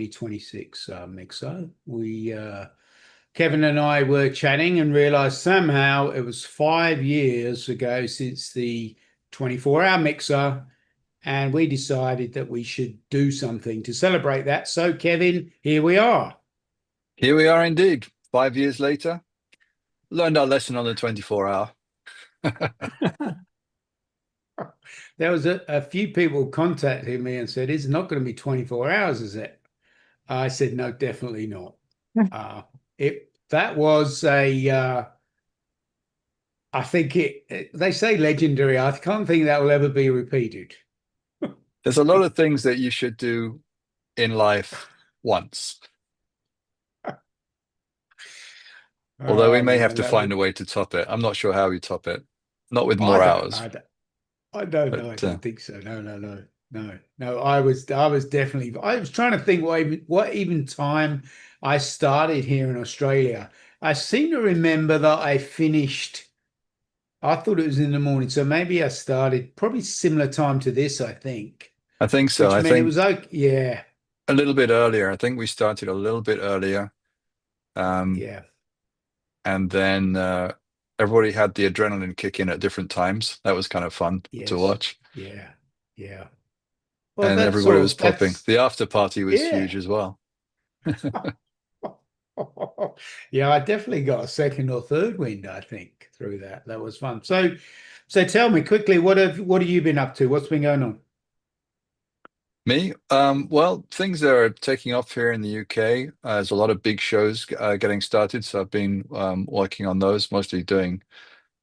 2026 mixer. Kevin and I were chatting and realized somehow it was 5 years ago since the 24-hour mixer, and we decided that we should do something to celebrate that. So, Kevin, here we are. Here we are indeed, 5 years later. Learned our lesson on the 24-hour. There was a few people contacted me and said, "It's not going to be 24 hours, is it?" I said, "No, definitely not." That was I think they say legendary. I can't think that will ever be repeated. There's a lot of things that you should do in life once. Although we may have to find a way to top it. I'm not sure how we top it. Not with more hours. I don't know. I don't think so. No. I was definitely. I was trying to think what even time I started here in Australia. I seem to remember that I finished. I thought it was in the morning, so maybe I started probably similar time to this. I think. I think so. Which I meant think it was okay. Yeah. a little bit earlier. I think we started a little bit earlier. Yeah. And then everybody had the adrenaline kick in at different times. That was kind of fun to watch. Yeah. Well, And everybody was popping. The after party was huge as well. Yeah, I definitely got a second or third wind, I think, through that. That was fun. So tell me quickly, what have you been up to? What's been going on? Me? Well, things are taking off here in the UK. There's a lot of big shows getting started, so I've been working on those, mostly doing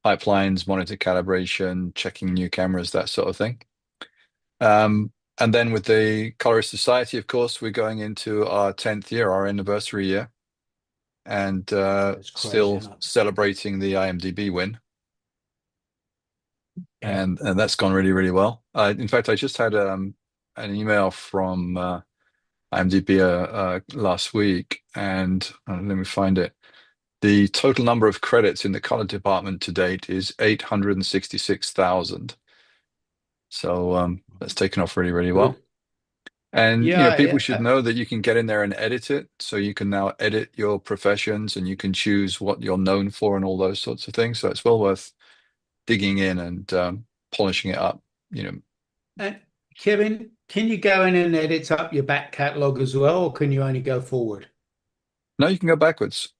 pipelines, monitor calibration, checking new cameras, that sort of thing. And then with the Colorist Society, of course, we're going into our 10th year, our anniversary year, and still celebrating the iMDB win. And that's gone really, really well. In fact, I just had an email from iMDB last week, and let me find it. The total number of credits in the color department to date is 866,000. So that's taken off really, really well. And people should know that you can get in there and edit it. So you can now edit your professions, and you can choose what you're known for and all those sorts of things. So it's well worth digging in and polishing it up. And Kevin, can you go in and edit up your back catalog as well, or can you only go forward? No, you can go backwards.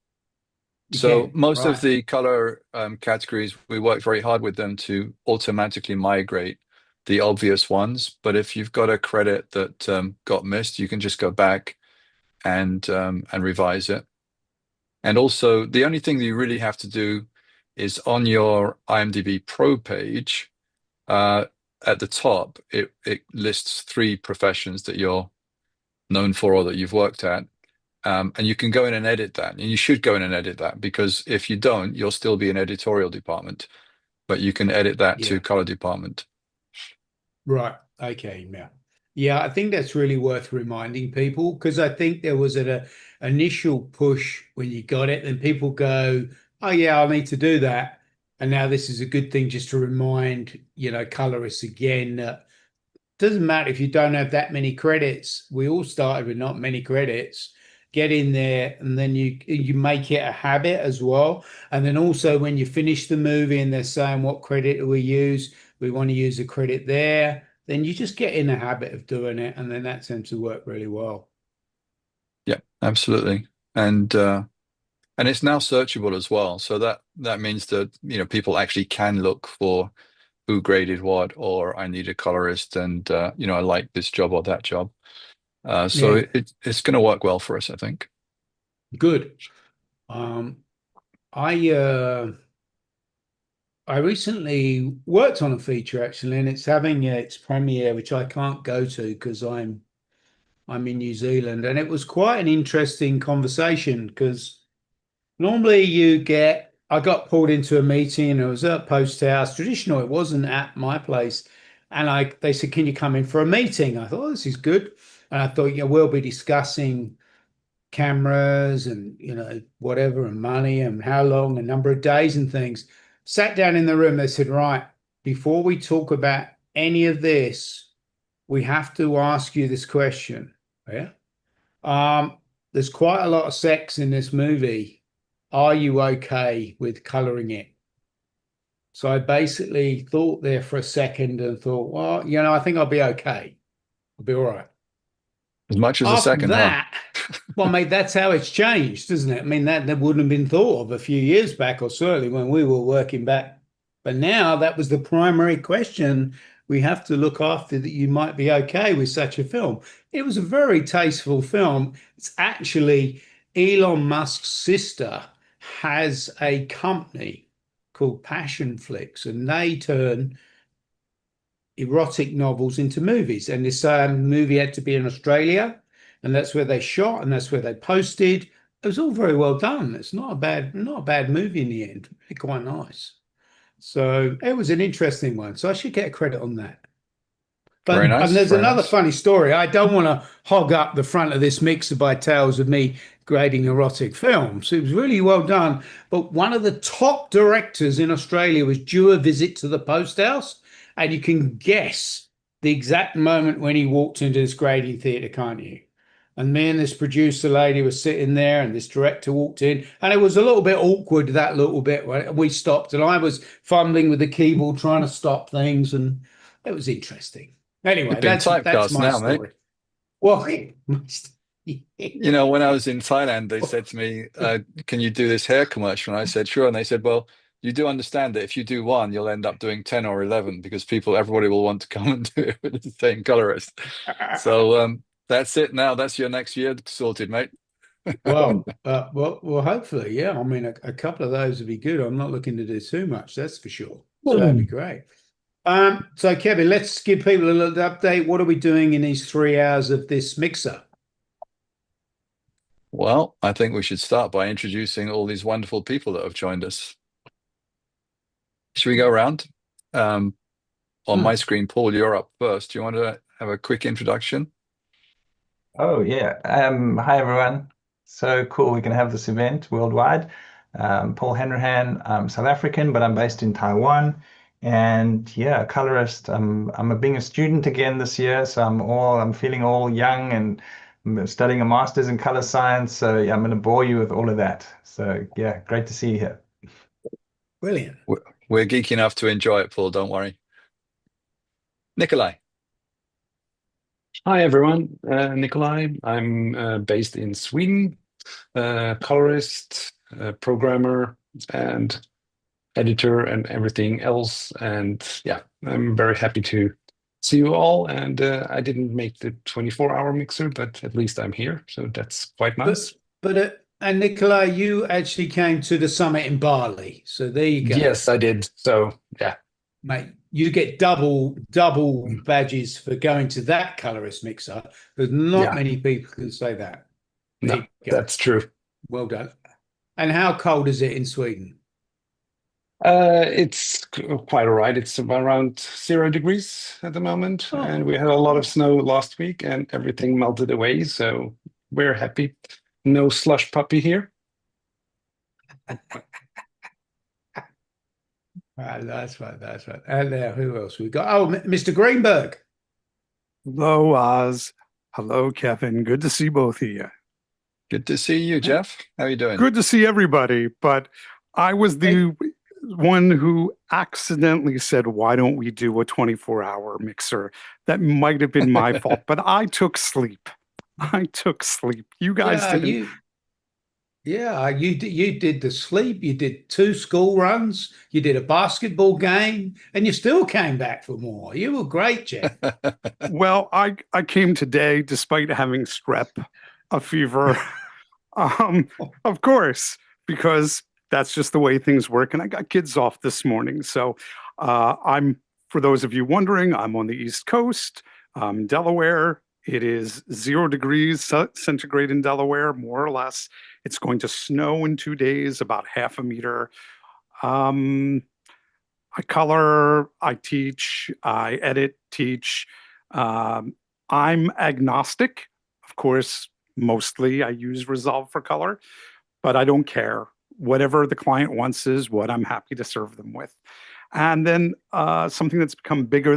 So most of the color categories, we work very hard with them to automatically migrate the obvious ones. But if you've got a credit that got missed, you can just go back and revise it. And also, the only thing that you really have to do is on your IMDb Pro page, at the top, it lists 3 professions that you're known for or that you've worked at. And you can go in and edit that. And you should go in and edit that, because if you don't, you'll still be an editorial department. But you can edit that to color department. Right. Okay. Yeah, I think that's really worth reminding people, because I think there was an initial push when you got it, and people go, "Oh yeah, I need to do that." And now this is a good thing just to remind, colorists again that doesn't matter if you don't have that many credits. We all started with not many credits. Get in there, and then you make it a habit as well. And then also when you finish the movie and they're saying what credit do we use, we want to use a credit there, then you just get in the habit of doing it, and then that seems to work really well. Yeah, absolutely. And it's now searchable as well. So that means that people actually can look for who graded what, or I need a colorist, and I like this job or that job. So it's going to work well for us, I think. Good. I recently worked on a feature actually, and it's having its premiere, which I can't go to because I'm in New Zealand, and it was quite an interesting conversation because normally I got pulled into a meeting, and it was at Post House. Traditional, it wasn't at my place. And they said, "Can you come in for a meeting?" I thought, "Oh, this is good." And I thought, we'll be discussing cameras and, whatever, and money and how long, and number of days and things. Sat down in the room, they said, "Right, before we talk about any of this, we have to ask you this question." Yeah. There's quite a lot of sex in this movie. Are you okay with coloring it? So I basically thought there for a second and thought, well, I think I'll be okay. I'll be all right. As much as a After second, huh? that, well, mate, that's how it's changed, isn't it? I mean, that wouldn't have been thought of a few years back, or certainly when we were working back. But now that was the primary question. We have to look after that you might be okay with such a film. It was a very tasteful film. It's actually Elon Musk's sister has a company called Passion Flicks, and they turn erotic novels into movies. And this movie had to be in Australia, and that's where they shot, and that's where they posted. It was all very well done. It's not a bad movie in the end. Really quite nice. So it was an interesting one. So I should get a credit on that. But Very and nice. there's Very another nice. funny story. I don't want to hog up the front of this mixer by tales of me grading erotic films. It was really well done. But one of the top directors in Australia was due a visit to the post house, and you can guess the exact moment when he walked into this grading theatre, can't you? And me and this producer lady were sitting there, and this director walked in, and it was a little bit awkward, that little bit. We stopped, and I was fumbling with the keyboard trying to stop things, and it was interesting. Anyway, You've been that's typecast my now, mate. story. Well, You know, when I was in Thailand, they said to me, can you do this hair commercial? And I said, sure. And they said, well, you do understand that if you do one, you'll end up doing 10 or 11 because everybody will want to come and do it with the same colorist. So that's it now. That's your next year sorted, mate. well, hopefully, yeah. I mean, a couple of those would be good. I'm not looking to do too much, that's for sure. So that'd be great. So Kevin, let's give people a little update. What are we doing in these 3 hours of this mixer? Well, I think we should start by introducing all these wonderful people that have joined us. Should we go around? On my screen, Paul, you're up first. Do you want to have a quick introduction? Oh yeah. Hi everyone. So cool we can have this event worldwide. Paul Hanrahan. I'm South African, but I'm based in Taiwan. And yeah, colorist. Being a student again this year, so I'm feeling all young and I'm studying a master's in color science. So yeah, I'm going to bore you with all of that. So yeah, great to see you here. Brilliant. We're geeky enough to enjoy it, Paul. Don't worry. Nikolai. Hi everyone, Nikolai. I'm based in Sweden, colorist, programmer, and editor, and everything else. And yeah, I'm very happy to see you all. And I didn't make the 24-hour mixer, but at least I'm here, so that's quite nice. And Nikolai, you actually came to the summit in Bali, so there you go. Yes, I did. So yeah, mate, you get double badges for going to that colorist mixer. There's not many people can say that. No, that's true. Well done. And how cold is it in Sweden? It's quite all right. It's around 0 degrees at the moment, and we had a lot of snow last week, and everything melted away. So we're happy. No slush puppy here. That's right. And now, who else we got? Oh, Mr. Greenberg. Hello, Oz. Hello, Kevin. Good to see both of you. Good to see you, Jeff. How are you doing? Good to see everybody. But I was the one who accidentally said, why don't we do a 24-hour mixer? That might have been my fault, but I took sleep. You guys didn't. You did the sleep. You did 2 school runs. You did a basketball game, and you still came back for more. You were great, Jeff. Well, I came today despite having strep, a fever. Of course, because that's just the way things work. And I got kids off this morning. So for those of you wondering, I'm on the East Coast, Delaware. It is 0 degrees centigrade in Delaware, more or less. It's going to snow in 2 days, about 0.5 meter. I color, I teach, I edit, teach. I'm agnostic. Of course, mostly I use Resolve for color, but I don't care. Whatever the client wants is what I'm happy to serve them with. And then something that's become bigger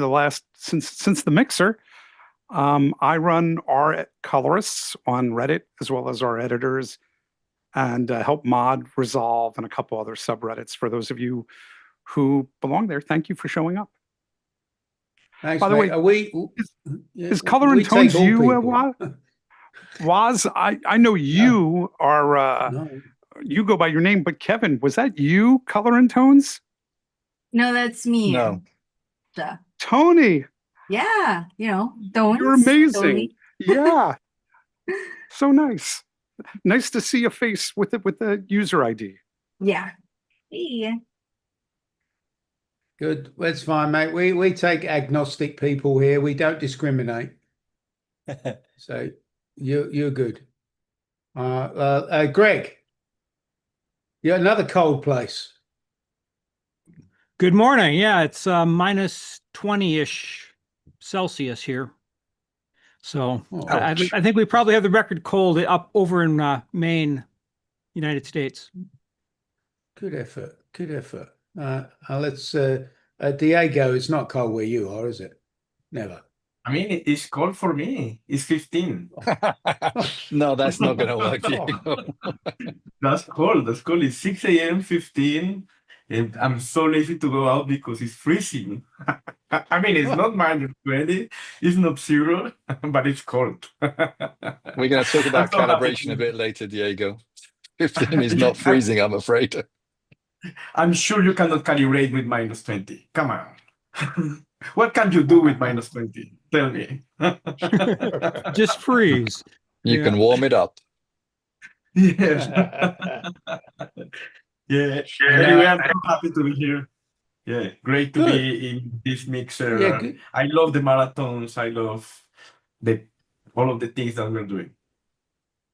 since the mixer, I run our colorists on Reddit, as well as our editors, and help mod, resolve, and a couple other subreddits. For those of you who belong there, thank you for showing up. Thanks, By the mate. way, is Color and we take Tones all you, people. Waz? I know you are, No. you go by your name, but Kevin, was that you, Color and Tones? No, that's me. No. Toni, Yeah, Tones. you're amazing. Toni. Yeah. So nice. Nice to see a face with the user ID. Yeah. Hey. Good. That's fine, mate. We take agnostic people here. We don't discriminate. So you're good. Greg, you're another cold place. Good morning. Yeah, it's minus 20-ish Celsius here. So I think we probably have the record cold up over in Maine, United States. Good effort. Good effort. Let's Diego, it's not cold where you are, is it? Never. I mean, it's cold for me. It's 15. No, that's not going to work, Diego. That's cold. That's cold. It's 6 a.m., 15. And I'm so lazy to go out because it's freezing. I mean, it's not minus 20. It's not zero, but it's cold. We're going to talk about I'm so happy calibration a bit later, Diego. 15 is not freezing, I'm afraid. I'm sure you cannot calibrate with minus 20. Come on. What can you do with minus 20? Tell me. Just freeze. You can warm it up. Yes. Yeah. Anyway, I'm so happy to be here. Yeah, great to be in this mixer. Yeah, good. I love the marathons. I love all of the things that we're doing.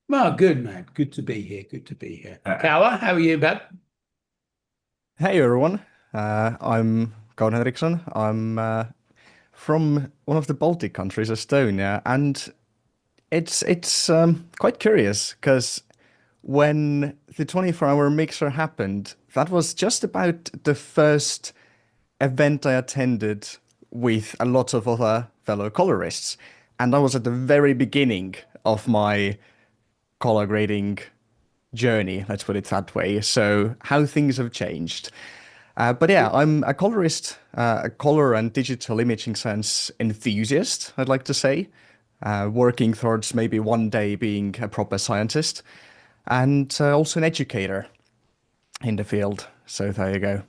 Well, good, man. Good to be here. Good to be here. Kawa, how are you, bud? Hey everyone, I'm Karl Henriksson. I'm from one of the Baltic countries, Estonia, and it's quite curious because when the 24-hour mixer happened, that was just about the first event I attended with a lot of other fellow colorists, and I was at the very beginning of my color grading journey, let's put it that way. So how things have changed. But yeah, I'm a colorist, a color and digital imaging sense enthusiast, I'd like to say, working towards maybe one day being a proper scientist, and also an educator in the field. So there you go.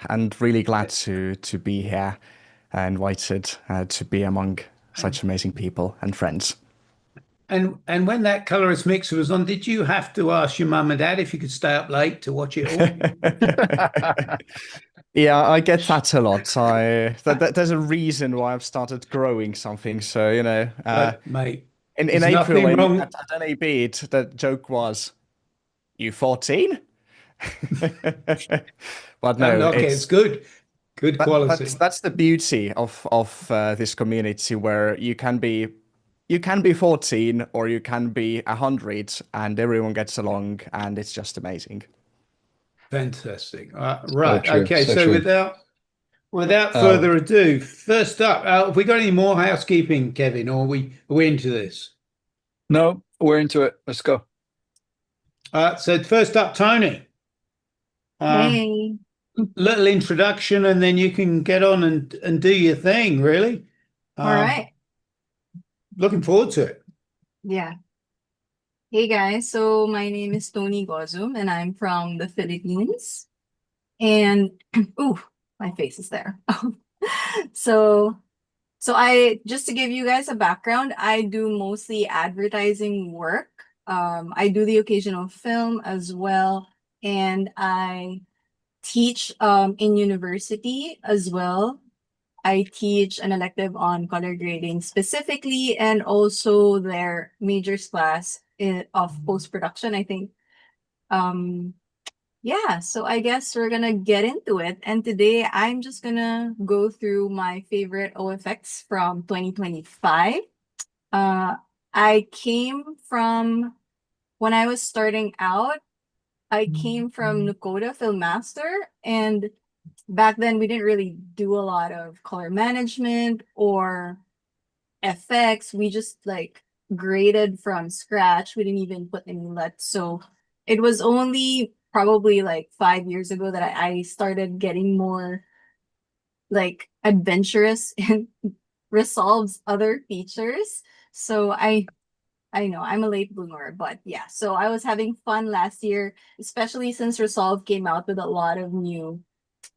And really glad to be here, invited to be among such amazing people and friends. And when that colorist mixer was on, did you have to ask your mum and dad if you could stay up late to watch it all? Yeah, I get that a lot. There's a reason why I've started growing something. So, mate, in April at NAB, the joke was, "You 14?" But no, it's good. Good quality. That's the beauty of this community, where you can be 14 or you can be 100 and everyone gets along and it's just amazing. Fantastic. Right. So true, Okay. so So true. without further ado, first up, have we got any more housekeeping, Kevin, or are we into this? No, we're into it. Let's go. So first up, Toni. Hey. Little introduction, and then you can get on and do your thing, really. All right. Looking forward to it. Yeah. Hey guys, so my name is Toni Gozum and I'm from the Philippines. And ooh, my face is there. So I just to give you guys a background, I do mostly advertising work. I do the occasional film as well, and I teach in university as well. I teach an elective on color grading specifically, and also their majors class of post-production, I think. Yeah, so I guess we're gonna get into it. And today I'm just gonna go through my favorite OFX from 2025. I came from, when I was starting out, I came from Nukoda Filmmaster, and back then we didn't really do a lot of color management or effects. We just like graded from scratch. We didn't even put any LUTs. So it was only probably like 5 years ago that I started getting more like adventurous and Resolve's other features. So I know I'm a late bloomer, but yeah. So I was having fun last year, especially since Resolve came out with a lot of new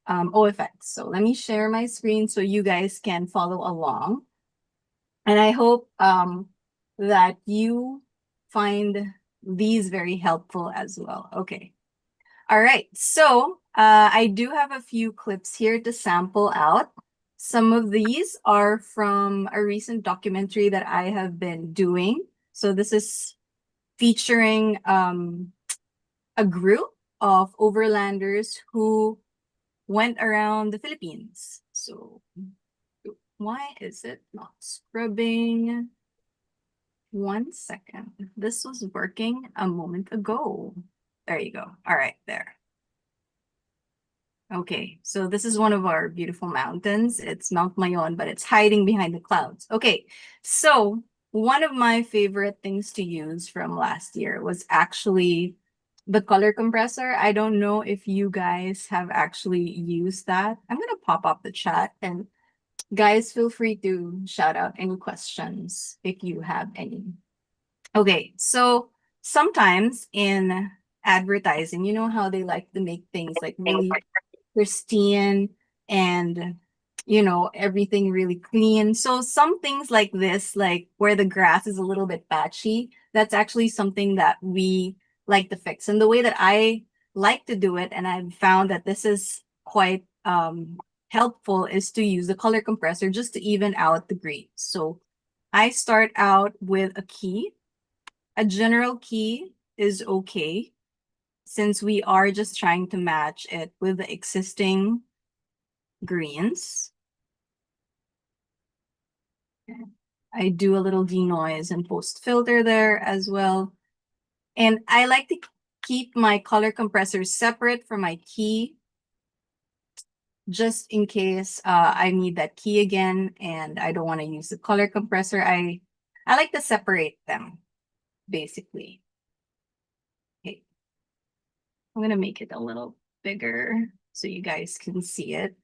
OFX. So let me share my screen so you guys can follow along. And I hope that you find these very helpful as well. Okay. All right. So I do have a few clips here to sample out. Some of these are from a recent documentary that I have been doing. So this is featuring a group of overlanders who went around the Philippines. So why is it not scrubbing? 1 second. This was working a moment ago. There you go. All right, there. Okay, so this is one of our beautiful mountains. It's Mount Mayon, but it's hiding behind the clouds. Okay, so one of my favorite things to use from last year was actually the color compressor. I don't know if you guys have actually used that. I'm going to pop up the chat, and guys, feel free to shout out any questions if you have any. Okay, so sometimes in advertising, you know how they like to make things like really pristine and everything really clean. So some things like this, like where the grass is a little bit patchy, that's actually something that we like to fix. And the way that I like to do it, and I've found that this is quite helpful, is to use the color compressor just to even out the grades. So I start out with a key. A general key is okay, since we are just trying to match it with the existing greens. I do a little denoise and post filter there as well. And I like to keep my color compressor separate from my key, just in case I need that key again and I don't want to use the color compressor. I like to separate them, basically. Okay. I'm going to make it a little bigger so you guys can see it.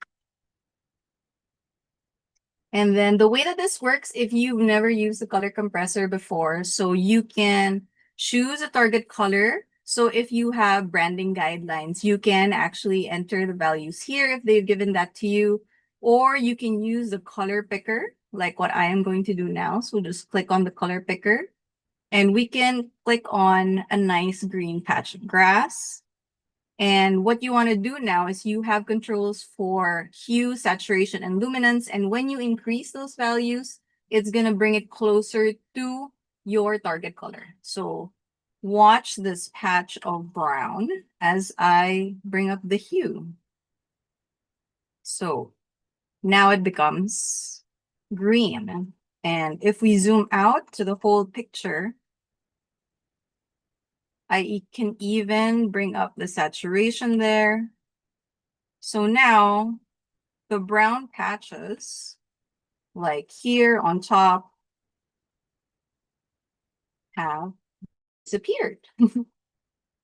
And then the way that this works, if you've never used the color compressor before, so you can choose a target color. So if you have branding guidelines, you can actually enter the values here if they've given that to you, or you can use the color picker, like what I am going to do now. So just click on the color picker, and we can click on a nice green patch of grass. And what you want to do now is you have controls for hue, saturation, and luminance. And when you increase those values, it's going to bring it closer to your target color. So watch this patch of brown as I bring up the hue. So now it becomes green. And if we zoom out to the whole picture, I can even bring up the saturation there. So now the brown patches, like here on top, have disappeared.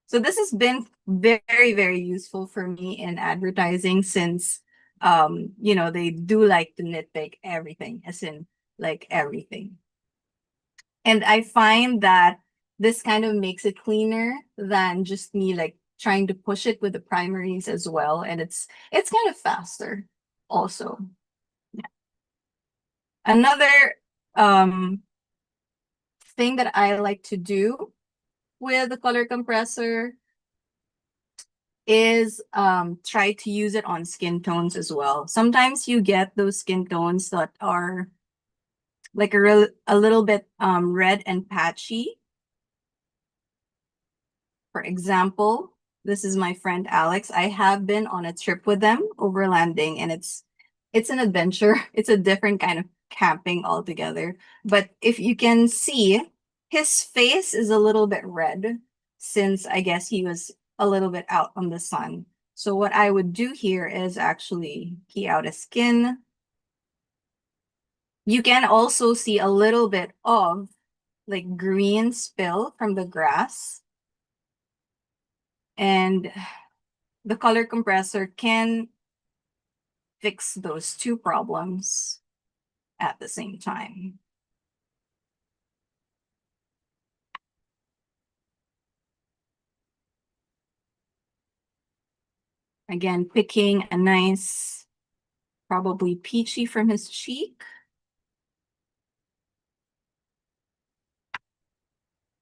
So this has been very, very useful for me in advertising, since they do like to nitpick everything, as in like everything. And I find that this kind of makes it cleaner than just me like trying to push it with the primaries as well. And it's kind of faster also. Yeah. Another thing that I like to do with the color compressor is try to use it on skin tones as well. Sometimes you get those skin tones that are like a little bit red and patchy. For example, this is my friend Alex. I have been on a trip with them overlanding, and it's an adventure. It's a different kind of camping altogether. But if you can see, his face is a little bit red, since I guess he was a little bit out on the sun. So what I would do here is actually key out a skin. You can also see a little bit of like green spill from the grass. And the color compressor can fix those two problems at the same time. Again, picking a nice, probably peachy from his cheek.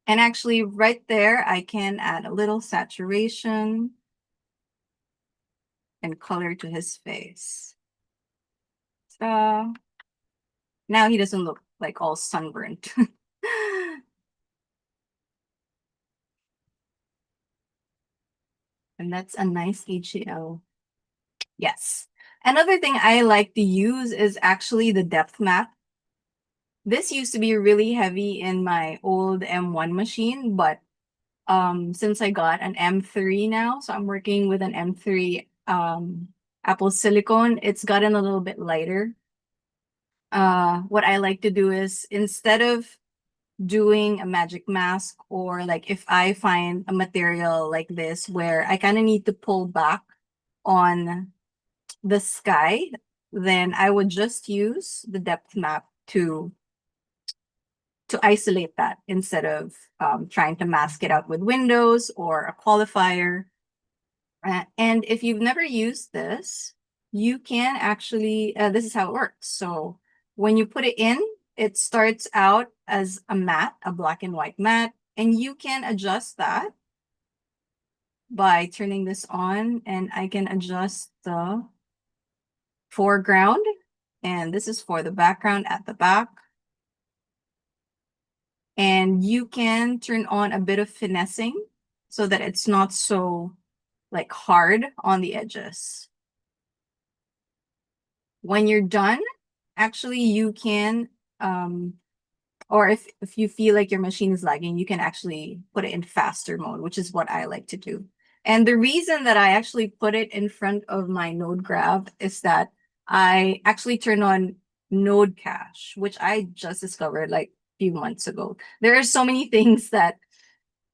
And actually right there, I can add a little saturation and color to his face. So now he doesn't look like all sunburnt. And that's a nice HCL. Yes. Another thing I like to use is actually the depth map. This used to be really heavy in my old M1 machine, but since I got an M3 now, so I'm working with an M3 Apple Silicon, it's gotten a little bit lighter. What I like to do is instead of doing a magic mask, or like if I find a material like this where I kind of need to pull back on the sky, then I would just use the depth map to isolate that instead of trying to mask it out with windows or a qualifier. And if you've never used this, you can actually, this is how it works. So when you put it in, it starts out as a matte, a black and white matte, and you can adjust that by turning this on, and I can adjust the foreground, and this is for the background at the back. And you can turn on a bit of finessing so that it's not so like hard on the edges. When you're done, actually you can, or if you feel like your machine is lagging, you can actually put it in faster mode, which is what I like to do. And the reason that I actually put it in front of my node graph is that I actually turn on node cache, which I just discovered like a few months ago. There are so many things that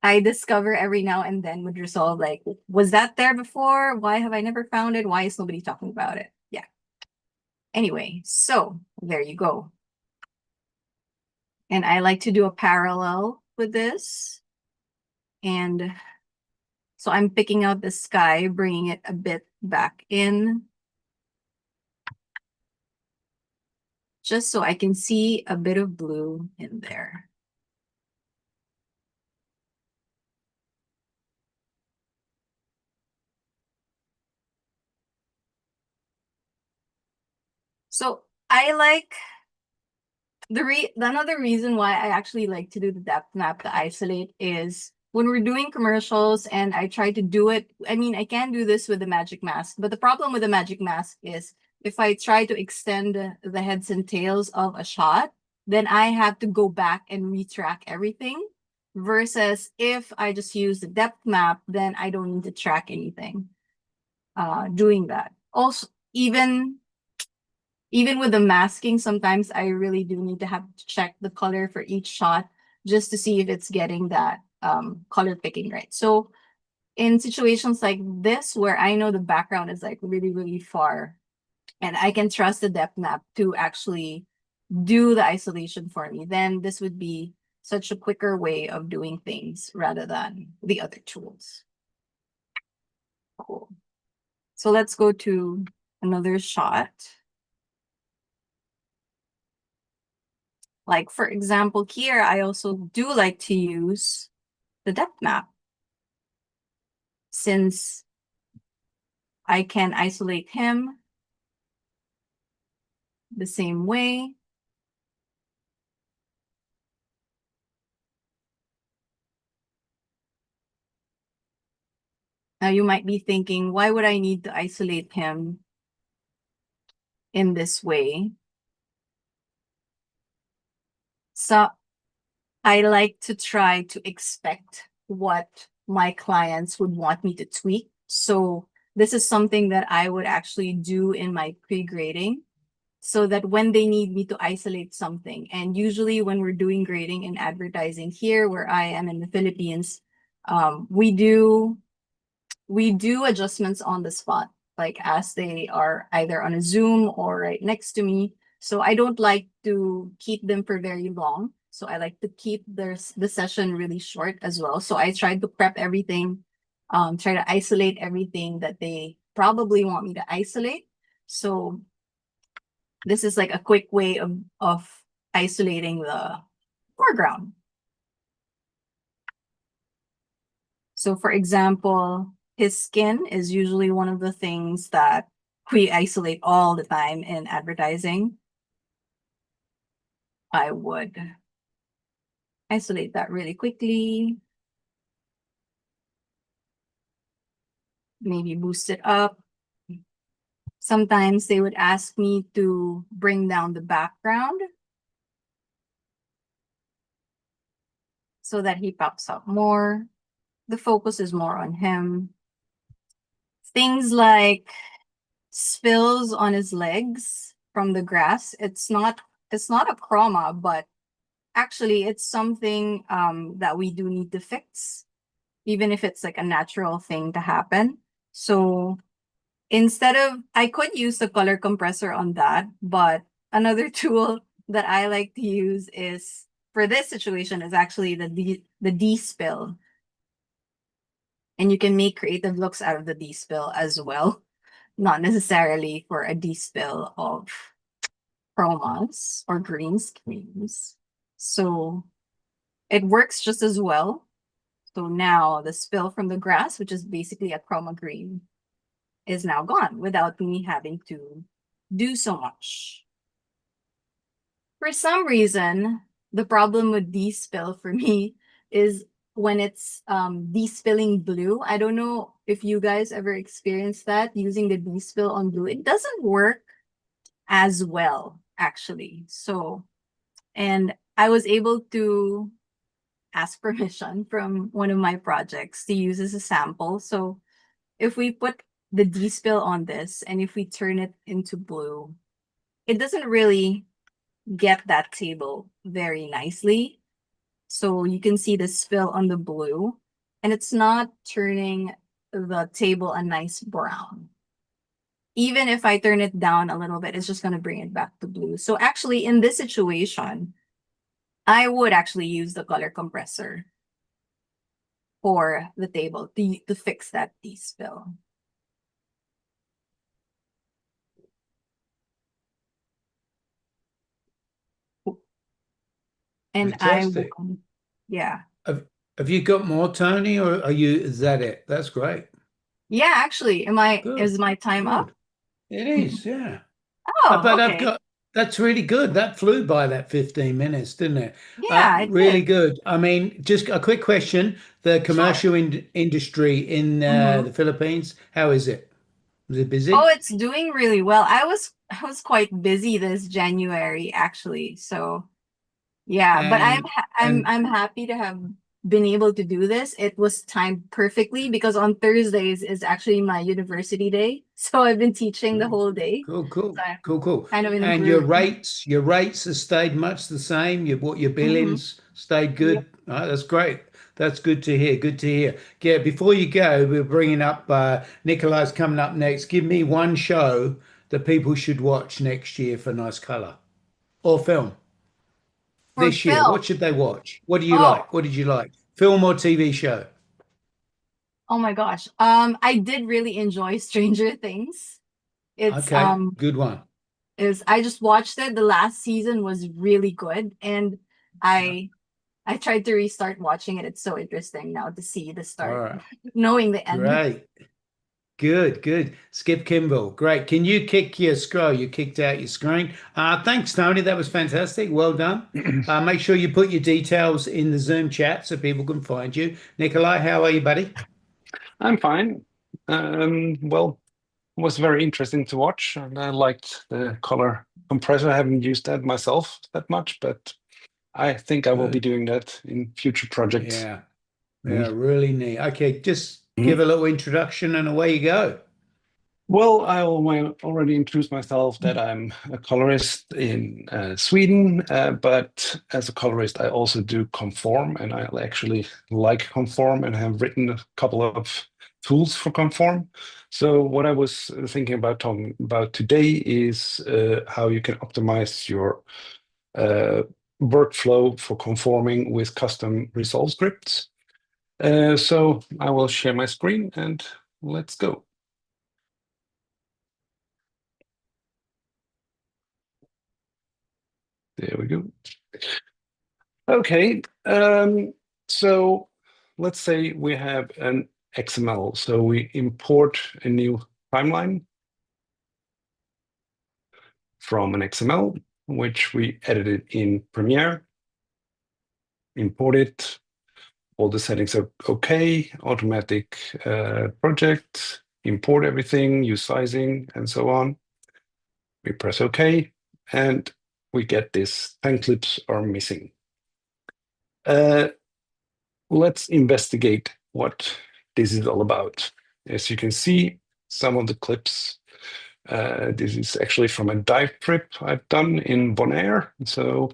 I discover every now and then would resolve, like, was that there before? Why have I never found it? Why is nobody talking about it? Yeah. Anyway, so there you go. And I like to do a parallel with this. And so I'm picking out the sky, bringing it a bit back in, just so I can see a bit of blue in there. So I like another reason why I actually like to do the depth map to isolate is when we're doing commercials and I try to do it. I mean, I can do this with the magic mask, but the problem with the magic mask is if I try to extend the heads and tails of a shot, then I have to go back and retrack everything. Versus if I just use the depth map, then I don't need to track anything doing that. Also, even with the masking, sometimes I really do need to have to check the color for each shot just to see if it's getting that color picking right. So in situations like this, where I know the background is like really, really far, and I can trust the depth map to actually do the isolation for me, then this would be such a quicker way of doing things rather than the other tools. Cool. So let's go to another shot. Like, for example, here, I also do like to use the depth map, since I can isolate him the same way. Now you might be thinking, why would I need to isolate him in this way? So I like to try to expect what my clients would want me to tweak. So this is something that I would actually do in my pre-grading. so that when they need me to isolate something, and usually when we're doing grading and advertising here where I am in the Philippines, we do adjustments on the spot, like as they are either on a Zoom or right next to me. So I don't like to keep them for very long. So I like to keep the session really short as well. So I try to prep everything, try to isolate everything that they probably want me to isolate. So this is like a quick way of isolating the foreground. So for example, his skin is usually one of the things that we isolate all the time in advertising. I would isolate that really quickly. Maybe boost it up. Sometimes they would ask me to bring down the background so that he pops up more. The focus is more on him. Things like spills on his legs from the grass. It's not a chroma, but actually it's something that we do need to fix, even if it's like a natural thing to happen. So instead of, I could use the color compressor on that, but another tool that I like to use is for this situation is actually the D-spill. And you can make creative looks out of the D-spill as well. Not necessarily for a D-spill of chromas or green screens. So it works just as well. So now the spill from the grass, which is basically a chroma green, is now gone without me having to do so much. For some reason, the problem with D-spill for me is when it's de-spilling blue. I don't know if you guys ever experienced that using the D-spill on blue. It doesn't work as well, actually. So, and I was able to ask permission from one of my projects to use as a sample. So if we put the D-spill on this and if we turn it into blue, it doesn't really get that table very nicely. So you can see the spill on the blue, and it's not turning the table a nice brown. Even if I turn it down a little bit, it's just going to bring it back to blue. So actually, in this situation, I would actually use the color compressor for the table to fix that D-spill. And Fantastic. Yeah. Have you got more, Toni, or is that it? That's great. Yeah, actually, is my time up? It is, yeah. Oh, but okay. that's really good. That flew by, that 15 minutes, didn't it? Yeah, it really did. good. I mean, just a quick question. The commercial industry in the Philippines, how is it? Was it busy? Oh, it's doing really well. I was quite busy this January, actually. So yeah, but I'm happy to have been able to do this. It was timed perfectly because on Thursdays is actually my university day. So I've been teaching the whole day. Cool. So kind of in a And group. your rates have stayed much the same. Your billings stayed good. Yep. That's great. That's good to hear. Good to hear. Yeah, before you go, we're bringing up Nikolai's coming up next. Give me one show that people should watch next year for nice color or film. For This year, film. what should they watch? What do you like? What did you like? Film or TV show? Oh my gosh. I did really enjoy Stranger Things. It's Okay, good one. I just watched it. The last season was really good, and I tried to restart watching it. It's so interesting now to see the start, All right. knowing the end. Great. Good. Skip Kimball. Great. Can you kick your scroll? You kicked out your screen. Thanks, Toni. That was fantastic. Well done. Make sure you put your details in the Zoom chat so people can find you. Nikolai, how are you, buddy? I'm fine. Well, it was very interesting to watch, and I liked the color compressor. I haven't used that myself that much, but I think I will be doing that in future projects. Yeah, really neat. Okay, just give a little introduction and away you go. Well, I already introduced myself that I'm a colorist in Sweden, but as a colorist, I also do conform, and I actually like conform and have written a couple of tools for conform. So what I was thinking about talking about today is how you can optimize your workflow for conforming with custom resolve scripts. So I will share my screen and let's go. There we go. Okay, so let's say we have an XML. So we import a new timeline from an XML, which we edited in Premiere, import it. All the settings are okay, automatic project, import everything, use sizing, and so on. We press OK, and we get this 10 clips are missing. Let's investigate what this is all about. As you can see, some of the clips, this is actually from a dive trip I've done in Bonaire. So,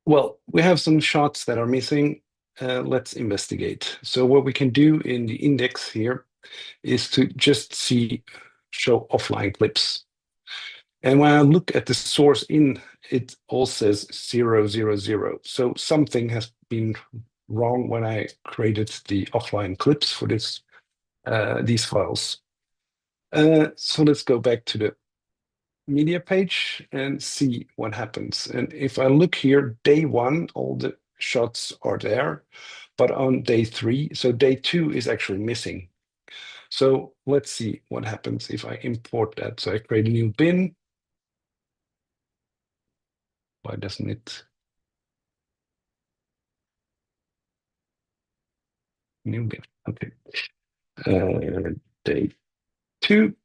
well, we have some shots that are missing. Let's investigate. So what we can do in the index here is to just show offline clips. And when I look at the source in, it all says 000. So something has been wrong when I created the offline clips for these files. So let's go back to the media page and see what happens. And if I look here, day 1, all the shots are there, but on day 3, so day 2 is actually missing. So let's see what happens if I import that. So I create a new bin. Why doesn't it? New bin, okay. Day 2.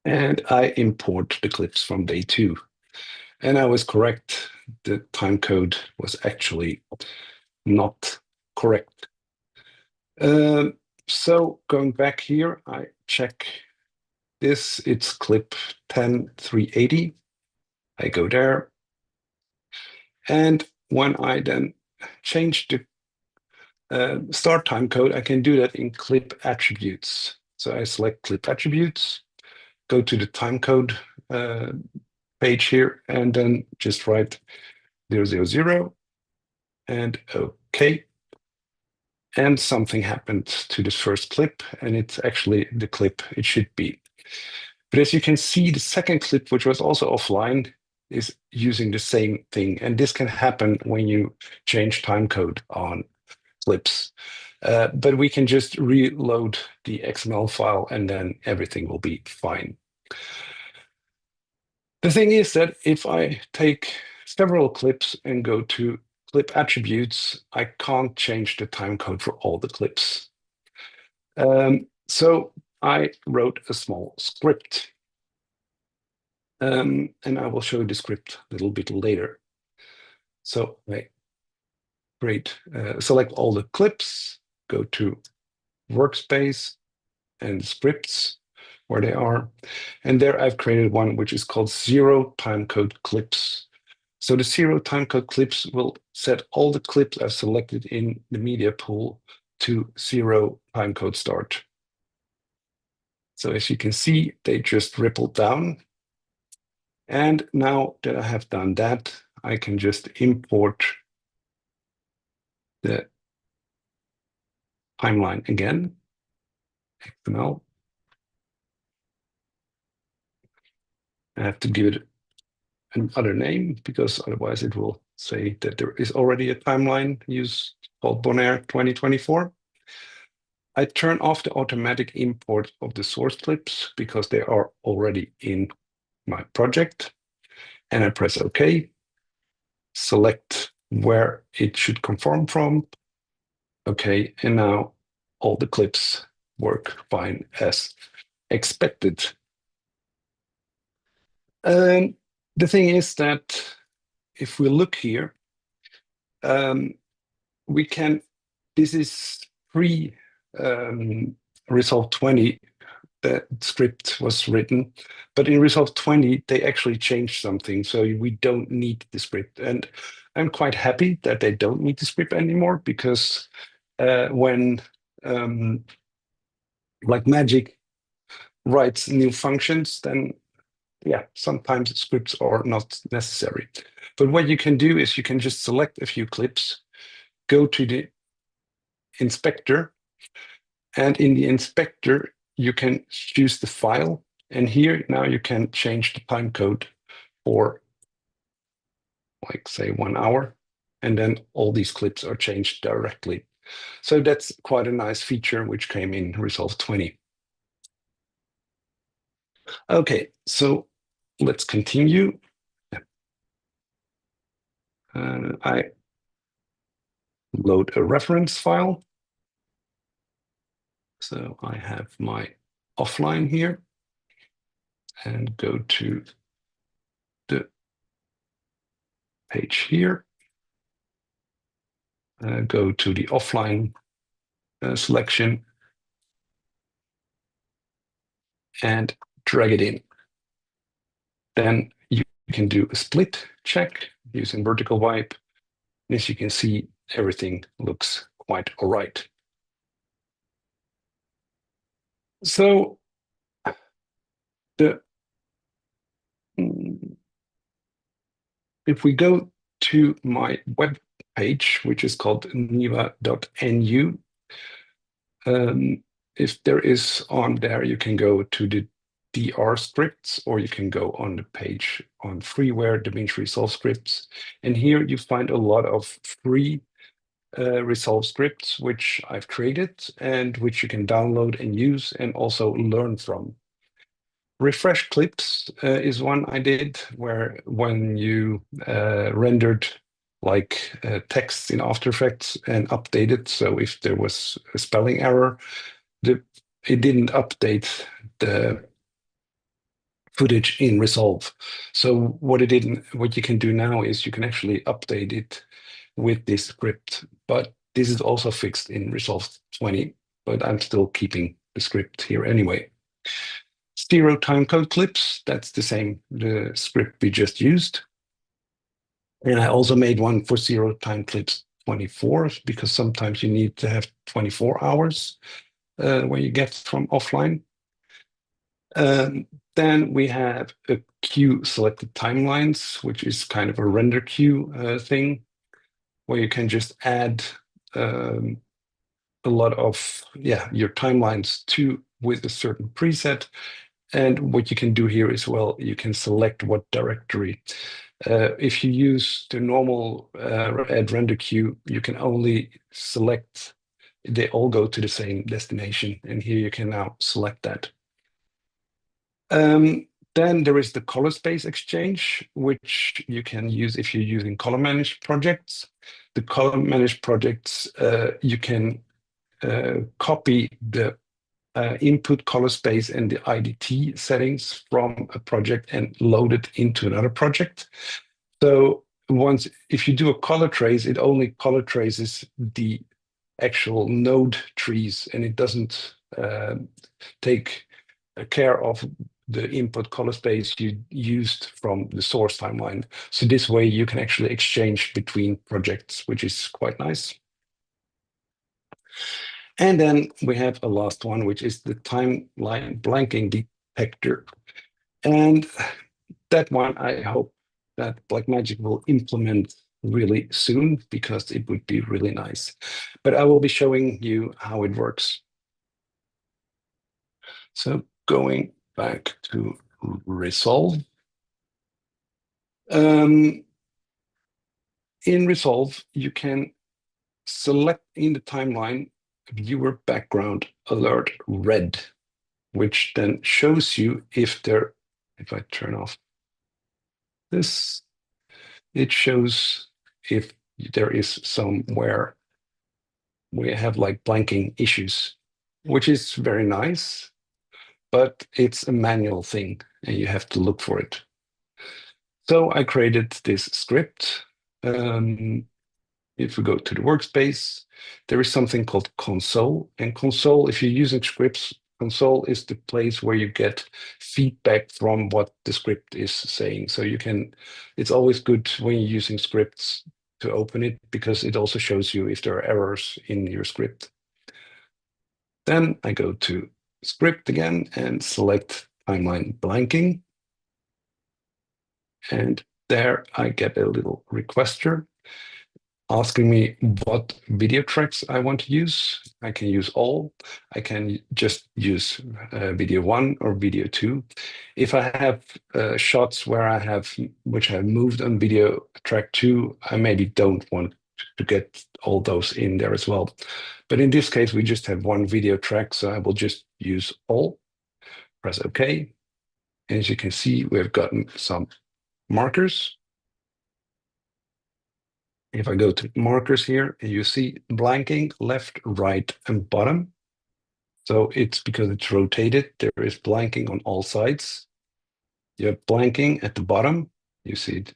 And I import the clips from day 2. And I was correct. The time code was actually not correct. So going back here, I check this. It's clip 10380. I go there. And when I then change the start time code, I can do that in clip attributes. So I select clip attributes, go to the time code page here, and then just write 000 and OK. And something happened to the first clip, and it's actually the clip it should be. But as you can see, the second clip, which was also offline, is using the same thing. And this can happen when you change time code on clips. But we can just reload the XML file and then everything will be fine. The thing is that if I take several clips and go to clip attributes, I can't change the time code for all the clips. So I wrote a small script. And I will show you the script a little bit later. So I select all the clips, go to workspace and scripts where they are. And there I've created one which is called 0 timecode clips. So the 0 timecode clips will set all the clips I've selected in the media pool to 0 timecode start. So as you can see, they just ripple down. And now that I have done that, I can just import the timeline again, XML. I have to give it another name because otherwise it will say that there is already a timeline used called Bonaire 2024. I turn off the automatic import of the source clips because they are already in my project. And I press OK, select where it should conform from. Okay, and now all the clips work fine as expected. The thing is that if we look here, we can, this is pre Resolve 20, the script was written, but in Resolve 20, they actually changed something, so we don't need the script. And I'm quite happy that they don't need the script anymore, because when Blackmagic writes new functions, then yeah, sometimes scripts are not necessary. But what you can do is you can just select a few clips, go to the inspector, and in the inspector, you can choose the file. And here now you can change the time code for, like, say, 1 hour. And then all these clips are changed directly. So that's quite a nice feature which came in Resolve 20. Okay, so let's continue. I load a reference file. So I have my offline here and go to the page here. Go to the offline selection and drag it in. Then you can do a split check using vertical wipe. As you can see, everything looks quite all right. So if we go to my web page, which is called niva.nu, if there is on there, you can go to the DR scripts, or you can go on the page on freeware DaVinci Resolve scripts. And here you find a lot of free Resolve scripts, which I've created and which you can download and use and also learn from. Refresh clips is one I did, where when you rendered like text in After Effects and updated, so if there was a spelling error, it didn't update the footage in Resolve. So what you can do now is you can actually update it with this script, but this is also fixed in Resolve 20, but I'm still keeping the script here anyway. Stereo timecode clips, that's the script we just used. And I also made one for zero time clips 24, because sometimes you need to have 24 hours when you get from offline. Then we have a queue selected timelines, which is kind of a render queue thing, where you can just add a lot of your timelines with a certain preset. And what you can do here as well, you can select what directory. If you use the normal add render queue, you can only select, they all go to the same destination. And here you can now select that. Then there is the color space exchange, which you can use if you're using color managed projects. The color managed projects, you can copy the input color space and the IDT settings from a project and load it into another project. So if you do a color trace, it only color traces the actual node trees, and it doesn't take care of the input color space you used from the source timeline. So this way you can actually exchange between projects, which is quite nice. And then we have a last one, which is the timeline blanking detector. And that one, I hope that Blackmagic will implement really soon, because it would be really nice. But I will be showing you how it works. So going back to Resolve. In Resolve, you can select in the timeline viewer background alert red, which then shows you if I turn off this, it shows if there is somewhere we have like blanking issues, which is very nice, but it's a manual thing and you have to look for it. So I created this script. if we go to the workspace, there is something called console. And console, if you're using scripts, console is the place where you get feedback from what the script is saying. So you can, it's always good when you're using scripts to open it, because it also shows you if there are errors in your script. Then I go to script again and select timeline blanking. And there I get a little requester asking me what video tracks I want to use. I can use all. I can just use video 1 or video 2. If I have shots where which I have moved on video track 2, I maybe don't want to get all those in there as well. But in this case, we just have one video track, so I will just use all. Press OK. And as you can see, we've gotten some markers. If I go to markers here, you see blanking left, right, and bottom. So it's because it's rotated. There is blanking on all sides. You have blanking at the bottom. You see it.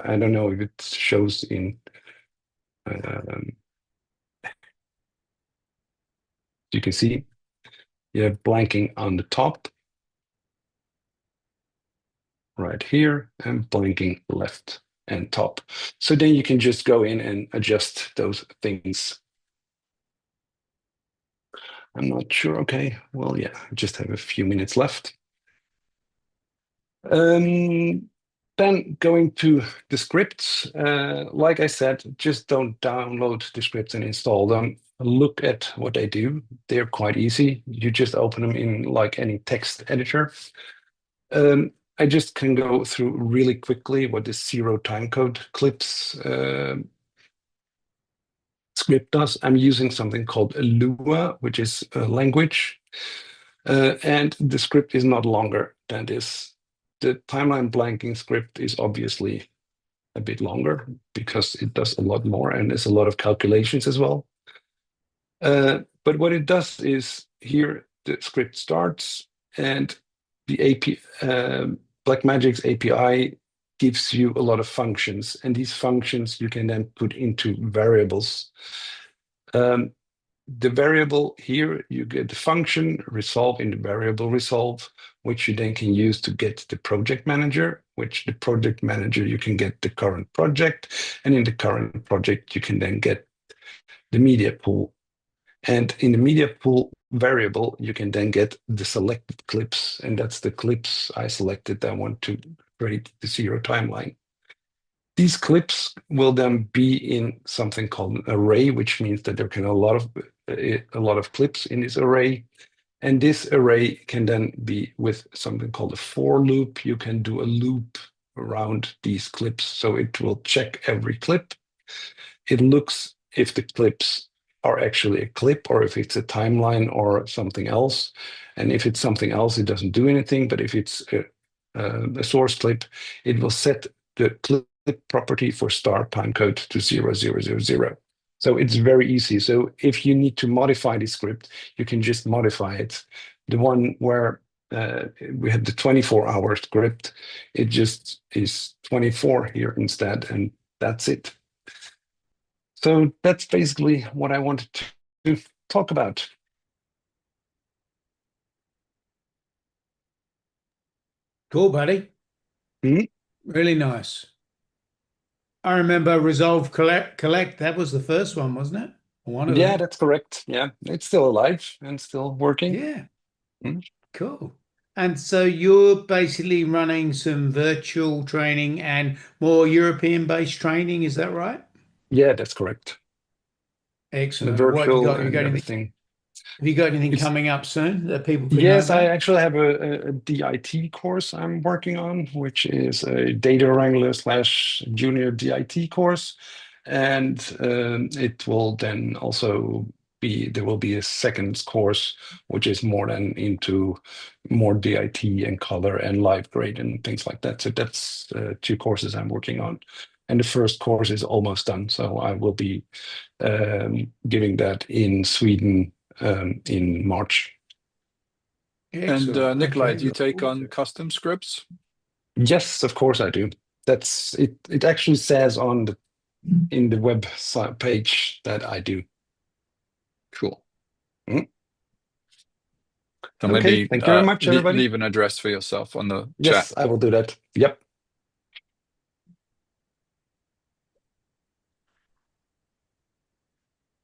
I don't know if it shows in. You can see you have blanking on the top, right here, and blanking left and top. So then you can just go in and adjust those things. I'm not sure. Okay, well, yeah, I just have a few minutes left. Then going to the scripts, like I said, just don't download the scripts and install them. Look at what they do. They're quite easy. You just open them in like any text editor. I just can go through really quickly what the zero timecode clips script does. I'm using something called Lua, which is a language, and the script is not longer than this. The timeline blanking script is obviously a bit longer because it does a lot more and there's a lot of calculations as well. But what it does is here the script starts and the API, Blackmagic's API gives you a lot of functions, and these functions you can then put into variables. The variable here, you get the function resolve in the variable resolve, which you then can use to get the project manager, which the project manager, you can get the current project, and in the current project, you can then get the media pool. And in the media pool variable, you can then get the selected clips, and that's the clips I selected that I want to create the zero timeline. These clips will then be in something called an array, which means that there can a lot of clips in this array. And this array can then be with something called a for loop. You can do a loop around these clips. So it will check every clip. It looks if the clips are actually a clip or if it's a timeline or something else. And if it's something else, it doesn't do anything. But if it's a source clip, it will set the clip property for start timecode to 0000. So it's very easy. So if you need to modify the script, you can just modify it. The one where we had the 24-hour script, it just is 24 here instead, and that's it. So that's basically what I wanted to talk about. Cool, buddy. Mm-hmm. Really nice. I remember Resolve Collect. That was the first one, wasn't it? One of them. That's correct. Yeah, it's still alive and still working. Yeah. Cool. And so you're basically running some virtual training and more European-based training, is that right? Yeah, that's correct. Excellent. The virtual What have you got, and everything. Have you got anything coming up soon that people can know Yes, I about? actually have a DIT course I'm working on, which is a data wrangler / junior DIT course. And it will then also be, there will be a second course, which is more than into more DIT and color and live grade and things like that. So that's 2 courses I'm working on. And the first course is almost done. So I will be giving that in Sweden in March. Excellent. And Nikolai, Okay, do you look take forward on to it. custom scripts? Yes, of course I do. That's it. It actually says on in the web page that I do. Cool. Mm. So Okay, maybe thank you very much, everybody. leave an address for yourself on the Yes, chat. I will do that. Yep.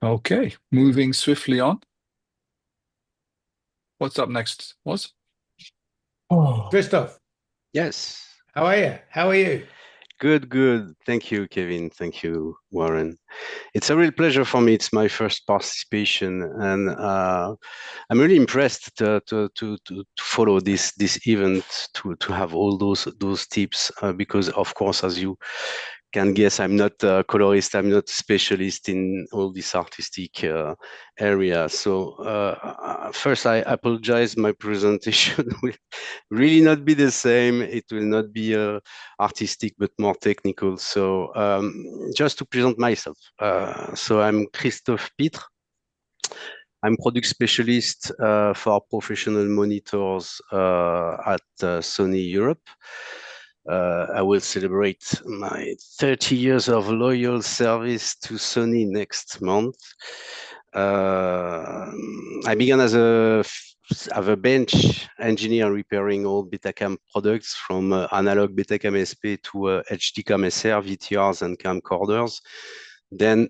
Okay, moving swiftly on. What's up next, Was? Christoph, Yes. how are you? How are you? Good, good. Thank you, Kevin. Thank you, Warren. It's a real pleasure for me. It's my first participation, and I'm really impressed to follow this event, to have all those tips, because of course, as you can guess, I'm not a colorist. I'm not a specialist in all this artistic area. So first, I apologize. My presentation will really not be the same. It will not be artistic, but more technical. So just to present myself. So I'm Christophe Pitre. I'm product specialist for professional monitors at Sony Europe. I will celebrate my 30 years of loyal service to Sony next month. I began as a bench engineer repairing all Betacam products from analog Betacam SP to HDCam SR, VTRs, and camcorders. Then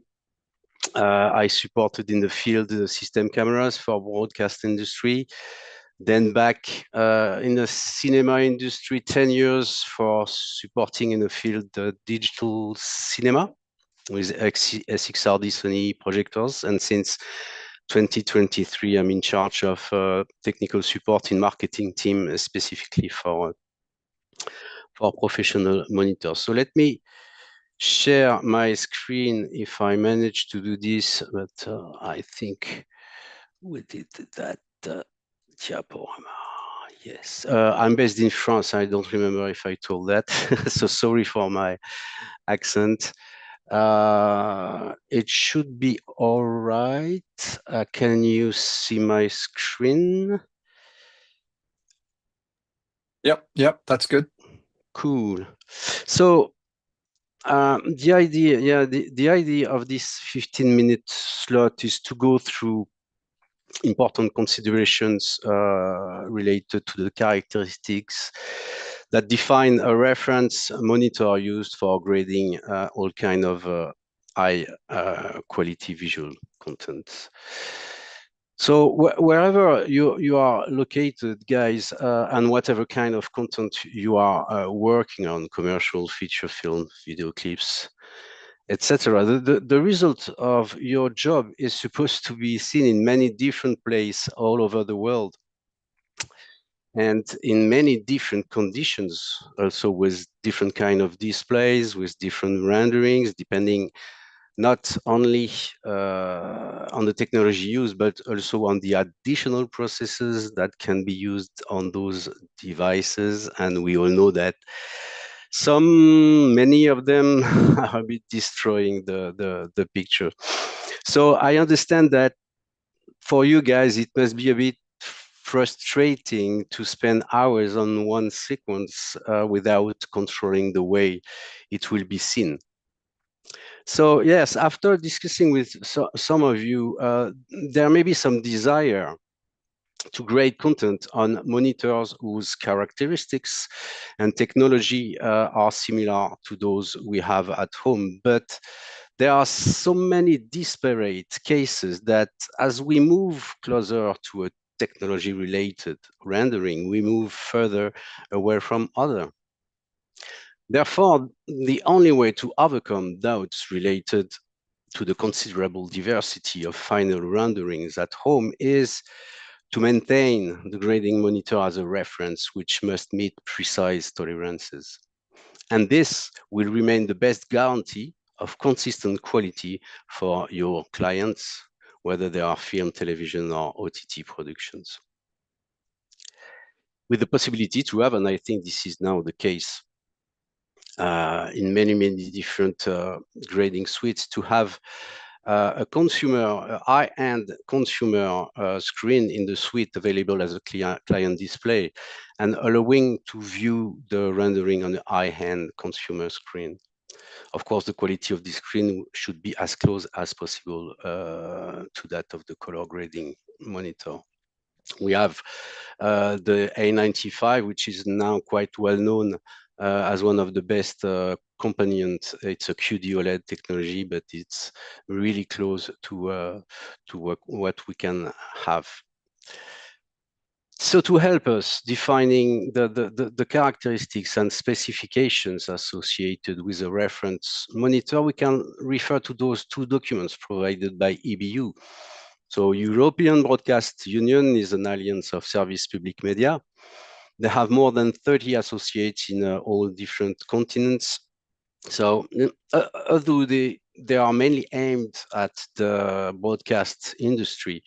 I supported in the field system cameras for broadcast industry. Then back in the cinema industry, 10 years for supporting in the field digital cinema with SXRD Sony projectors. And since 2023, I'm in charge of technical support in marketing team, specifically for professional monitors. So let me share my screen if I manage to do this, but I think we did that. Yes, I'm based in France. I don't remember if I told that, so sorry for my accent. It should be all right. Can you see my screen? Yep, that's good. Cool. So the idea of this 15-minute slot is to go through important considerations related to the characteristics that define a reference monitor used for grading all kind of high quality visual content. So wherever you are located, guys, and whatever kind of content you are working on, commercial, feature film, video clips, etc. The result of your job is supposed to be seen in many different places all over the world, and in many different conditions, also with different kind of displays, with different renderings, depending not only on the technology used, but also on the additional processes that can be used on those devices. And we all know that many of them are a bit destroying the picture. So I understand that for you guys, it must be a bit frustrating to spend hours on one sequence without controlling the way it will be seen. So yes, after discussing with some of you, there may be some desire to grade content on monitors whose characteristics and technology are similar to those we have at home. But there are so many disparate cases that as we move closer to a technology-related rendering, we move further away from other. Therefore, the only way to overcome doubts related to the considerable diversity of final renderings at home is to maintain the grading monitor as a reference, which must meet precise tolerances. And this will remain the best guarantee of consistent quality for your clients, whether they are film, television, or OTT productions. With the possibility to have, and I think this is now the case in many different grading suites, to have a high-end consumer screen in the suite available as a client display, and allowing to view the rendering on the high-end consumer screen. Of course, the quality of the screen should be as close as possible to that of the color grading monitor. We have the A95, which is now quite well known as one of the best components. It's a QD OLED technology, but it's really close to what we can have. So to help us defining the characteristics and specifications associated with a reference monitor, we can refer to those two documents provided by EBU. So European Broadcast Union is an alliance of service public media. They have more than 30 associates in all different continents. So although they are mainly aimed at the broadcast industry,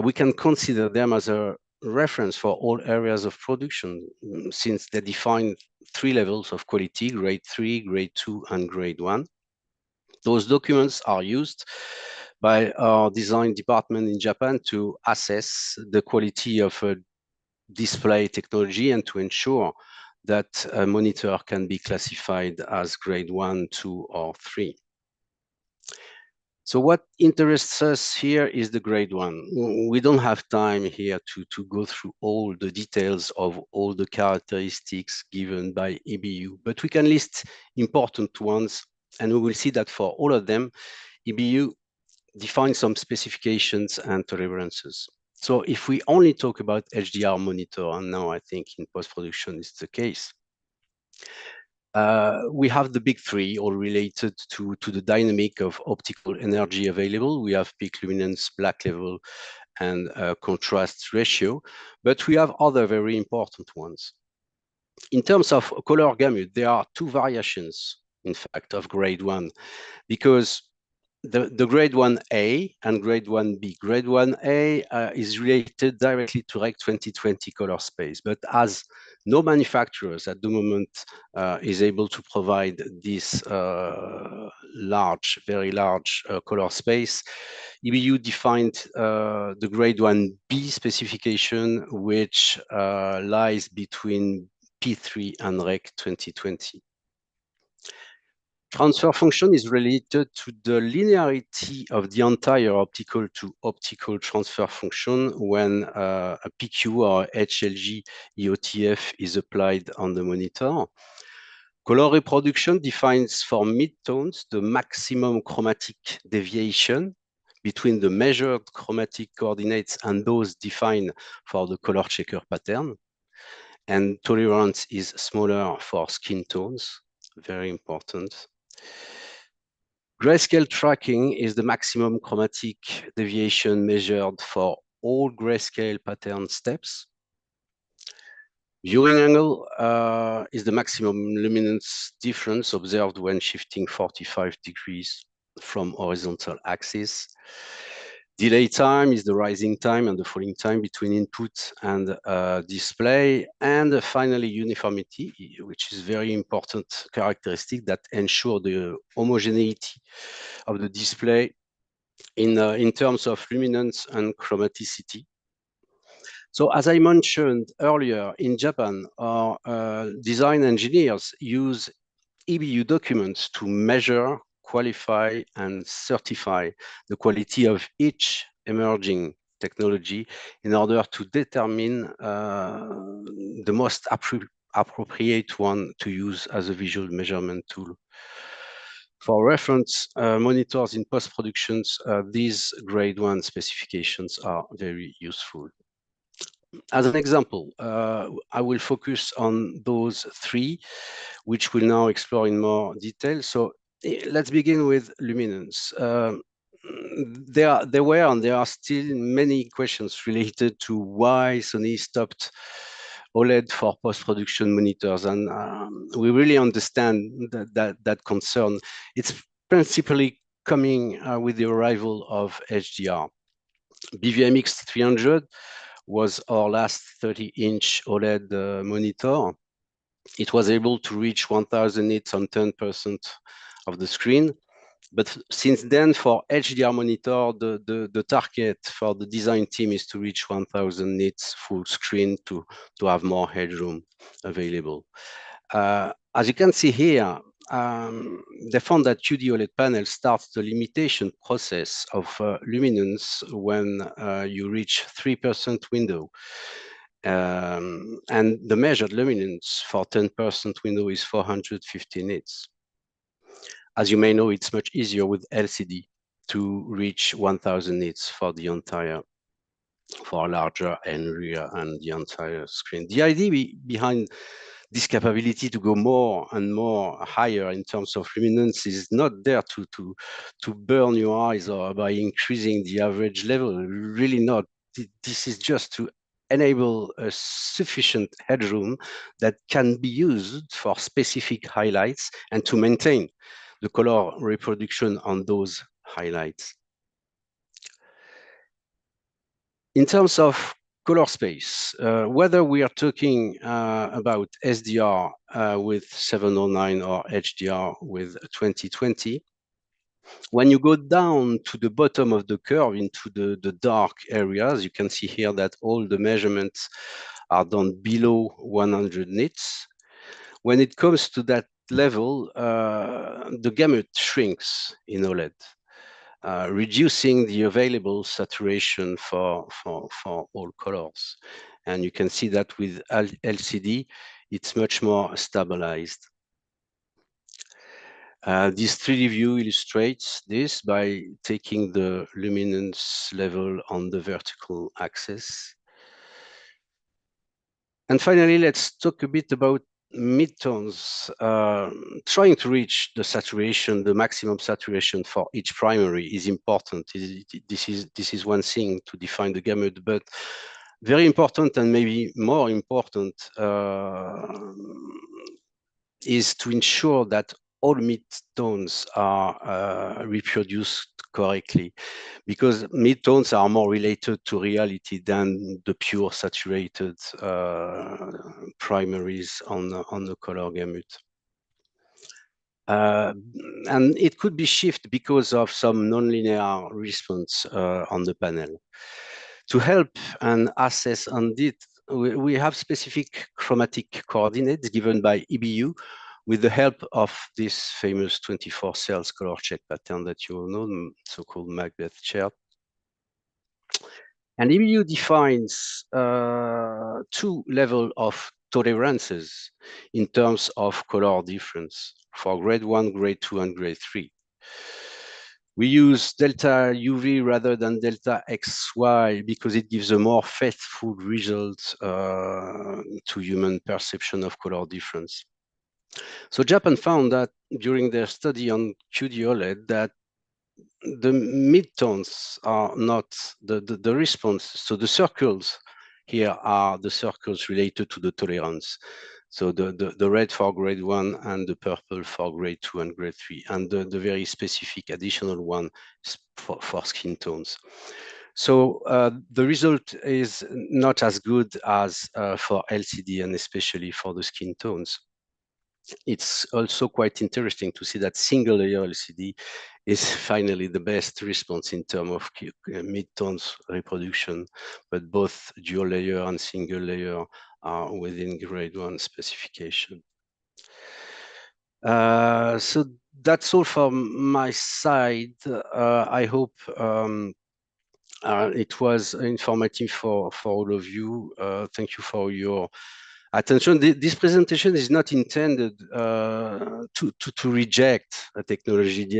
we can consider them as a reference for all areas of production, since they define 3 levels of quality: grade 3, grade 2, and grade 1. Those documents are used by our design department in Japan to assess the quality of a display technology and to ensure that a monitor can be classified as grade 1, 2, or 3. So what interests us here is the grade 1. We don't have time here to go through all the details of all the characteristics given by EBU, but we can list important ones, and we will see that for all of them, EBU defines some specifications and tolerances. So if we only talk about HDR monitor, and now I think in post-production is the case, we have the big 3 all related to the dynamic of optical energy available. We have peak luminance, black level, and contrast ratio, but we have other very important ones. In terms of color gamut, there are 2 variations, in fact, of grade 1, because the grade 1A and grade 1B. Grade 1A is related directly to Rec 2020 color space, but as no manufacturers at the moment is able to provide this very large color space, EBU defined the grade 1B specification, which lies between P3 and Rec 2020. Transfer function is related to the linearity of the entire optical to optical transfer function when a PQ or HLG EOTF is applied on the monitor. Color reproduction defines for midtones the maximum chromatic deviation between the measured chromatic coordinates and those defined for the color checker pattern. And tolerance is smaller for skin tones, very important. Grayscale tracking is the maximum chromatic deviation measured for all grayscale pattern steps. Viewing angle is the maximum luminance difference observed when shifting 45 degrees from horizontal axis. Delay time is the rising time and the falling time between input and display. And finally, uniformity, which is very important characteristic that ensure the homogeneity of the display in terms of luminance and chromaticity. So as I mentioned earlier, in Japan, our design engineers use EBU documents to measure, qualify, and certify the quality of each emerging technology in order to determine the most appropriate one to use as a visual measurement tool. For reference monitors in post-productions, these grade 1 specifications are very useful. As an example, I will focus on those 3, which we'll now explore in more detail. So let's begin with luminance. There were and there are still many questions related to why Sony stopped OLED for post-production monitors, and we really understand that concern. It's principally coming with the arrival of HDR. BVMX 300 was our last 30-inch OLED monitor. It was able to reach 1000 nits on 10% of the screen. But since then, for HDR monitor, the target for the design team is to reach 1000 nits full screen to have more headroom available. As you can see here, they found that QD OLED panel starts the limitation process of luminance when you reach 3% window. And the measured luminance for 10% window is 450 nits. As you may know, it's much easier with LCD to reach 1000 nits for the entire, for larger area and the entire screen. The idea behind this capability to go more and more higher in terms of luminance is not there to burn your eyes or by increasing the average level, really not. This is just to enable a sufficient headroom that can be used for specific highlights and to maintain the color reproduction on those highlights. In terms of color space, whether we are talking about SDR with 709 or HDR with 2020, when you go down to the bottom of the curve into the dark areas, you can see here that all the measurements are done below 100 nits. When it comes to that level, the gamut shrinks in OLED. Reducing the available saturation for all colors. And you can see that with LCD, it's much more stabilized. This 3D view illustrates this by taking the luminance level on the vertical axis. And finally, let's talk a bit about midtones. Trying to reach the saturation, the maximum saturation for each primary is important. This is one thing to define the gamut, but very important and maybe more important is to ensure that all midtones are reproduced correctly, because midtones are more related to reality than the pure saturated primaries on the color gamut. And it could be shifted because of some nonlinear response on the panel. To help and assess on it, we have specific chromatic coordinates given by EBU with the help of this famous 24 cells color check pattern that you all know, so-called Macbeth chart. And EBU defines two levels of tolerances in terms of color difference for grade 1, grade 2, and grade 3. We use delta UV rather than delta XY because it gives a more faithful result to human perception of color difference. So Japan found that during their study on QD OLED that the midtones are not the response. So the circles here are the circles related to the tolerance. So the red for grade 1 and the purple for grade 2 and grade 3, and the very specific additional one for skin tones. So the result is not as good as for LCD and especially for the skin tones. It's also quite interesting to see that single layer LCD is finally the best response in terms of midtones reproduction, but both dual layer and single layer are within grade 1 specification. So that's all from my side. I hope it was informative for all of you. Thank you for your attention. This presentation is not intended to reject a technology.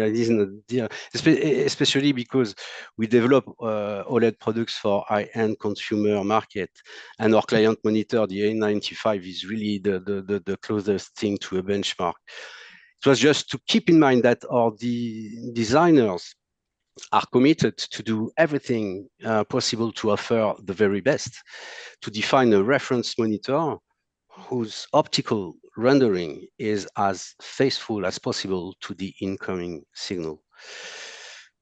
Especially because we develop OLED products for high-end consumer market, and our client monitor, the A95, is really the closest thing to a benchmark. It was just to keep in mind that our designers are committed to do everything possible to offer the very best, to define a reference monitor whose optical rendering is as faithful as possible to the incoming signal.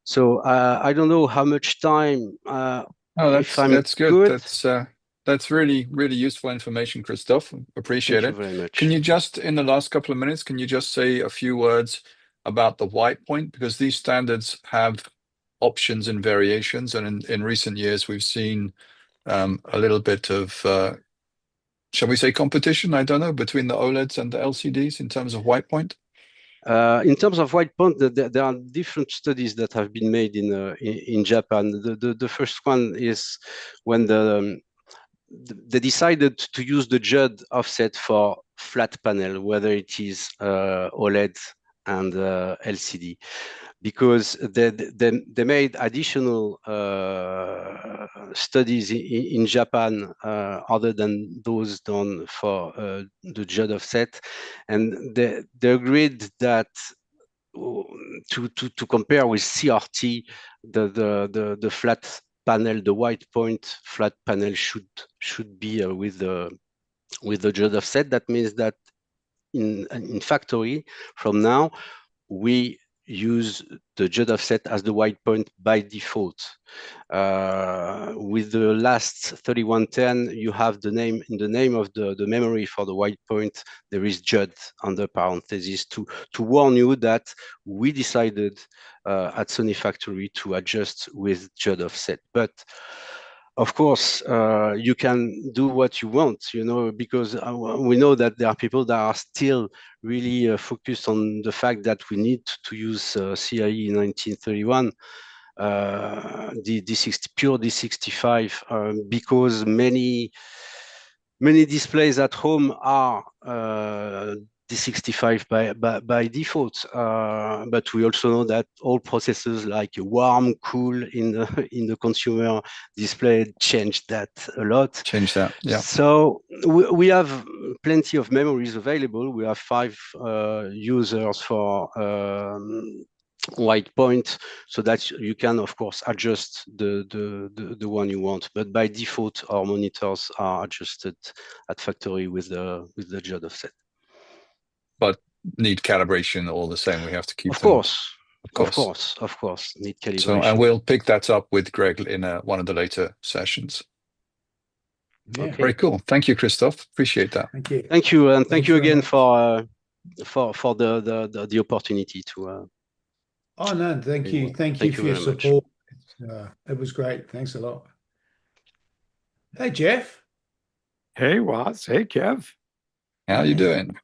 So I don't know how much time. Oh, that's good. That's really, really useful information, Christophe. Appreciate it. Thank you very much. Can you just, in the last couple of minutes, can you just say a few words about the white point? Because these standards have options and variations, and in recent years we've seen a little bit of shall we say competition, I don't know, between the OLEDs and the LCDs in terms of white point? In terms of white point, there are different studies that have been made in Japan. The first one is when they decided to use the Judd offset for flat panel, whether it is OLED and LCD, because they made additional studies in Japan other than those done for the Judd offset, and they agreed that to compare with CRT, the flat panel, the white point flat panel should be with the Judd offset. That means that in factory from now we use the Judd offset as the white point by default. With the last 3110, you have the name in the name of the memory for the white point. There is Judd under parentheses to warn you that we decided at Sony Factory to adjust with Judd offset. But of course, you can do what you want, because we know that there are people that are still really focused on the fact that we need to use CIE 1931, pure D65, because many displays at home are D65 by default, but we also know that all processes like warm, cool in the consumer display change that a lot. Change that, yeah. So we have plenty of memories available. We have 5 users for white point, so that you can of course adjust the one you want. But by default, our monitors are adjusted at factory with the Judd offset. But need calibration all the same. We have to keep Of course, need calibration. So, and we'll pick that up with Greg in one of the later sessions. Yeah. Okay. Very cool. Thank you, Christophe. Appreciate that. Thank you, and thank you again for the opportunity to. Oh no, thank you for your support. It was great. Thanks a lot. Hey Jeff. Hey Woz. Hey Kev. How you doing?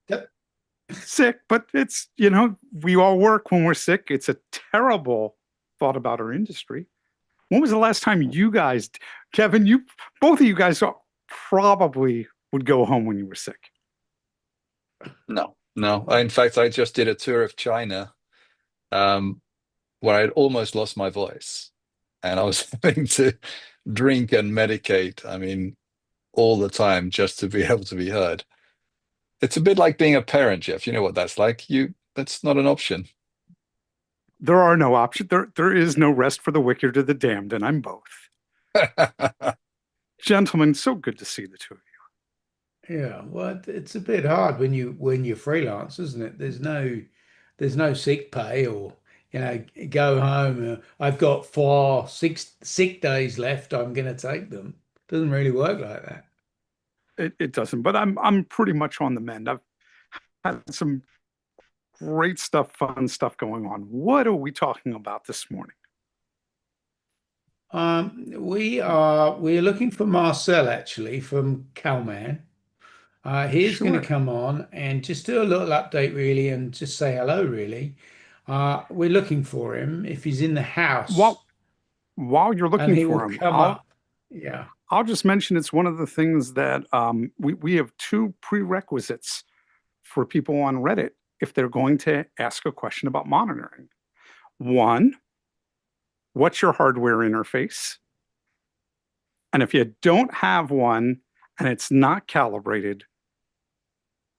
Yep. Sick, but it's, we all work when we're sick. It's a terrible thought about our industry. When was the last time you guys, Kevin, both of you guys probably would go home when you were sick? No. In fact, I just did a tour of China where I had almost lost my voice and I was having to drink and medicate. I mean, all the time just to be able to be heard. It's a bit like being a parent, Jeff. You know what that's like. That's not an option. There are no options. There is no rest for the wicked or the damned, and I'm both. Gentlemen, so good to see the two of you. Yeah, well, it's a bit hard when you're freelance, isn't it? There's no sick pay or go home. I've got 6 sick days left. I'm going to take them. Doesn't really work like that. It doesn't, but I'm pretty much on the mend. I've had some great stuff, fun stuff going on. What are we talking about this morning? We're looking for Marcel actually from Calman. He's going to come on and just do a little update really and just say hello really. We're looking for him if he's in the house. While you're looking for him, yeah. I'll just mention it's one of the things that we have 2 prerequisites for people on Reddit if they're going to ask a question about monitoring. 1, what's your hardware interface? And if you don't have one and it's not calibrated,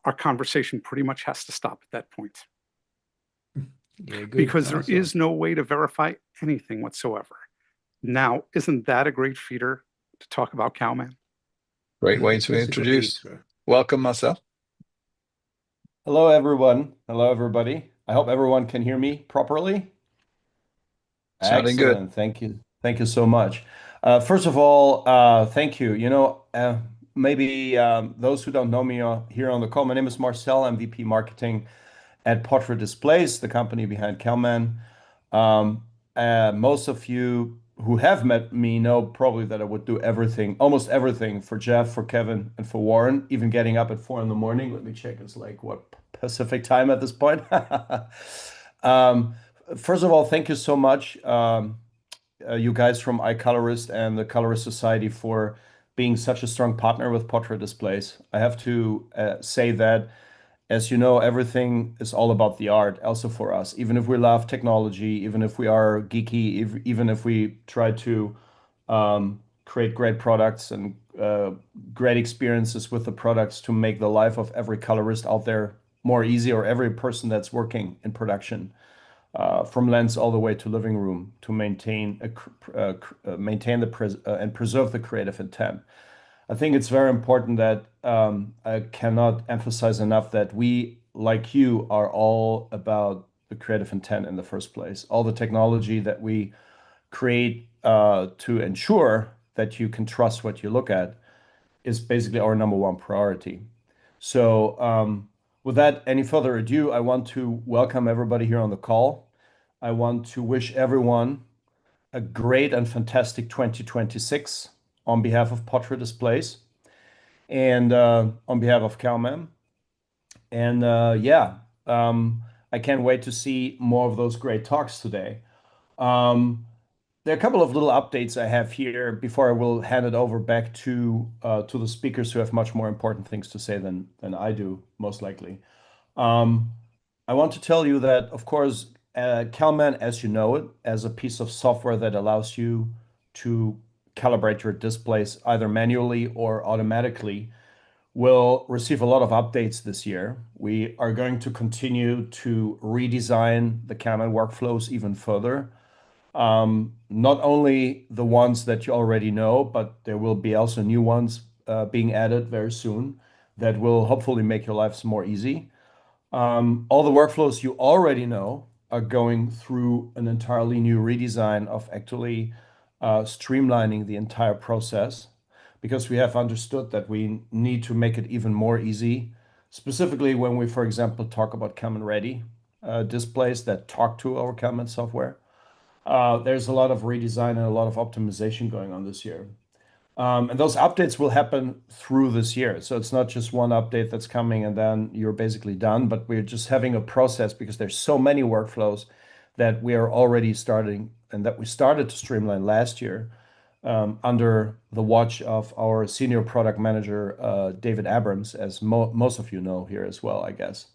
our conversation pretty much has to stop at that point. Yeah, good. Because there is no way to verify anything whatsoever. Now, isn't that a great feeder to talk about Calman? Great way to introduce. Welcome, Marcel. Hello, everyone. Hello, everybody. I hope everyone can hear me properly. Sounding Excellent. good. Thank you so much. First of all, thank you. Maybe those who don't know me here on the call, my name is Marcel. I'm VP Marketing at Pitre Displays, the company behind Calman. Most of you who have met me know probably that I would do everything, almost everything for Jeff, for Kevin, and for Warren, even getting up at 4 in the morning. Let me check. It's like what Pacific time at this point. First of all, thank you so much, you guys from iColorist and the Colorist Society for being such a strong partner with Portrait Displays. I have to say that, as you know, everything is all about the art, also for us. Even if we love technology, even if we are geeky, even if we try to create great products and great experiences with the products to make the life of every colorist out there more easy, or every person that's working in production, from lens all the way to living room, to maintain and preserve the creative intent. I think it's very important that I cannot emphasize enough that we, like you, are all about the creative intent in the first place. All the technology that we create to ensure that you can trust what you look at is basically our number one priority. So without any further ado, I want to welcome everybody here on the call. I want to wish everyone a great and fantastic 2026 on behalf of Portrait Displays and on behalf of CalMan. And I can't wait to see more of those great talks today. There are a couple of little updates I have here before I will hand it over back to the speakers who have much more important things to say than I do, most likely. I want to tell you that, of course, CalMan, as you know it, as a piece of software that allows you to calibrate your displays either manually or automatically, will receive a lot of updates this year. We are going to continue to redesign the CalMan workflows even further. Not only the ones that you already know, but there will be also new ones being added very soon that will hopefully make your lives more easy. All the workflows you already know are going through an entirely new redesign of actually streamlining the entire process, because we have understood that we need to make it even more easy, specifically when we, for example, talk about CalMan Ready displays that talk to our CalMan software. There's a lot of redesign and a lot of optimization going on this year. And those updates will happen through this year. So it's not just one update that's coming and then you're basically done, but we're just having a process because there's so many workflows that we are already starting and that we started to streamline last year under the watch of our senior product manager, David Abrams, as most of you know here as well, I guess.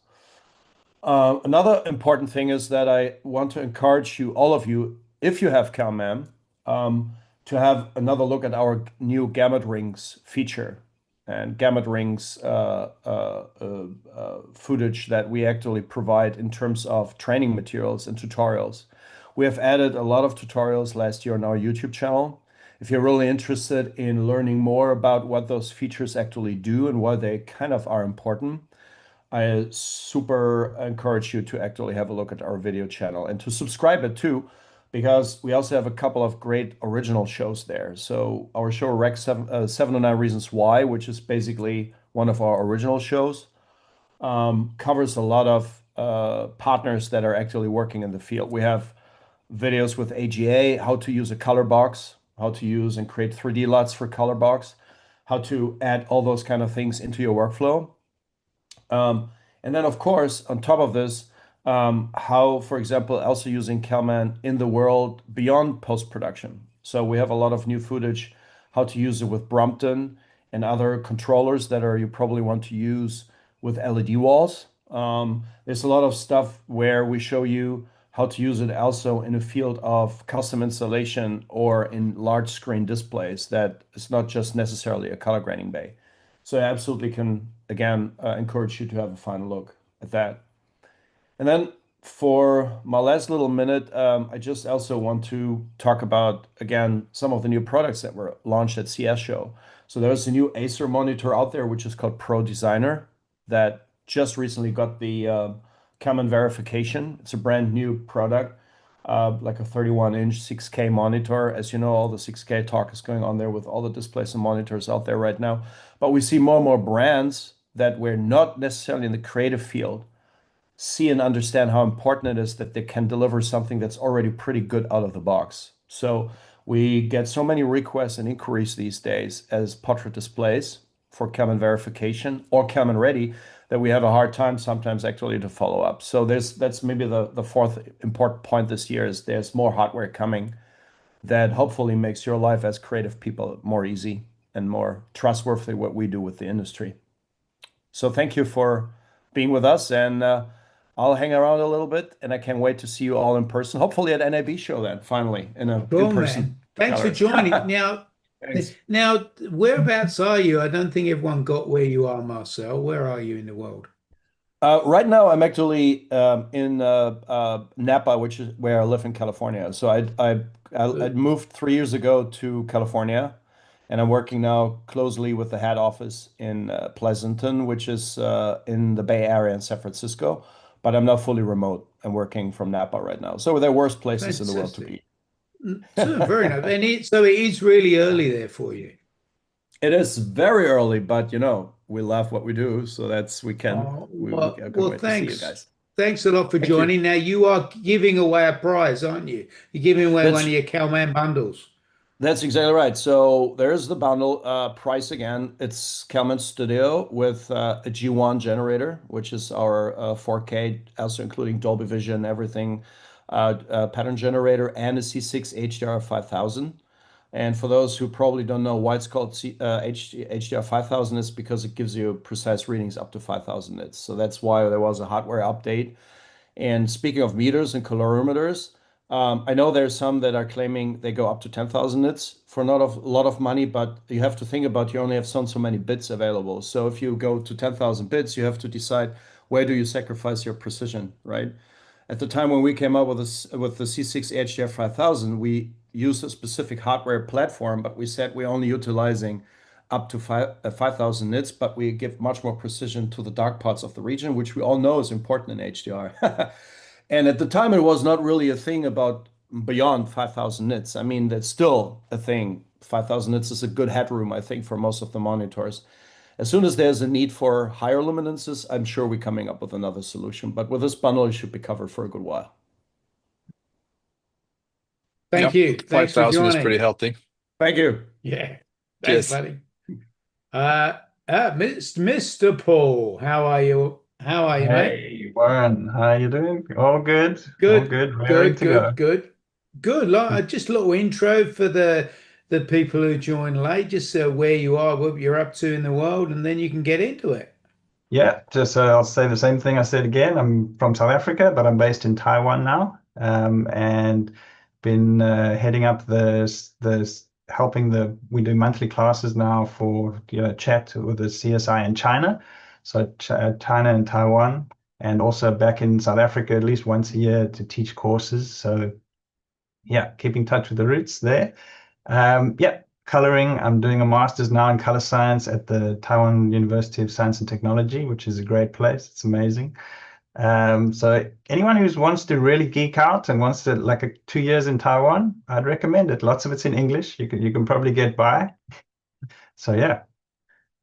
Another important thing is that I want to encourage you, all of you, if you have CalMan, to have another look at our new gamut rings feature and gamut rings footage that we actually provide in terms of training materials and tutorials. We have added a lot of tutorials last year on our YouTube channel. If you're really interested in learning more about what those features actually do and why they kind of are important, I super encourage you to actually have a look at our video channel and to subscribe it too, because we also have a couple of great original shows there. So our show Rec 709 Reasons Why, which is basically one of our original shows, covers a lot of partners that are actually working in the field. We have videos with AGA, how to use a color box, how to use and create 3D LUTs for color box, how to add all those kind of things into your workflow. And then, of course, on top of this, how, for example, also using CalMan in the world beyond post-production. So we have a lot of new footage, how to use it with Brompton and other controllers that you probably want to use with LED walls. There's a lot of stuff where we show you how to use it also in a field of custom installation or in large screen displays that is not just necessarily a color grading bay. So I absolutely can, again, encourage you to have a final look at that. And then for my last little minute, I just also want to talk about, again, some of the new products that were launched at CS Show. So there's a new Acer monitor out there, which is called Pro Designer, that just recently got the CalMan verification. It's a brand new product, like a 31-inch 6K monitor. As you know, all the 6K talk is going on there with all the displays and monitors out there right now. But we see more and more brands that were not necessarily in the creative field see and understand how important it is that they can deliver something that's already pretty good out of the box. So We get so many requests and inquiries these days as portrait displays for Canon verification or Canon ready that we have a hard time sometimes actually to follow up. So that's maybe the fourth important point this year is there's more hardware coming that hopefully makes your life as creative people more easy and more trustworthy what we do with the industry. So thank you for being with us, and I'll hang around a little bit, and I can't wait to see you all in person. Hopefully at NAB show then, finally, in a in-person. Man. Thanks for joining. Now, whereabouts are you? I don't think everyone got where you are, Marcel. Where are you in the world? Right now, I'm actually in Napa, which is where I live in California. So I moved 3 years ago to California, and I'm working now closely with the head office in Pleasanton, which is in the Bay Area in San Francisco. But I'm not fully remote. I'm working from Napa right now. So they're worst places in the world to be. So very nice. And so it is really early there for you. It is very early, but we love what we do, so that's we can. Well, thanks. To see you guys. Thanks a lot for joining. Now you are giving away a prize, aren't you? You're giving away one of your Calman bundles. That's exactly right. So there's the bundle price again. It's Calman Studio with a G1 generator, which is our 4K, also including Dolby Vision, everything, pattern generator, and a C6 HDR 5000. And for those who probably don't know why it's called HDR 5000, is because it gives you precise readings up to 5000 nits. So that's why there was a hardware update. And speaking of meters and colorimeters, I know there's some that are claiming they go up to 10,000 nits for not a lot of money, but you have to think about you only have so many bits available. So if you go to 10,000 bits, you have to decide where do you sacrifice your precision, right? At the time when we came up with the C6 HDR 5000, we used a specific hardware platform, but we said we're only utilizing up to 5,000 nits, but we give much more precision to the dark parts of the region, which we all know is important in HDR. And at the time, it was not really a thing about beyond 5,000 nits. I mean, that's still a thing. 5,000 nits is a good headroom, I think, for most of the monitors. As soon as there's a need for higher luminances, I'm sure we're coming up with another solution. But with this bundle, it should be covered for a good while. Thank you. Thanks for 5,000 joining. is pretty healthy. Thank you. Yeah. Cheers. Thanks, buddy. Mr. Paul, how are you? How are you, mate? Hey, Warren, how are you doing? All good. Good. All good. Good. Just a little intro for the people who join late, just where you are, what you're up to in the world, and then you can get into it. Yeah, just I'll say the same thing I said again. I'm from South Africa, but I'm based in Taiwan now, and been heading up we do monthly classes now for chat with the CSI in China. So China and Taiwan, and also back in South Africa at least once a year to teach courses. So yeah, keep in touch with the roots there. Coloring. I'm doing a master's now in color science at the Taiwan University of Science and Technology, which is a great place. It's amazing. So anyone who wants to really geek out and wants to 2 years in Taiwan, I'd recommend it. Lots of it's in English. You can probably get by. So yeah,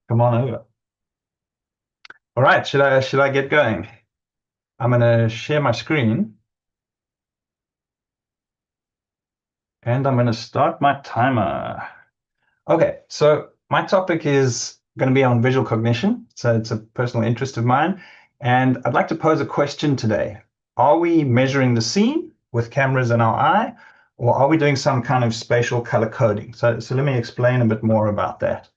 come on over. All right, should I get going? I'm going to share my screen. And I'm going to start my timer. Okay, so my topic is going to be on visual cognition. So it's a personal interest of mine. And I'd like to pose a question today. Are we measuring the scene with cameras in our eye, or are we doing some kind of spatial color coding? So let me explain a bit more about that.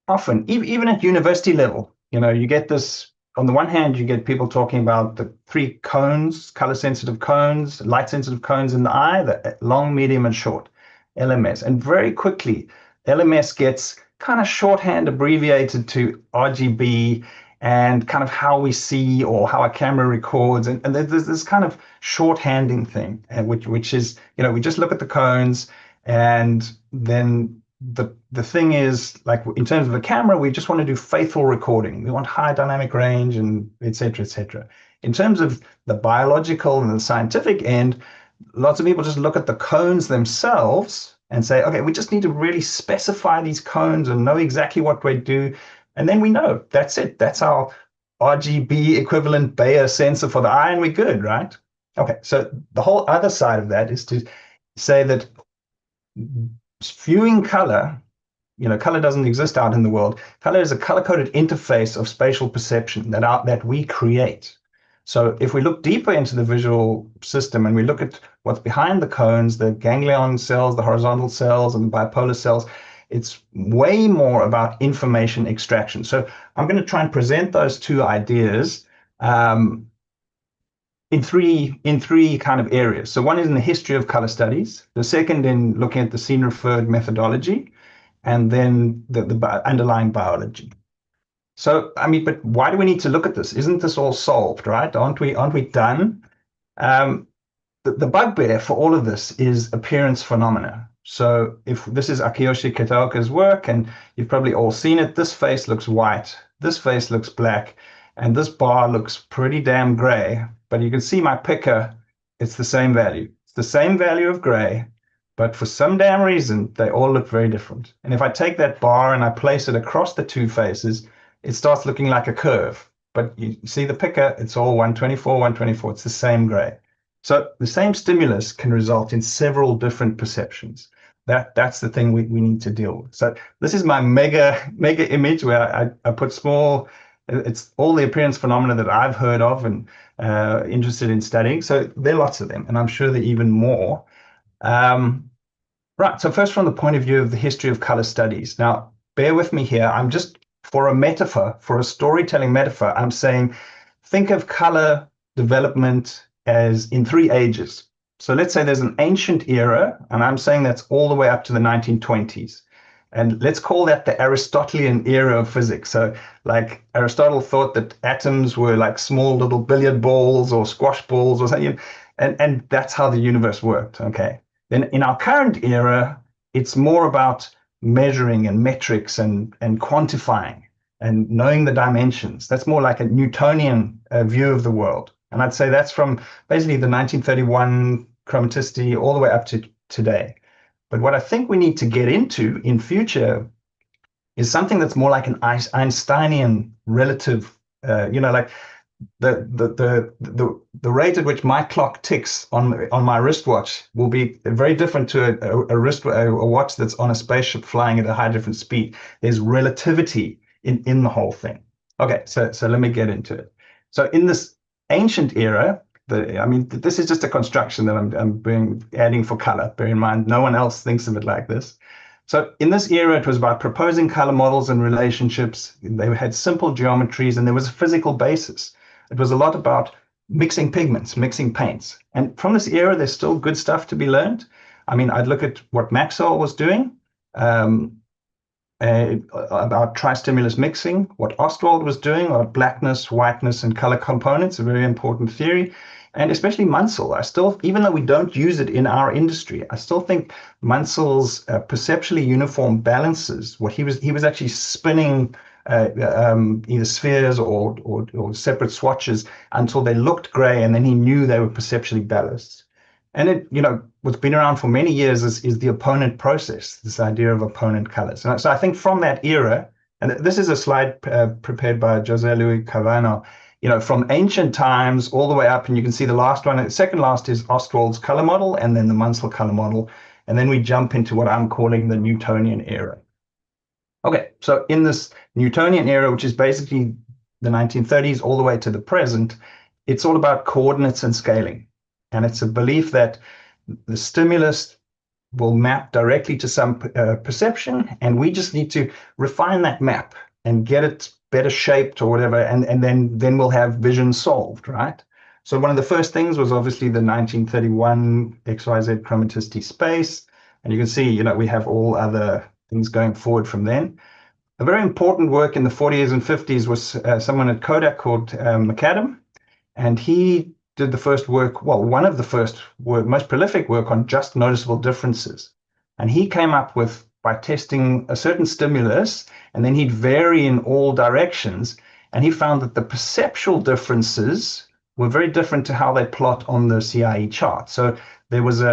Often, even at university level, you get this, on the one hand, you get people talking about the 3 cones, color-sensitive cones, light-sensitive cones in the eye, the long, medium, and short, LMS. And very quickly, LMS gets kind of shorthand abbreviated to RGB and kind of how we see or how a camera records. And there's this kind of shorthanding thing, which is, we just look at the cones, and then the thing is, in terms of the camera, we just want to do faithful recording. We want high dynamic range and et cetera, et cetera. In terms of the biological and the scientific end, lots of people just look at the cones themselves and say, okay, we just need to really specify these cones and know exactly what we do. And then we know, that's it. That's our RGB equivalent Bayer sensor for the eye, and we're good, right? Okay, so the whole other side of that is to say that viewing color, color doesn't exist out in the world. Color is a color-coded interface of spatial perception that we create. So if we look deeper into the visual system and we look at what's behind the cones, the ganglion cells, the horizontal cells, and the bipolar cells, it's way more about information extraction. So I'm going to try and present those two ideas in three kind of areas. So one is in the history of color studies, the second in looking at the scene-referred methodology, and then the underlying biology. So, I mean, but why do we need to look at this? Isn't this all solved, right? Aren't we done? The bugbear for all of this is appearance phenomena. So if this is Akiyoshi Kitaoka's work, and you've probably all seen it, this face looks white, this face looks black, and this bar looks pretty damn gray. But you can see my picker, it's the same value. It's the same value of gray, but for some damn reason, they all look very different. And if I take that bar and I place it across the two faces, it starts looking like a curve. But you see the picker, it's all 124, 124. It's the same gray. So the same stimulus can result in several different perceptions. That's the thing we need to deal with. So this is my mega image where I put small, it's all the appearance phenomena that I've heard of and interested in studying. So there are lots of them, and I'm sure there are even more. Right, so first from the point of view of the history of color studies. Now, bear with me here. I'm just, for a metaphor, for a storytelling metaphor, I'm saying, think of color development as in three ages. So let's say there's an ancient era, and I'm saying that's all the way up to the 1920s. And let's call that the Aristotelian era of physics. So like Aristotle thought that atoms were like small little billiard balls or squash balls or something. And that's how the universe worked, okay? Then in our current era, it's more about measuring and metrics and quantifying and knowing the dimensions. That's more like a Newtonian view of the world. And I'd say that's from basically the 1931 chromaticity all the way up to today. But what I think we need to get into in future is something that's more like an Einsteinian relative, like the rate at which my clock ticks on my wristwatch will be very different to a watch that's on a spaceship flying at a high different speed. There's relativity in the whole thing. Okay, so let me get into it. So in this ancient era, this is just a construction that I'm adding for color. Bear in mind, no one else thinks of it like this. So in this era, it was about proposing color models and relationships. They had simple geometries, and there was a physical basis. It was a lot about mixing pigments, mixing paints. And from this era, there's still good stuff to be learned. I mean, I'd look at what Maxwell was doing about tri-stimulus mixing, what Ostwald was doing about blackness, whiteness, and color components, a very important theory. And especially Munsell. I still, even though we don't use it in our industry, I still think Munsell's perceptually uniform balances, what he was actually spinning either spheres or separate swatches until they looked gray, and then he knew they were perceptually balanced. And it, what's been around for many years is the opponent process, this idea of opponent colors. And so I think from that era, and this is a slide prepared by José Luis Cavano, from ancient times all the way up, and you can see the last one, the second last is Ostwald's color model, and then the Munsell color model. And then we jump into what I'm calling the Newtonian era. Okay, so in this Newtonian era, which is basically the 1930s all the way to the present, it's all about coordinates and scaling. And it's a belief that the stimulus will map directly to some perception, and we just need to refine that map and get it better shaped or whatever, and then we'll have vision solved, right? So one of the first things was obviously the 1931 XYZ chromaticity space, and you can see, we have all other things going forward from then. A very important work in the 40s and 50s was someone at Kodak called McAdam, and he did the first work, well, one of the first most prolific work on just noticeable differences. And he came up with, by testing a certain stimulus, and then he'd vary in all directions, and he found that the perceptual differences were very different to how they plot on the CIE chart. So there was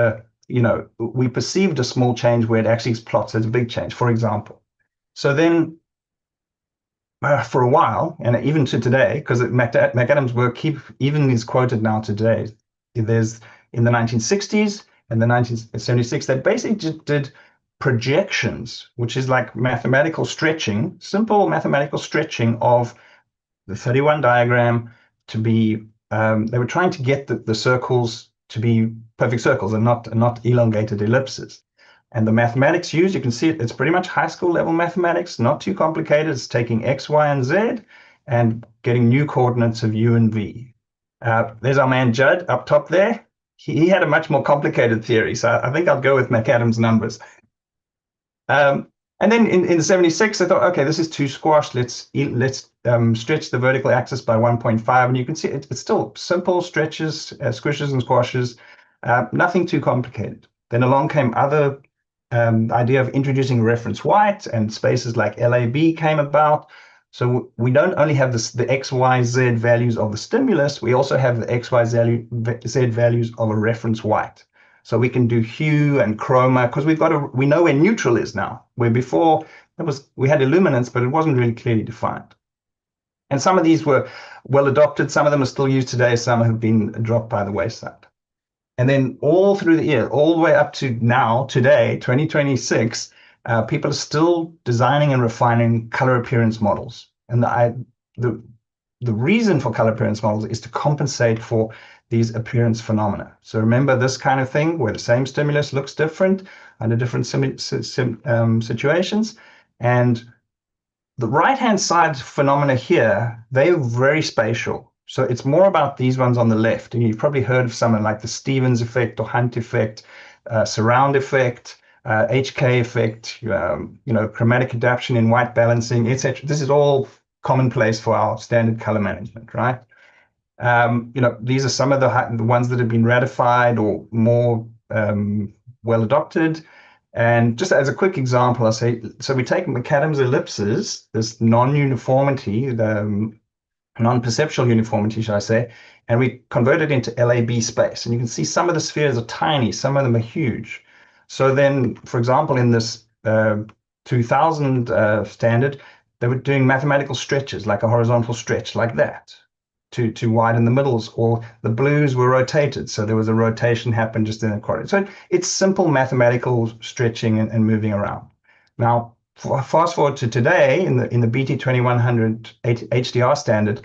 we perceived a small change where it actually plots as a big change, for example. So then for a while, and even to today, because McAdam's work even is quoted now today, there's in the 1960s and the 1976, they basically just did projections, which is like mathematical stretching, simple mathematical stretching of the 31 diagram to be, they were trying to get the circles to be perfect circles and not elongated ellipses. And the mathematics used, you can see it's pretty much high school level mathematics, not too complicated. It's taking X, Y, and Z and getting new coordinates of U and V. There's our man Judd up top there. He had a much more complicated theory, so I think I'll go with McAdams' numbers. And then in 76, I thought, okay, this is too squashed. Let's stretch the vertical axis by 1.5, and you can see it's still simple stretches, squishes and squashes, nothing too complicated. Then along came other idea of introducing reference white, and spaces like LAB came about. So we don't only have the X, Y, Z values of the stimulus, we also have the X, Y, Z values of a reference white. So we can do hue and chroma, because we know where neutral is now, where before we had illuminance, but it wasn't really clearly defined. And some of these were well adopted, some of them are still used today, some have been dropped by the wayside. And then all through the year, all the way up to now, today, 2026, people are still designing and refining color appearance models. And the reason for color appearance models is to compensate for these appearance phenomena. So remember this kind of thing where the same stimulus looks different under different situations. And the right-hand side phenomena here, they're very spatial. So it's more about these ones on the left. And you've probably heard of something like the Stevens effect or Hunt effect, surround effect, HK effect, chromatic adaptation in white balancing, etc. This is all commonplace for our standard color management, right? These are some of the ones that have been ratified or more well adopted. And just as a quick example, I'll say, so we take McAdams ellipses, this non-uniformity, the non-perceptual uniformity, should I say, and we convert it into LAB space. And you can see some of the spheres are tiny, some of them are huge. So then, for example, in this 2000 standard, they were doing mathematical stretches, like a horizontal stretch like that, to widen the middles, or the blues were rotated. So there was a rotation happen just in the corridor. So it's simple mathematical stretching and moving around. Now, fast forward to today in the BT2100 HDR standard,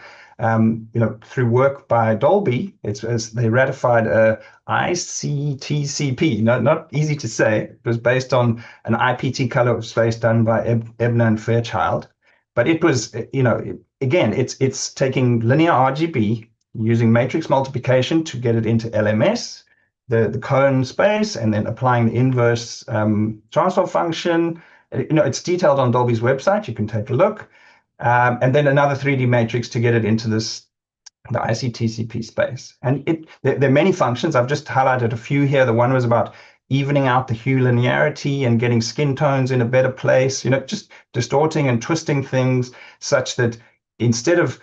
through work by Dolby, they ratified a ICTCP. Not easy to say. It was based on an IPT color space done by Ebner and Fairchild, but it was, again, it's taking linear RGB using matrix multiplication to get it into LMS, the cone space, and then applying the inverse transfer function. It's detailed on Dolby's website. You can take a look. And then another 3D matrix to get it into the ICTCP space. And there are many functions. I've just highlighted a few here. The one was about evening out the hue linearity and getting skin tones in a better place, just distorting and twisting things such that instead of,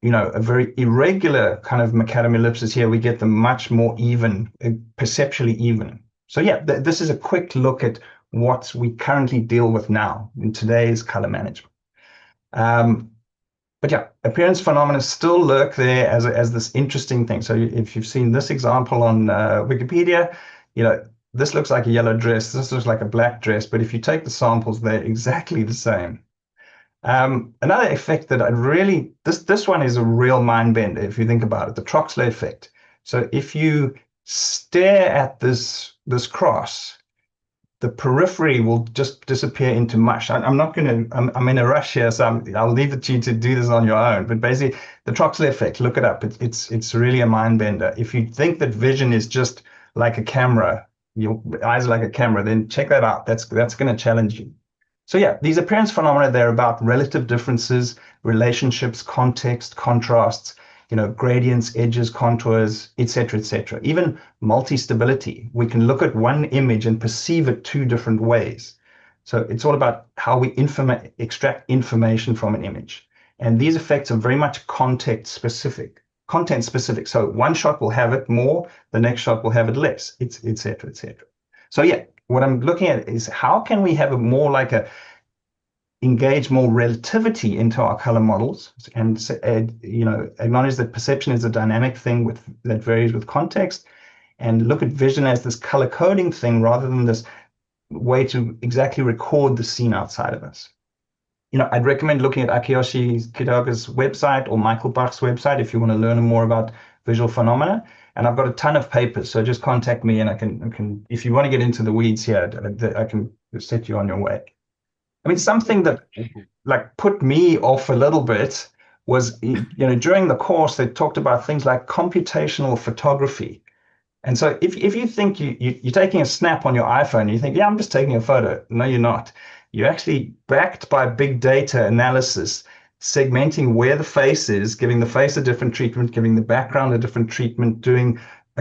a very irregular kind of macadam ellipses here, we get them much more even, perceptually even. So yeah, this is a quick look at what we currently deal with now in today's color management. But yeah, appearance phenomena still lurk there as this interesting thing. So if you've seen this example on Wikipedia, this looks like a yellow dress, this looks like a black dress, but if you take the samples, they're exactly the same. Another effect that this one is a real mind bender if you think about it, the Troxler effect. So if you stare at this cross, the periphery will just disappear into mush. I'm in a rush here, so I'll leave it to you to do this on your own. But basically, the Troxler effect, look it up. It's really a mind bender. If you think that vision is just like a camera, your eyes are like a camera, then check that out. That's going to challenge you. So yeah, these appearance phenomena, they're about relative differences, relationships, context, contrasts, gradients, edges, contours, etc., etc. Even multi-stability. We can look at one image and perceive it two different ways. So it's all about how we extract information from an image. And these effects are very much content specific. So one shot will have it more, the next shot will have it less, etc., etc. So yeah, what I'm looking at is how can we have a more like a engage more relativity into our color models and acknowledge that perception is a dynamic thing that varies with context, and look at vision as this color coding thing rather than this way to exactly record the scene outside of us. I'd recommend looking at Akiyoshi Kitaga's website or Michael Bach's website if you want to learn more about visual phenomena. And I've got a ton of papers, so just contact me and I can if you want to get into the weeds here, I can set you on your way. I mean, something that put me off a little bit was, during the course, they talked about things like computational photography. And so if you think you're taking a snap on your iPhone, you think, yeah, I'm just taking a photo. No, you're not. You're actually backed by big data analysis, segmenting where the face is, giving the face a different treatment, giving the background a different treatment,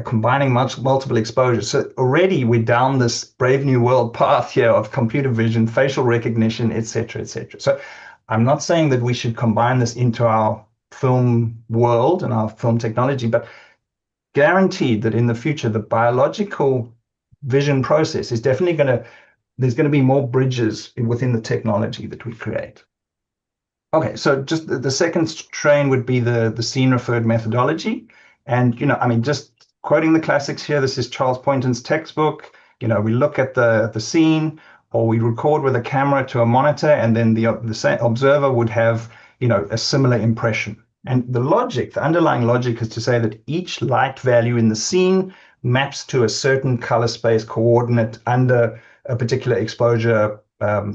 combining multiple exposures. So already we're down this brave new world path here of computer vision, facial recognition, et cetera, et cetera. So I'm not saying that we should combine this into our film world and our film technology, but guaranteed that in the future, the biological vision process is definitely there's going to be more bridges within the technology that we create. Okay, so just the second train would be the scene referred methodology. And, just quoting the classics here, this is Charles Poynton's textbook. We look at the scene, or we record with a camera to a monitor, and then the observer would have, a similar impression. And the underlying logic is to say that each light value in the scene maps to a certain color space coordinate under a particular exposure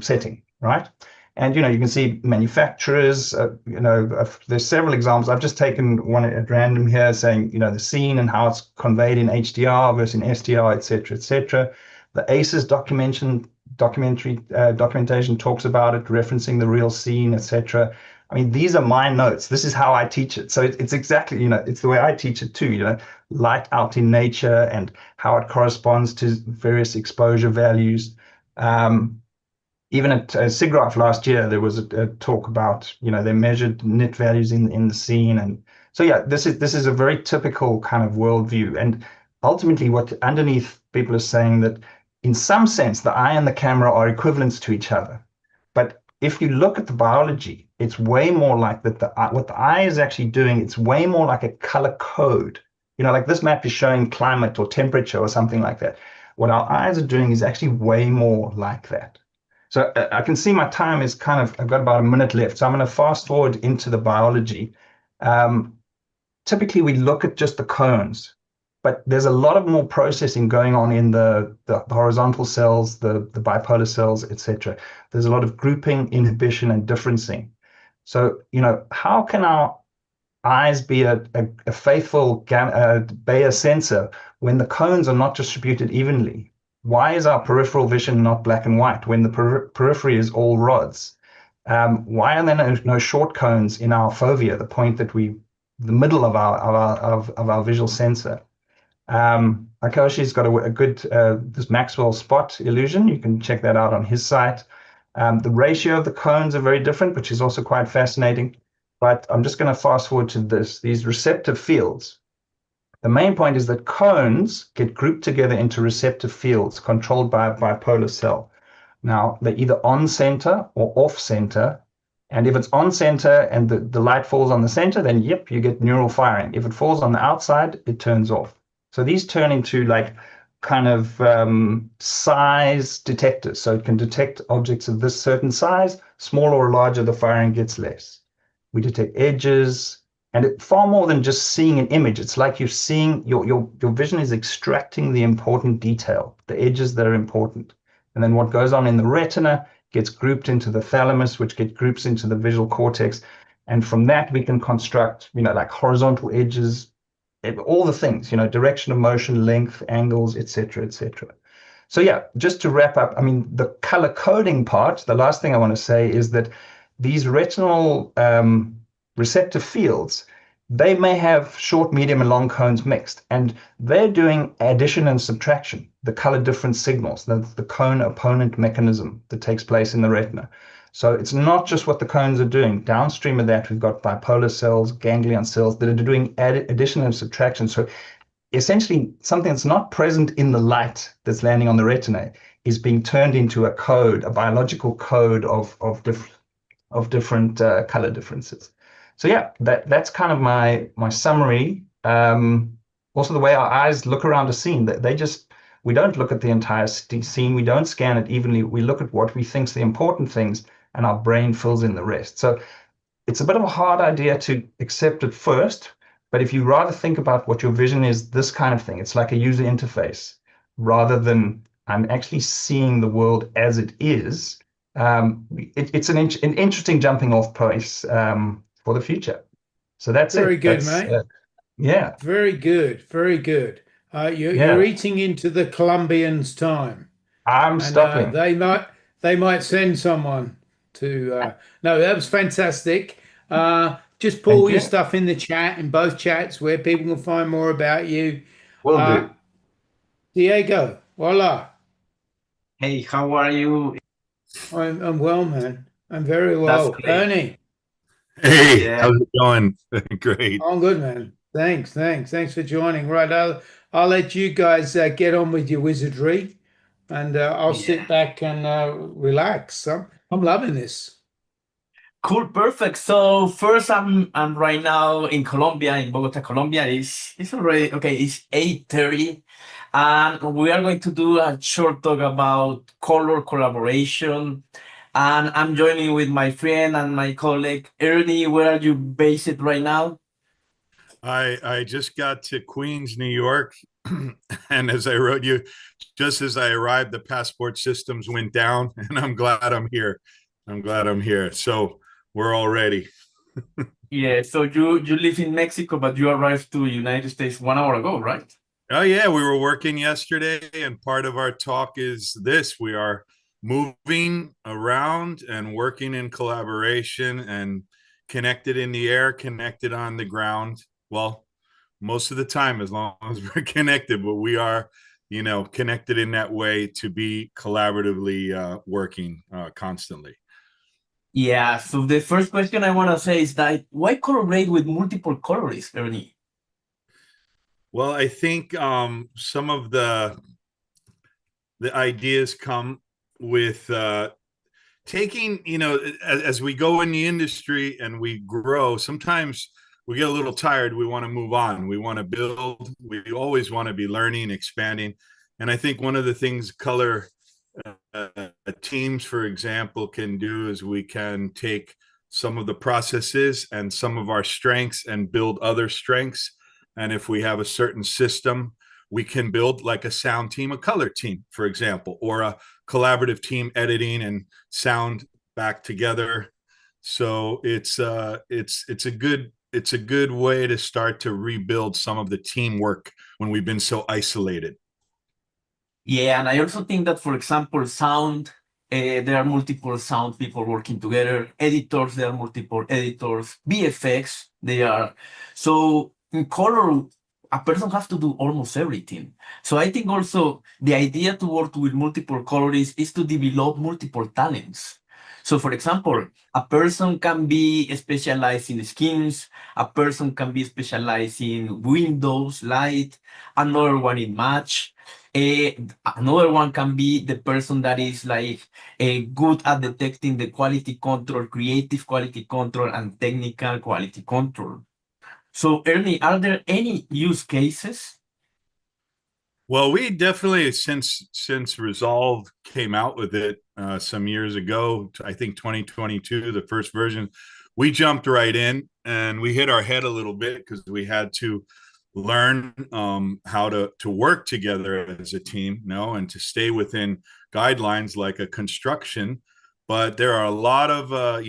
setting, right? And, you can see manufacturers, there's several examples. I've just taken one at random here saying, the scene and how it's conveyed in HDR versus in SDR, et cetera, et cetera. The ACES documentation talks about it, referencing the real scene, et cetera. I mean, these are my notes. This is how I teach it. So it's exactly, it's the way I teach it too, light out in nature and how it corresponds to various exposure values. Even at SIGGRAPH last year, there was a talk about, they measured nit values in the scene. And so, yeah, this is a very typical kind of worldview. And ultimately what underneath people are saying that in some sense, the eye and the camera are equivalents to each other. But if you look at the biology, it's way more like that. What the eye is actually doing, it's way more like a color code. Like this map is showing climate or temperature or something like that. What our eyes are doing is actually way more like that. So I can see my time is I've got about a minute left. So I'm going to fast forward into the biology. Typically, we look at just the cones, but there's a lot of more processing going on in the horizontal cells, the bipolar cells, et cetera. There's a lot of grouping, inhibition, and differencing. So, how can our eyes be a faithful Bayer sensor when the cones are not distributed evenly? Why is our peripheral vision not black and white when the periphery is all rods? Why are there no short cones in our fovea, the point that the middle of our visual sensor? Akoshi's got a good this Maxwell spot illusion. You can check that out on his site. The ratio of the cones are very different, which is also quite fascinating. But I'm just going to fast forward to these receptive fields. The main point is that cones get grouped together into receptive fields controlled by a bipolar cell. Now, they're either on center or off center. And if it's on center and the light falls on the center, then yep, you get neural firing. If it falls on the outside, it turns off. So these turn into size detectors. So it can detect objects of this certain size. Smaller or larger, the firing gets less. We detect edges. And far more than just seeing an image, it's like you're seeing, your vision is extracting the important detail, the edges that are important. And then what goes on in the retina gets grouped into the thalamus, which groups into the visual cortex. And from that, we can construct, like horizontal edges, all the things, direction of motion, length, angles, et cetera, et cetera. So yeah, just to wrap up, the color coding part, the last thing I want to say is that these retinal receptive fields, they may have short, medium, and long cones mixed, and they're doing addition and subtraction, the color difference signals, the cone opponent mechanism that takes place in the retina. So it's not just what the cones are doing. Downstream of that, we've got bipolar cells, ganglion cells that are doing addition and subtraction. So essentially, something that's not present in the light that's landing on the retina is being turned into a code, a biological code of of different color differences. So yeah, that's kind of my summary. Also, the way our eyes look around a scene, we don't look at the entire scene. We don't scan it evenly. We look at what we think is the important things, and our brain fills in the rest. So it's a bit of a hard idea to accept at first, but if you rather think about what your vision is, this kind of thing, it's like a user interface, rather than I'm actually seeing the world as it is. It's an interesting jumping off place for the future. So that's very it. good, mate. Yeah. Very good. Very good. You're eating into the Colombians' time. I'm stopping. They might send someone to. No, that was fantastic. Just put all your stuff in the chat, in both chats, where people can find more about you. Will do. Diego, voila. Hey, how are you? I'm well, man. I'm very That's well. great. Ernie. Hey, Yeah. how's it going? Great. I'm good, man. Thanks for joining. Right, I'll let you guys get on with your wizardry, and I'll sit back and relax. I'm loving this. Cool, perfect. So first, I'm right now in Colombia, in Bogota, Colombia. It's already okay. It's 8:30, and we are going to do a short talk about color collaboration. And I'm joining with my friend and my colleague Ernie. Where are you based right now? I just got to Queens, New York, and as I wrote you, just as I arrived, the passport systems went down, and I'm glad I'm here. So we're all ready. Yeah, so you live in Mexico, but you arrived to United States 1 hour ago, right? Oh yeah, we were working yesterday, and part of our talk is this: we are moving around and working in collaboration and connected in the air, connected on the ground. Well, most of the time, as long as we're connected, but we are, connected in that way to be collaboratively working constantly. Yeah, so the first question I want to say is that why collaborate with multiple colorists, Ernie? Well, I think some of the ideas come with taking, as we go in the industry and we grow, sometimes we get a little tired. We want to move on. We want to build. We always want to be learning, expanding. And I think one of the things color teams, for example, can do is we can take some of the processes and some of our strengths and build other strengths. And if we have a certain system, we can build like a sound team, a color team, for example, or a collaborative team editing and sound back together. So it's a good way to start to rebuild some of the teamwork when we've been so isolated. Yeah, and I also think that, for example, sound, there are multiple sound people working together. Editors, there are multiple editors. VFX, they are. So in color, a person has to do almost everything. So I think also the idea to work with multiple colorists is to develop multiple talents. So for example, a person can be specialized in skins, a person can be specialized in windows, light, another one in match. Another one can be the person that is like good at detecting the quality control, creative quality control, and technical quality control. So Ernie, are there any use cases? Well, we definitely, since Resolve came out with it some years ago, I think 2022, the first version, we jumped right in and we hit our head a little bit because we had to learn how to work together as a team, and to stay within guidelines like a construction. But there are a lot of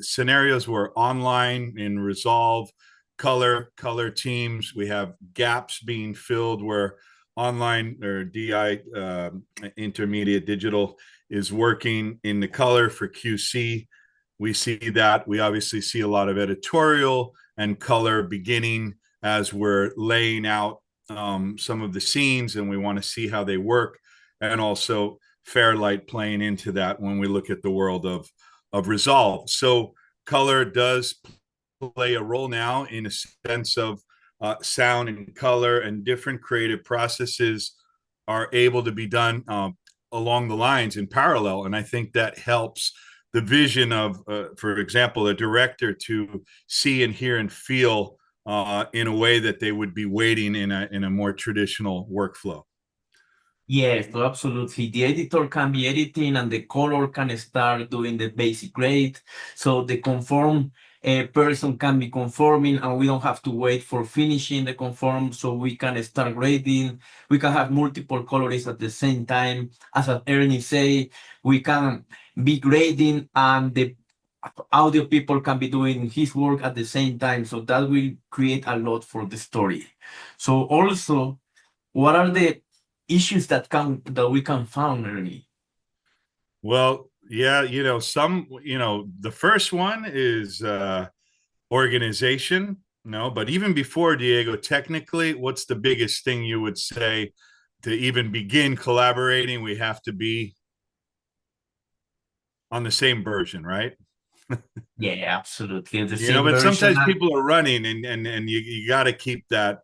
scenarios where online in Resolve, color teams, we have gaps being filled where online or DI intermediate digital is working in the color for QC. We see that. We obviously see a lot of editorial and color beginning as we're laying out some of the scenes and we want to see how they work, and also Fairlight playing into that when we look at the world of Resolve. So color does play a role now in a sense of sound and color, and different creative processes are able to be done along the lines in parallel. And I think that helps the vision of, for example, a director to see and hear and feel in a way that they would be waiting in a more traditional workflow. Yes, so absolutely. The editor can be editing and the color can start doing the basic grade. So the conform person can be conforming and we don't have to wait for finishing the conform. So we can start grading. We can have multiple colorists at the same time. As Ernie say, we can be grading and the audio people can be doing his work at the same time. So that will create a lot for the story. So also, what are the issues that we can find early? Well, yeah, the first one is organization. No, but even before, Diego, technically, what's the biggest thing you would say to even begin collaborating? We have to be on the same version, right? Yeah, absolutely. The same but version. sometimes people are running and you got to keep that.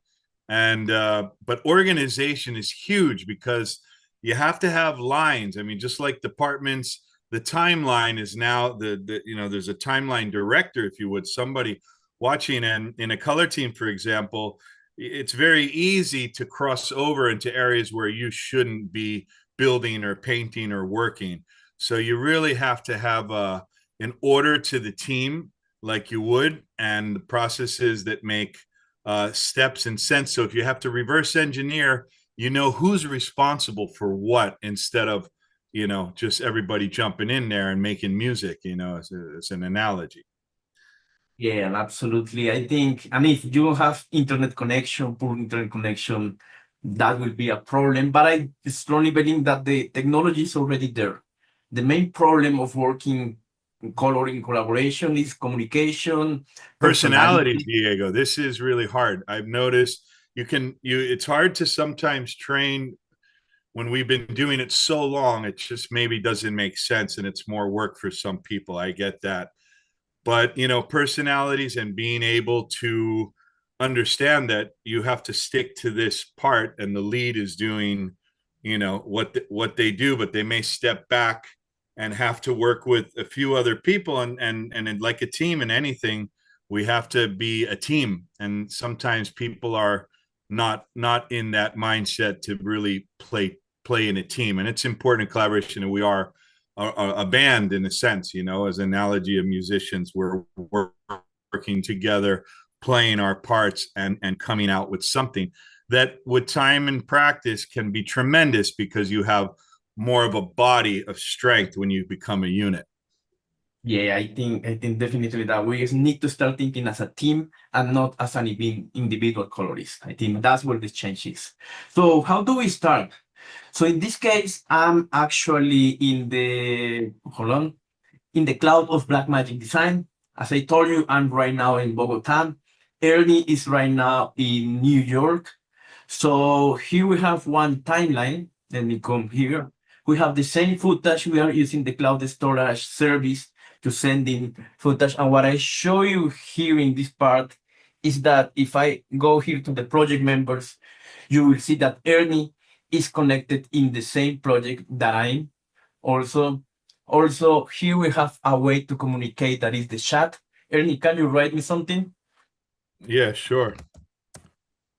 And but organization is huge because you have to have lines. I mean, just like departments, the timeline is now there's a timeline director, if you would, somebody watching. And in a color team, for example, it's very easy to cross over into areas where you shouldn't be building or painting or working. So you really have to have an order to the team like you would, and the processes that make steps and sense. So if you have to reverse engineer, you know who's responsible for what, instead of just everybody jumping in there and making music. It's an analogy. Yeah, absolutely. I think, and if you have internet connection, poor internet connection, that will be a problem. But I strongly believe that the technology is already there. The main problem of working color in collaboration is communication, personality. Diego, this is really hard. I've noticed it's hard to sometimes train when we've been doing it so long. It just maybe doesn't make sense, and it's more work for some people. I get that. But personalities and being able to understand that you have to stick to this part, and the lead is doing what they do, but they may step back and have to work with a few other people, and like a team in anything, we have to be a team. And sometimes people are not in that mindset to really play in a team. And it's important in collaboration, and we are a band in a sense, as an analogy of musicians. We're working together, playing our parts, and coming out with something that with time and practice can be tremendous, because you have more of a body of strength when you become a unit. Yeah, I think definitely that we need to start thinking as a team and not as an individual colorist. I think that's where the change is. So how do we start? So in this case, I'm actually in the cloud of Blackmagic Design. As I told you, I'm right now in Bogota. Ernie is right now in New York. So here we have one timeline. Let me come here. We have the same footage. We are using the cloud storage service to send in footage. And what I show you here in this part is that if I go here to the project members, you will see that Ernie is connected in the same project that I'm also. Also, here we have a way to communicate, that is the chat. Ernie, can you write me something? Yeah, sure.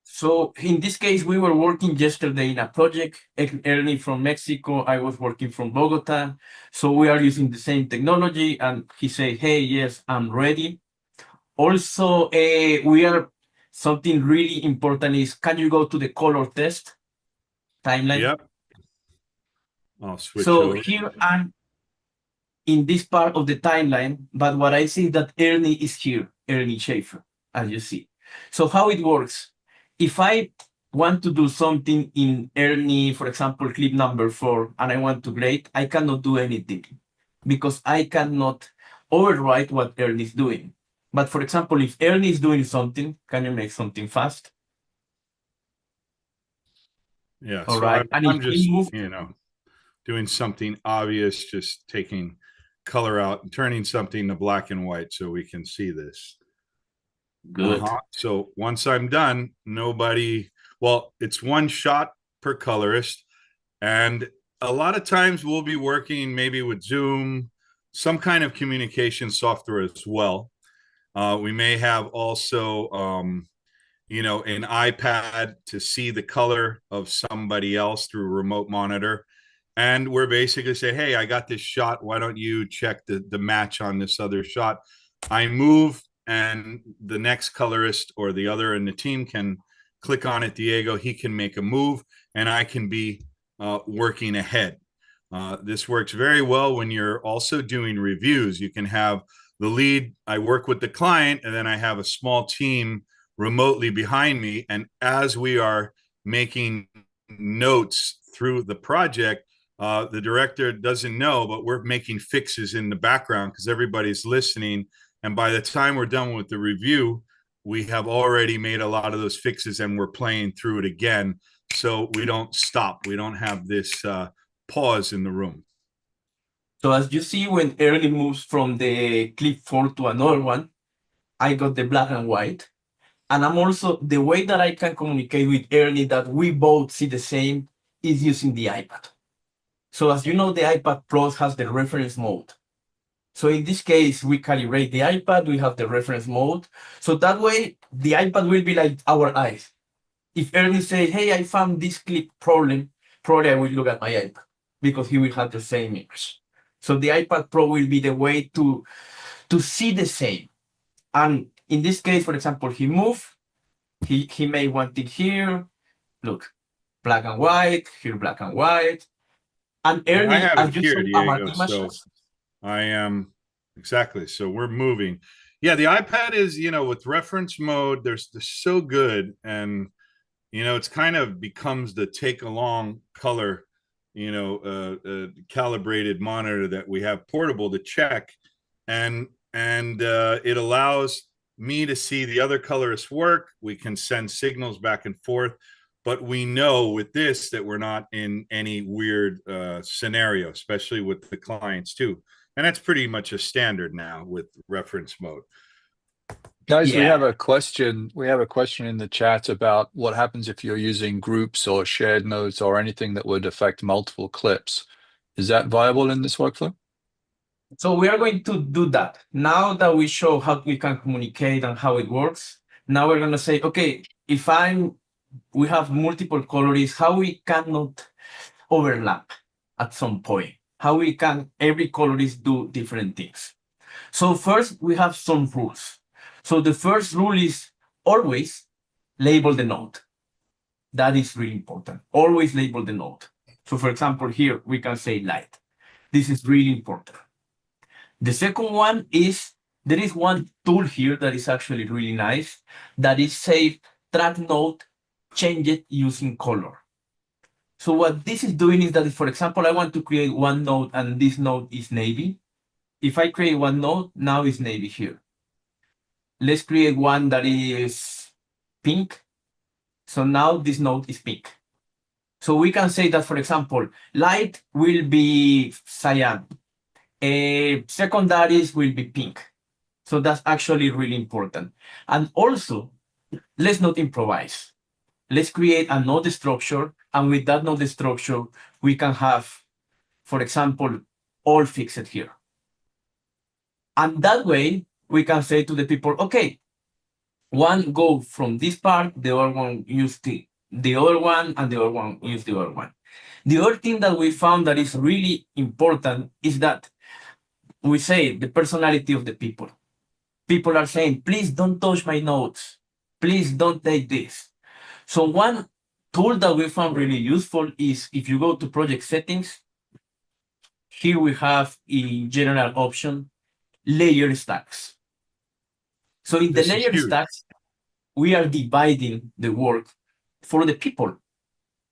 So in this case, we were working yesterday in a project. Ernie from Mexico, I was working from Bogota. So we are using the same technology, and he said, hey, yes, I'm ready. Also, something really important is, can you go to the color test timeline? Yep. I'll switch so over. Here I'm in this part of the timeline, but what I see that Ernie is here, Ernie Schaefer, as you see. So how it works, if I want to do something in Ernie, for example, clip number 4, and I want to grade, I cannot do anything because I cannot overwrite what Ernie is doing. But for example, if Ernie is doing something, can you make something fast? Yeah, all so right. I'm just, doing something obvious, just taking color out and turning something to black and white so we can see this. Good. So once I'm done, it's one shot per colorist. And a lot of times we'll be working maybe with Zoom, some kind of communication software as well. We may have also, you know, an iPad to see the color of somebody else through a remote monitor. And we're basically say, hey, I got this shot. Why don't you check the match on this other shot? I move, and the next colorist or the other in the team can click on it, Diego, he can make a move, and I can be working ahead. This works very well when you're also doing reviews. You can have the lead, I work with the client, and then I have a small team remotely behind me. And as we are making notes through the project, the director doesn't know, but we're making fixes in the background because everybody's listening. And by the time we're done with the review, we have already made a lot of those fixes and we're playing through it again. So we don't stop. We don't have this pause in the room. So as you see, when Ernie moves from the clip 4 to another one, I got the black and white. And I'm also, the way that I can communicate with Ernie that we both see the same is using the iPad. So as you know, the iPad Pro has the reference mode. So in this case, we calibrate the iPad, we have the reference mode. So that way, the iPad will be like our eyes. If Ernie says, hey, I found this clip problem, probably I will look at my iPad because he will have the same image. So the iPad Pro will be the way to see the same. And in this case, for example, he moved, he may want it here, look, black and white, here black and white. And Ernie, I have as it you here, saw our Diego, so images, I am, exactly, so we're moving. Yeah, the iPad is, you know, with reference mode, they're so good, and, you know, it's kind of becomes the take along color, you know, calibrated monitor that we have portable to check, and it allows me to see the other colorists work. We can send signals back and forth, but we know with this that we're not in any weird scenario, especially with the clients too. And that's pretty much a standard now with reference mode. Guys, Yeah. we have a question. We have a question in the chat about what happens if you're using groups or shared notes or anything that would affect multiple clips. Is that viable in this workflow? So we are going to do that. Now that we show how we can communicate and how it works, now we're going to say, okay, if we have multiple colorists, how we cannot overlap at some point, how we can, every colorist do different things. So first we have some rules. So the first rule is always label the node. That is really important. Always label the node. So for example, here we can say light. This is really important. The second one is, there is one tool here that is actually really nice, that is save track node, change it using color. So what this is doing is that if, for example, I want to create one node and this node is navy, if I create one node, now it's navy here. Let's create one that is pink. So now this node is pink. So we can say that, for example, light will be cyan. Secondaries will be pink. So that's actually really important. And also, let's not improvise. Let's create a node structure. And with that node structure, we can have, for example, all fixed here. And that way, we can say to the people, okay, one go from this part, the other one use the other one, and the other one use the other one. The other thing that we found that is really important is that we say the personality of the people. People are saying, please don't touch my nodes. Please don't take this. So one tool that we found really useful is if you go to project settings, here we have in general option, layer stacks. So in the layer stacks, we are dividing the work for the people.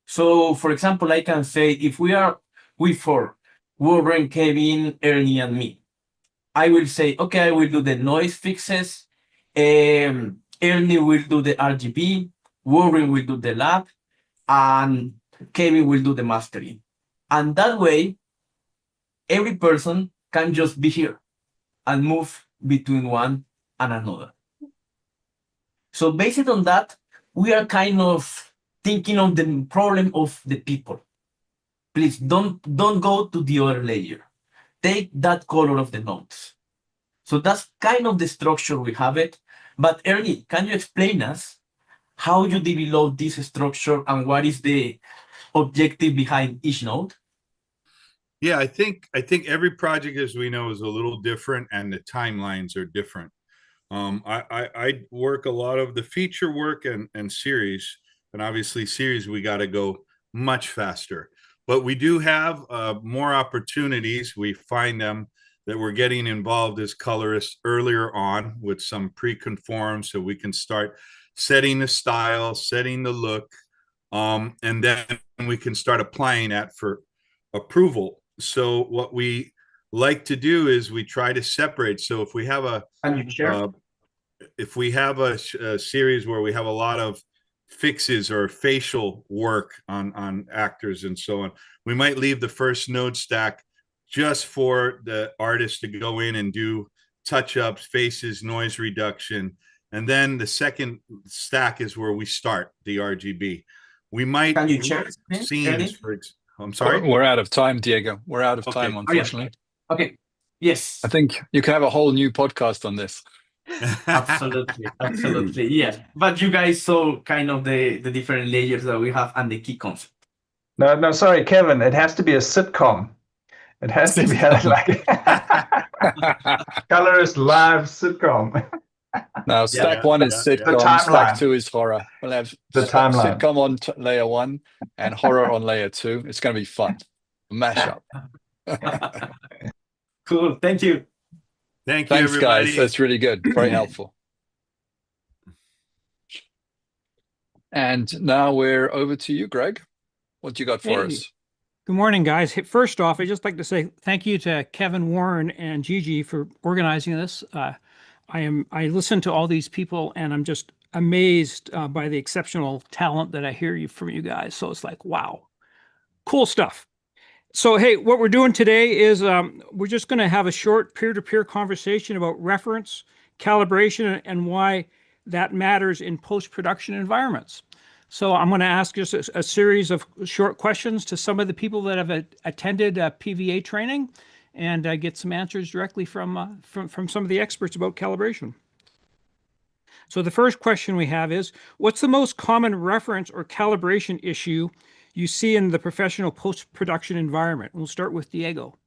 So for example, I can say if we four, Warren, Kevin, Ernie, and me, I will say, okay, I will do the noise fixes. Ernie will do the RGB. Warren will do the lab. And Kevin will do the mastering. And that way, every person can just be here and move between one and another. So based on that, we are kind of thinking of the problem of the people. Please don't go to the other layer. take that color of the nodes. So that's kind of the structure we have it. But Ernie, can you explain us how you develop this structure and what is the objective behind each node? Yeah, I think every project, as we know, is a little different, and the timelines are different. I work a lot of the feature work and series, and obviously series we got to go much faster. But we do have more opportunities. We find them that we're getting involved as colorists earlier on with some pre-conform, so we can start setting the style, setting the look, and then we can start applying that for approval. So what we like to do is we try to separate. So if we have a series where we have a lot of fixes or facial work on actors and so on, we might leave the first node stack just for the artist to go in and do touch-ups, faces, noise reduction. And then the second stack is where we start the RGB. We might scenes for I'm sorry. We're out of time, Diego. We're out of time, unfortunately. Okay. Yes. I think you can have a whole new podcast on this. Absolutely. Absolutely. Yes. But you guys saw kind of the different layers that we have and the key concept. No, sorry, Kevin. It has to be a sitcom. It has to be like Colorist live sitcom. Now, stack one is sitcom, stack two is horror. We'll have the timeline. Sitcom on layer one and horror on layer two. It's going to be fun. Mashup. Cool. Thank you. Thanks, everybody. Guys. That's really good. Very helpful. And now we're over to you, Greg. What do you got for us? Good morning, guys. First off, I'd just like to say thank you to Kevin, Warren, and Gigi for organizing this. I listen to all these people, and I'm just amazed by the exceptional talent that I hear from you guys. So it's like, wow, cool stuff. So, hey, what we're doing today is we're just going to have a short peer-to-peer conversation about reference, calibration, and why that matters in post-production environments. So I'm going to ask just a series of short questions to some of the people that have attended PVA training and get some answers directly from some of the experts about calibration. So the first question we have is, what's the most common reference or calibration issue you see in the professional post-production environment? We'll start with Diego.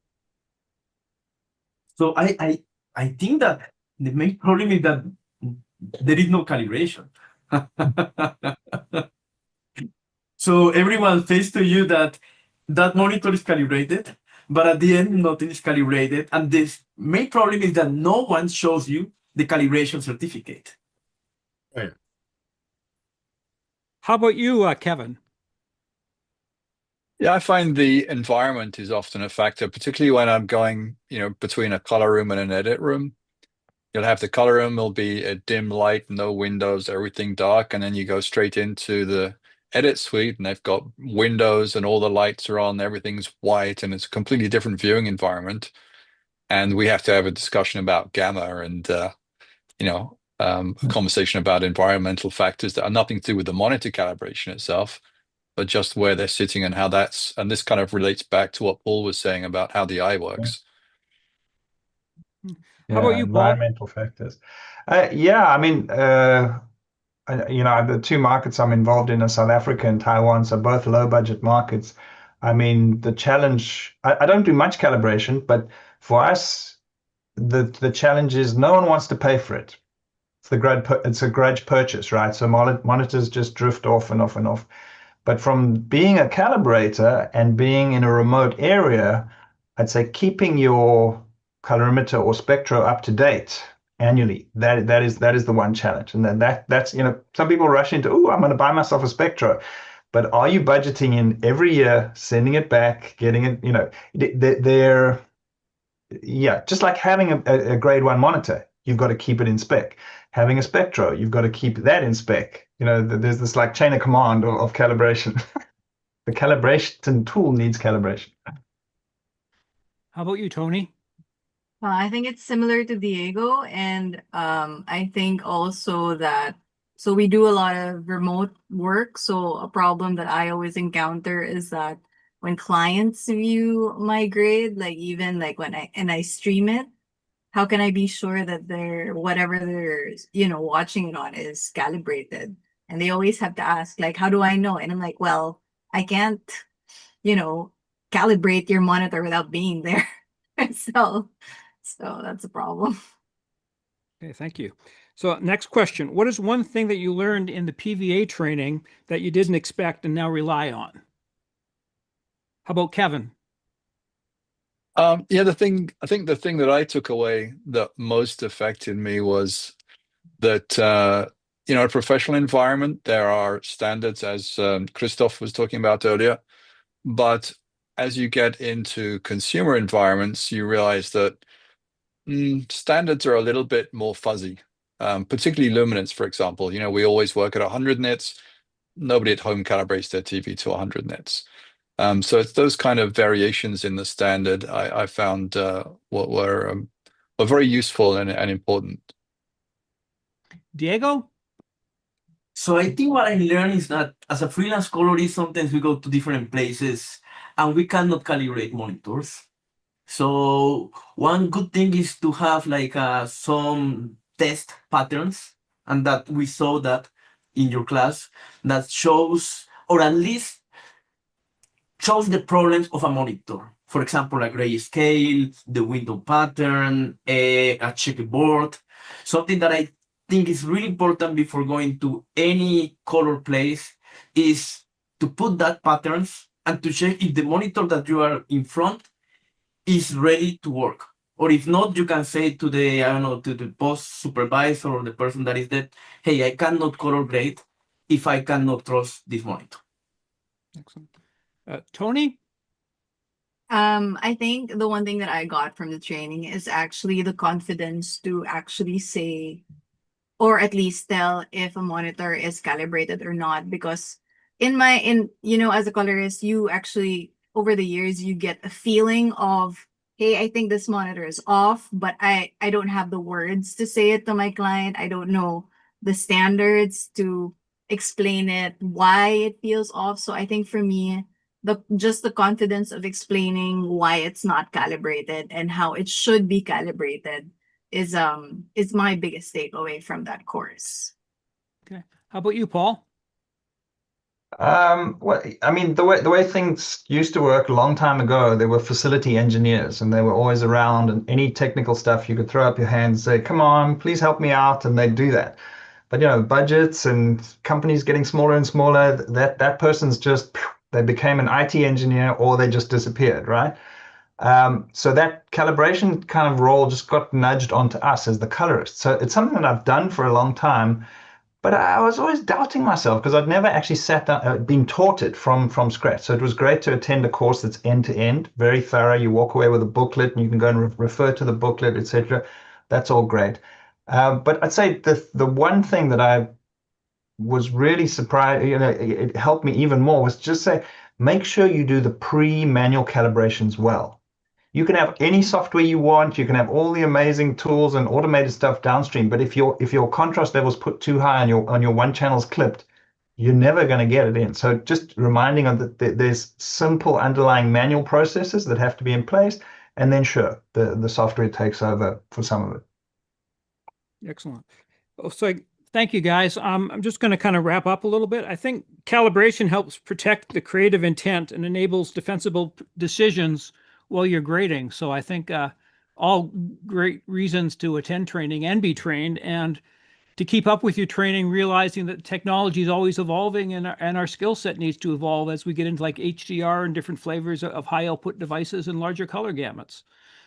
So I think that the main problem is that there is no calibration. So everyone says to you that monitor is calibrated, but at the end, nothing is calibrated. And the main problem is that no one shows you the calibration certificate. Right. How about you, Kevin? Yeah, I find the environment is often a factor, particularly when I'm going, between a color room and an edit room. You'll have the color room, there'll be a dim light, no windows, everything dark, and then you go straight into the edit suite and they've got windows and all the lights are on, everything's white, and it's a completely different viewing environment. And we have to have a discussion about gamma and, a conversation about environmental factors that are nothing to do with the monitor calibration itself, but just where they're sitting and how and this kind of relates back to what Paul was saying about how the eye works. How about you, Paul? Environmental factors. I mean, the two markets I'm involved in are South Africa and Taiwan, so both low budget markets. I mean, the challenge, I don't do much calibration, but for us, the challenge is no one wants to pay for it. It's a grudge purchase, right? So monitors just drift off and off and off. But from being a calibrator and being in a remote area, I'd say keeping your colorimeter or spectro up to date annually, that is the one challenge. And then that's some people rush into, I'm going to buy myself a spectro, but are you budgeting in every year, sending it back, getting it? They're just like having a grade 1 monitor, you've got to keep it in spec. Having a spectro, you've got to keep that in spec. There's this like chain of command of calibration. The calibration tool needs calibration. How about you, Toni? I think it's similar to Diego, and I think also that, so we do a lot of remote work. So a problem that I always encounter is that when clients view my grade, like even like when I stream it, how can I be sure that whatever they're watching it on is calibrated? And they always have to ask, like, how do I know? And I'm like, well, I can't, calibrate your monitor without being there. so that's a problem. Okay, thank you. So next question. What is one thing that you learned in the PVA training that you didn't expect and now rely on? How about Kevin? Yeah, I think the thing that I took away that most affected me was that, in a professional environment, there are standards, as Christoph was talking about earlier. But as you get into consumer environments, you realize that standards are a little bit more fuzzy, particularly luminance, for example. We always work at 100 nits. Nobody at home calibrates their TV to 100 nits. So it's those kind of variations in the standard I found were very useful and important. Diego? So I think what I learned is that as a freelance colorist, sometimes we go to different places and we cannot calibrate monitors. So one good thing is to have like some test patterns, and that we saw that in your class, that shows, or at least shows the problems of a monitor. For example, a grayscale, the window pattern, a checkerboard, something that I think is really important before going to any color place is to put that patterns and to check if the monitor that you are in front is ready to work. Or if not, you can say to the, I don't know, to the post supervisor or the person that is there, hey, I cannot color grade if I cannot trust this monitor. Excellent. Toni? I think the one thing that I got from the training is actually the confidence to actually say, or at least tell if a monitor is calibrated or not, because as a colorist, you actually over the years you get a feeling of, hey, I think this monitor is off, but I don't have the words to say it to my client. I don't know the standards to explain it, why it feels off. So I think for me, the confidence of explaining why it's not calibrated and how it should be calibrated is my biggest takeaway from that course. Okay. How about you, Paul? Well, I mean, the way things used to work a long time ago, there were facility engineers and they were always around, and any technical stuff you could throw up your hand and say, come on, please help me out, and they'd do that. But budgets and companies getting smaller and smaller, that person's just, they became an IT engineer or they just disappeared, right? So that calibration kind of role just got nudged onto us as the colorists. So it's something that I've done for a long time, but I was always doubting myself because I'd never actually sat down, been taught it from scratch. So it was great to attend a course that's end to end, very thorough. You walk away with a booklet and you can go and refer to the booklet, etc. That's all great. But I'd say the one thing that I was really surprised, it helped me even more, was just say, make sure you do the pre-manual calibrations well. You can have any software you want, you can have all the amazing tools and automated stuff downstream, but if your contrast levels put too high on your one channel's clipped, you're never going to get it in. So just reminding them that there's simple underlying manual processes that have to be in place, and then sure, the software takes over for some of it. Excellent. So thank you, guys. I'm just going to kind of wrap up a little bit. I think calibration helps protect the creative intent and enables defensible decisions while you're grading. So I think all great reasons to attend training and be trained, and to keep up with your training, realizing that technology is always evolving and our skill set needs to evolve as we get into like HDR and different flavors of high output devices and larger color gamuts.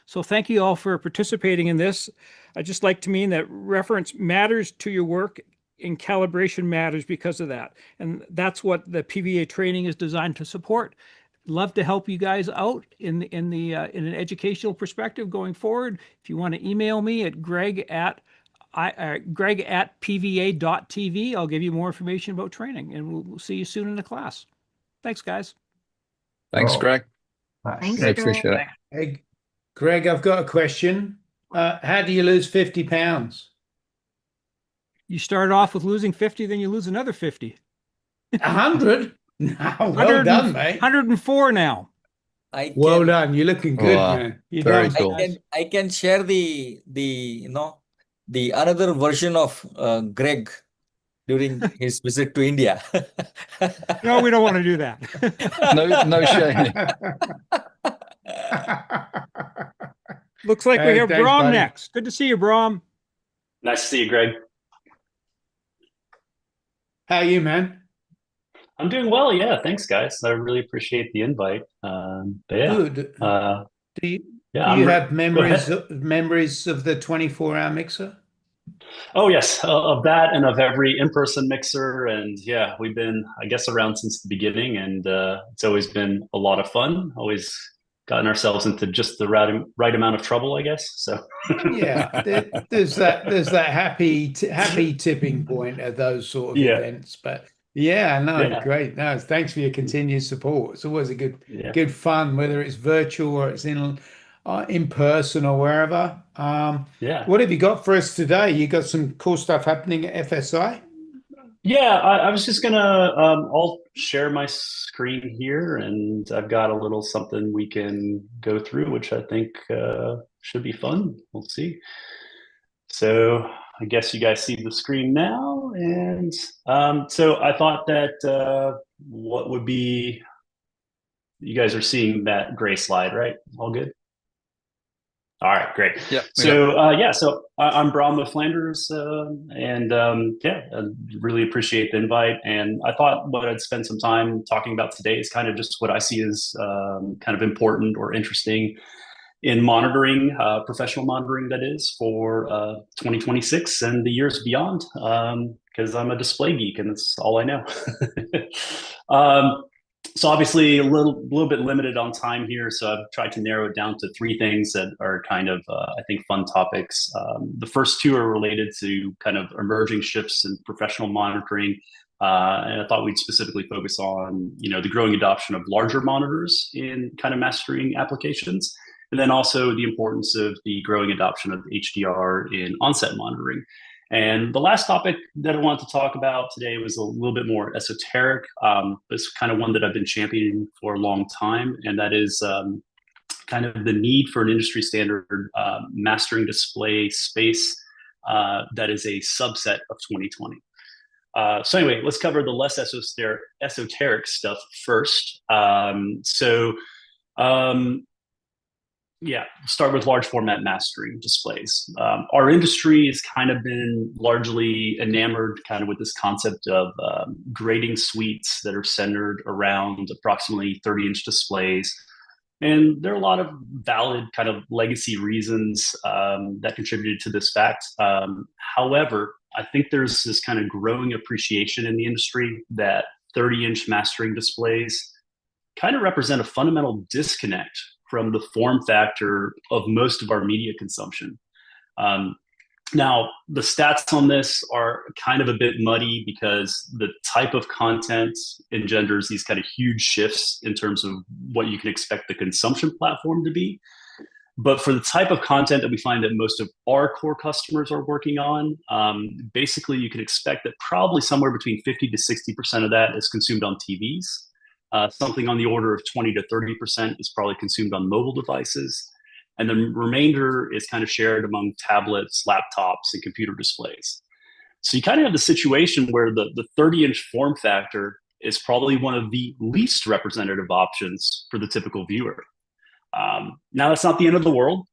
So thank you all for participating in this. I'd just like to mean that reference matters to your work and calibration matters because of that. And that's what the PVA training is designed to support. Love to help you guys out in an educational perspective going forward. If you want to email me at greg@pva.tv, I'll give you more information about training, and we'll see you soon in the class. Thanks, guys. Thanks, Greg. Thanks, I appreciate it. Hey, Greg, I've got a question. How do you lose 50 pounds? You start off with losing 50, then you lose another 50. 100? Well done, mate. 104 now. Well done. You're looking good, Wow, man. You're very done. cool. I can share the another version of Greg during his visit to India. No, we don't want to do that. No shaming. Looks like we have Thanks, Brom buddy. next. Good to see you, Brom. Nice to see you, Greg. How are you, man? I'm doing well. Yeah, thanks, guys. I really appreciate the invite. But yeah, Good. Do you have memories of the 24-hour mixer? Oh yes, of that and of every in-person mixer, and yeah, we've been, I guess, around since the beginning, and it's always been a lot of fun. Always gotten ourselves into just the right amount of trouble, I guess. So yeah, there's that happy tipping point at those sort of events, but yeah, no, great. No, thanks for your continued support. It's always a good fun, whether it's virtual or it's in person or wherever. What have you got for us today? You got some cool stuff happening at FSI? Yeah, I was just gonna I'll share my screen here, and I've got a little something we can go through, which I think should be fun. We'll see. So I guess you guys see the screen now, and so I thought that what would be, you guys are seeing that gray slide, right? All good? All right, great. Yeah. So so I'm Brom of Flanders, and I really appreciate the invite. And I thought what I'd spend some time talking about today is kind of just what I see as kind of important or interesting in monitoring, professional monitoring, that is, for 2026 and the years beyond, because I'm a display geek and that's all I know. So obviously a little bit limited on time here, so I've tried to narrow it down to three things that are kind of, I think, fun topics. The first two are related to kind of emerging shifts in professional monitoring, and I thought we'd specifically focus on, the growing adoption of larger monitors in kind of mastering applications, and then also the importance of the growing adoption of HDR in onset monitoring. And the last topic that I wanted to talk about today was a little bit more esoteric. It's kind of one that I've been championing for a long time, and that is kind of the need for an industry standard mastering display space that is a subset of 2020. So anyway, let's cover the less esoteric stuff first. Start with large format mastering displays. Our industry has kind of been largely enamored kind of with this concept of grading suites that are centered around approximately 30-inch displays. And there are a lot of valid kind of legacy reasons that contributed to this fact. However, I think there's this kind of growing appreciation in the industry that 30-inch mastering displays kind of represent a fundamental disconnect from the form factor of most of our media consumption. Now, the stats on this are kind of a bit muddy because the type of content engenders these kind of huge shifts in terms of what you can expect the consumption platform to be. But for the type of content that we find that most of our core customers are working on, basically you can expect that probably somewhere between 50 to 60% of that is consumed on TVs. Something on the order of 20 to 30% is probably consumed on mobile devices. And the remainder is kind of shared among tablets, laptops, and computer displays. So you kind of have the situation where the 30-inch form factor is probably one of the least representative options for the typical viewer. Now, that's not the end of the world.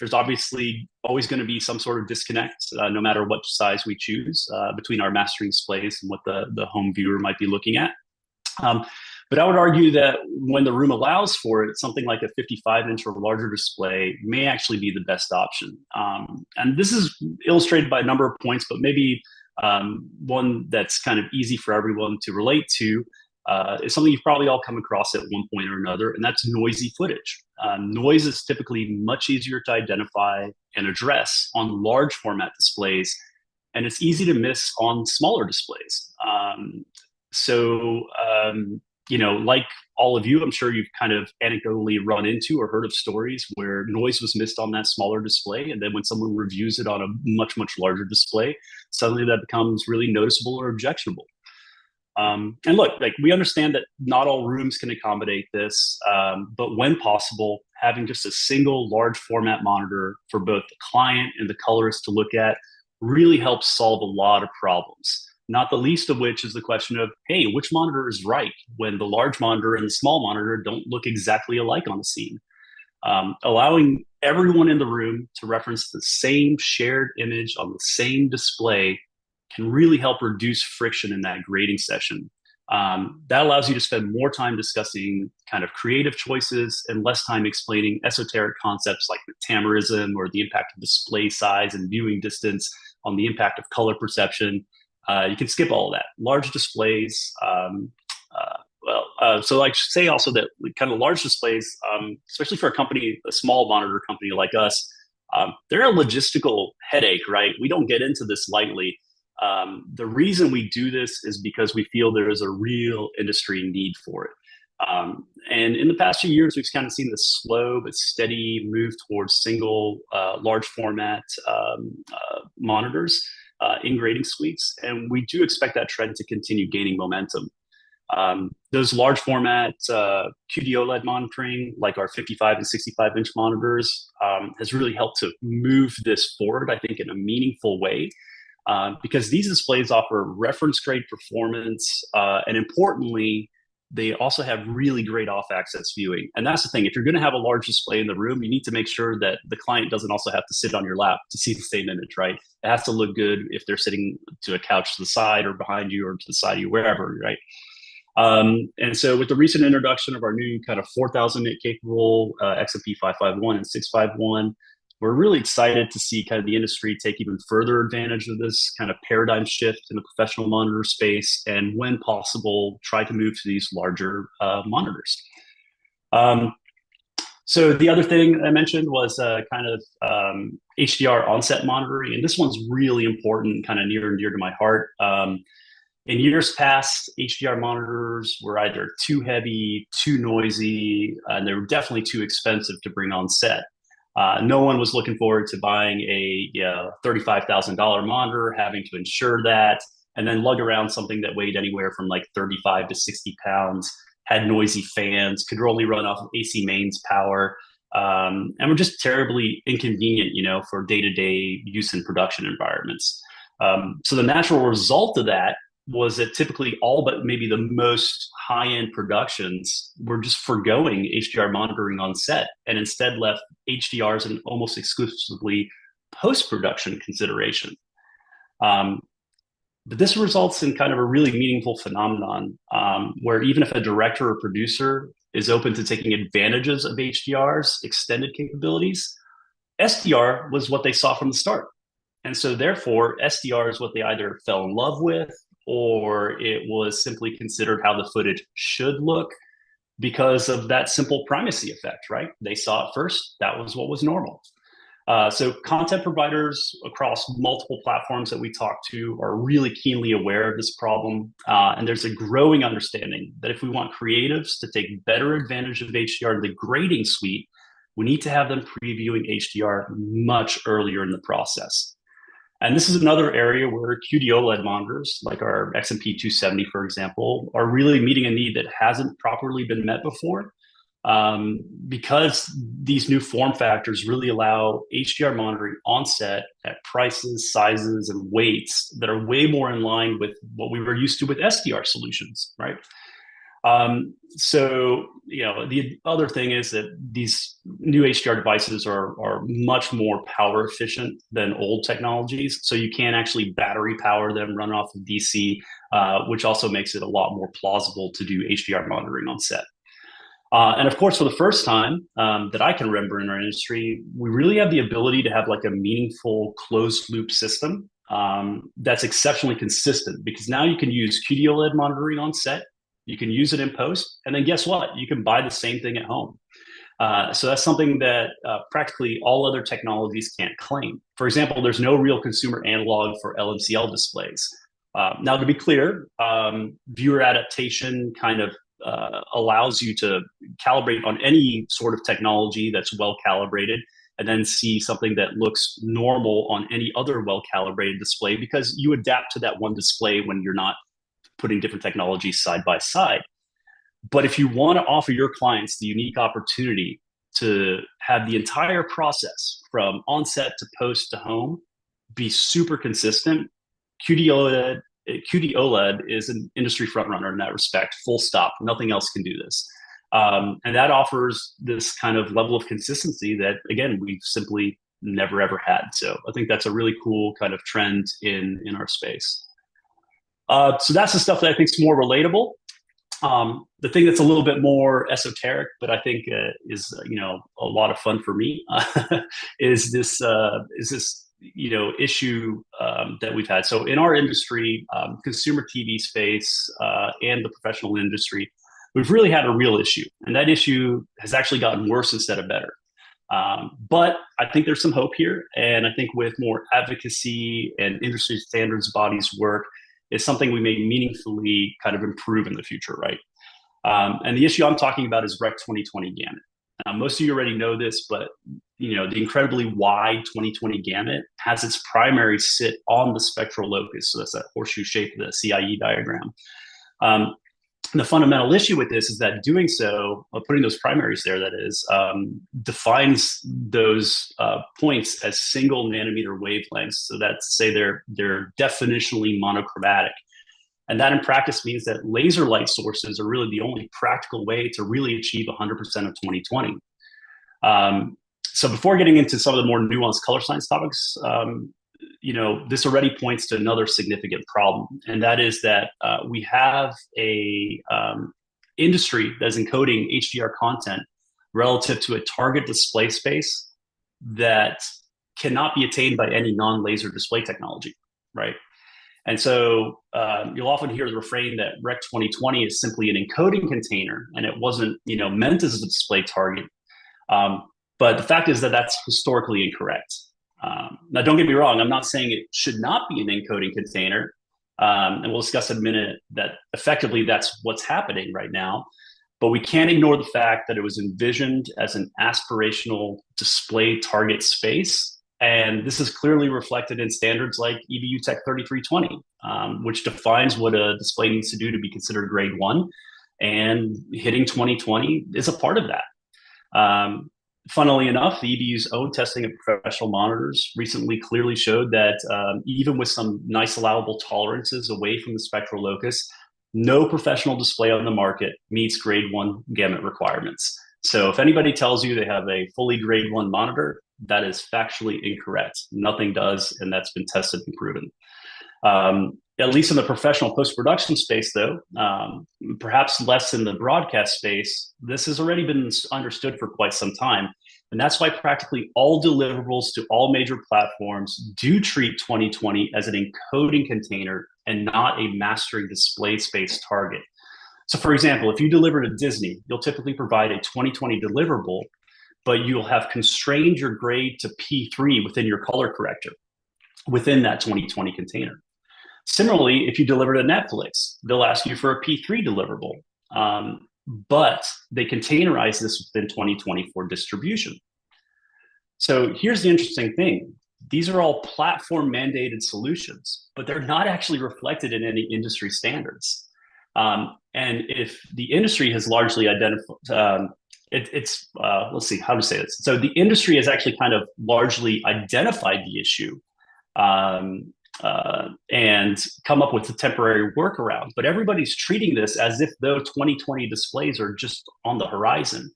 There's obviously always going to be some sort of disconnect, no matter what size we choose, between our mastering displays and what the home viewer might be looking at. But I would argue that when the room allows for it, something like a 55-inch or larger display may actually be the best option. And this is illustrated by a number of points, but maybe one that's kind of easy for everyone to relate to is something you've probably all come across at one point or another, and that's noisy footage. Noise is typically much easier to identify and address on large format displays, and it's easy to miss on smaller displays. Like all of you, I'm sure you've kind of anecdotally run into or heard of stories where noise was missed on that smaller display, and then when someone reviews it on a much, much larger display, suddenly that becomes really noticeable or objectionable. And look, like we understand that not all rooms can accommodate this, but when possible, having just a single large format monitor for both the client and the colorist to look at really helps solve a lot of problems. Not the least of which is the question of, hey, which monitor is right when the large monitor and the small monitor don't look exactly alike on the scene? Allowing everyone in the room to reference the same shared image on the same display can really help reduce friction in that grading session. That allows you to spend more time discussing kind of creative choices and less time explaining esoteric concepts like metamerism or the impact of display size and viewing distance on the impact of color perception. You can skip all of that. Large displays, so I should say also that kind of large displays, especially for a small monitor company like us, they're a logistical headache, right? We don't get into this lightly. The reason we do this is because we feel there is a real industry need for it. And in the past few years, we've kind of seen this slow but steady move towards single large format monitors in grading suites. And we do expect that trend to continue gaining momentum. Those large format QD-OLED monitoring, like our 55 and 65 inch monitors, has really helped to move this forward, I think, in a meaningful way. Because these displays offer reference grade performance, and importantly, they also have really great off-axis viewing. And that's the thing, if you're gonna have a large display in the room, you need to make sure that the client doesn't also have to sit on your lap to see the same image, right? It has to look good if they're sitting to a couch to the side or behind you or to the side of you, wherever, right? And so with the recent introduction of our new kind of 4,000 nit capable XMP 551 and 651, we're really excited to see kind of the industry take even further advantage of this kind of paradigm shift in the professional monitor space, and when possible, try to move to these larger monitors. So the other thing I mentioned was kind of HDR onset monitoring, and this one's really important, kind of near and dear to my heart. In years past, HDR monitors were either too heavy, too noisy, and they were definitely too expensive to bring on set. No one was looking forward to buying a $35,000 monitor, having to insure that, and then lug around something that weighed anywhere from like 35 to 60 pounds, had noisy fans, could only run off of AC mains power, and were just terribly inconvenient, for day-to-day use in production environments. So the natural result of that was that typically all but maybe the most high-end productions were just forgoing HDR monitoring on set and instead left HDRs in almost exclusively post-production consideration. But this results in kind of a really meaningful phenomenon where even if a director or producer is open to taking advantages of HDR's extended capabilities, SDR was what they saw from the start. And so therefore, SDR is what they either fell in love with, or it was simply considered how the footage should look because of that simple primacy effect, right? They saw it first, that was what was normal. So content providers across multiple platforms that we talk to are really keenly aware of this problem. And there's a growing understanding that if we want creatives to take better advantage of HDR in the grading suite, we need to have them previewing HDR much earlier in the process. And this is another area where QD-OLED monitors, like our XMP 270, for example, are really meeting a need that hasn't properly been met before, because these new form factors really allow HDR monitoring on set at prices, sizes, and weights that are way more in line with what we were used to with SDR solutions, right? So, the other thing is that these new HDR devices are much more power efficient than old technologies. So you can actually battery power them, run off of DC, which also makes it a lot more plausible to do HDR monitoring on set. And of course, for the first time that I can remember in our industry, we really have the ability to have like a meaningful closed loop system that's exceptionally consistent, because now you can use QD-OLED monitoring on set. You can use it in post, and then guess what? You can buy the same thing at home. So that's something that practically all other technologies can't claim. For example, there's no real consumer analog for LMCL displays. Now, to be clear, viewer adaptation kind of allows you to calibrate on any sort of technology that's well calibrated, and then see something that looks normal on any other well calibrated display, because you adapt to that one display when you're not putting different technologies side by side. But if you want to offer your clients the unique opportunity to have the entire process from onset to post to home be super consistent, QD OLED is an industry frontrunner in that respect, full stop. Nothing else can do this. And that offers this kind of level of consistency that, again, we've simply never, ever had. So I think that's a really cool kind of trend in our space. So that's the stuff that I think is more relatable. The thing that's a little bit more esoteric, but I think is a lot of fun for me, is this issue that we've had. So in our industry, consumer TV space and the professional industry, we've really had a real issue, and that issue has actually gotten worse instead of better. But I think there's some hope here, and I think with more advocacy and industry standards bodies work, is something we may meaningfully kind of improve in the future, right? And the issue I'm talking about is Rec 2020 gamut. Most of you already know this, but the incredibly wide 2020 gamut has its primary sit on the spectral locus. So that's that horseshoe shape of the CIE diagram. The fundamental issue with this is that doing so, putting those primaries there, that is, defines those points as single nanometer wavelengths. So that's, say, they're definitionally monochromatic. And that in practice means that laser light sources are really the only practical way to really achieve 100% of 2020. So before getting into some of the more nuanced color science topics, this already points to another significant problem, and that is that we have a industry that's encoding HDR content relative to a target display space that cannot be attained by any non-laser display technology, right? And so you'll often hear the refrain that Rec 2020 is simply an encoding container, and it wasn't meant as a display target. But the fact is that that's historically incorrect. Now, don't get me wrong, I'm not saying it should not be an encoding container. And we'll discuss in a minute that effectively that's what's happening right now. But we can't ignore the fact that it was envisioned as an aspirational display target space. And this is clearly reflected in standards like EBU Tech 3320, which defines what a display needs to do to be considered grade 1. And hitting 2020 is a part of that. Funnily enough, the EBU's own testing of professional monitors recently clearly showed that even with some nice allowable tolerances away from the spectral locus, no professional display on the market meets grade 1 gamut requirements. So if anybody tells you they have a fully grade 1 monitor, that is factually incorrect. Nothing does, and that's been tested and proven. At least in the professional post-production space, though, perhaps less in the broadcast space, this has already been understood for quite some time. And that's why practically all deliverables to all major platforms do treat 2020 as an encoding container and not a mastering display space target. So for example, if you deliver to Disney, you'll typically provide a 2020 deliverable, but you'll have constrained your grade to P3 within your color corrector within that 2020 container. Similarly, if you deliver to Netflix, they'll ask you for a P3 deliverable, but they containerize this within 2020 for distribution. So here's the interesting thing. These are all platform mandated solutions, but they're not actually reflected in any industry standards. And if the industry has largely identified, let's see how to say this. So the industry has actually kind of largely identified the issue and come up with a temporary workaround. But everybody's treating this as if though 2020 displays are just on the horizon.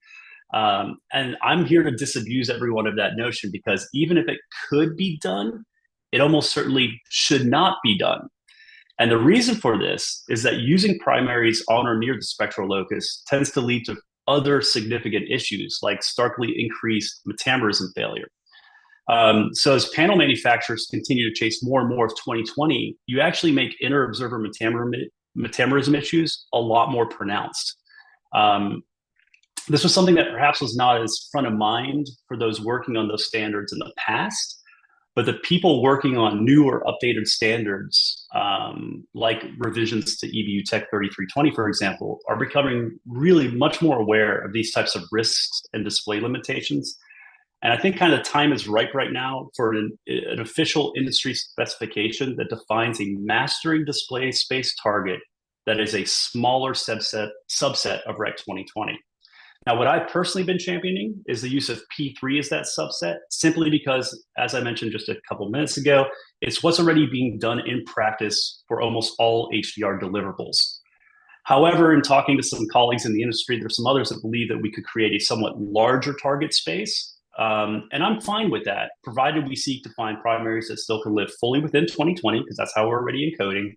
And I'm here to disabuse everyone of that notion, because even if it could be done, it almost certainly should not be done. And the reason for this is that using primaries on or near the spectral locus tends to lead to other significant issues like starkly increased metamerism failure. So as panel manufacturers continue to chase more and more of 2020, you actually make inter-observer metamerism issues a lot more pronounced. This was something that perhaps was not as front of mind for those working on those standards in the past, but the people working on new or updated standards, like revisions to EBU Tech 3320, for example, are becoming really much more aware of these types of risks and display limitations. And I think kind of time is ripe right now for an official industry specification that defines a mastering display space target that is a smaller subset of Rec 2020. Now, what I've personally been championing is the use of P3 as that subset, simply because, as I mentioned just a couple minutes ago, it's what's already being done in practice for almost all HDR deliverables. However, in talking to some colleagues in the industry, there's some others that believe that we could create a somewhat larger target space. And I'm fine with that, provided we seek to find primaries that still can live fully within 2020, because that's how we're already encoding.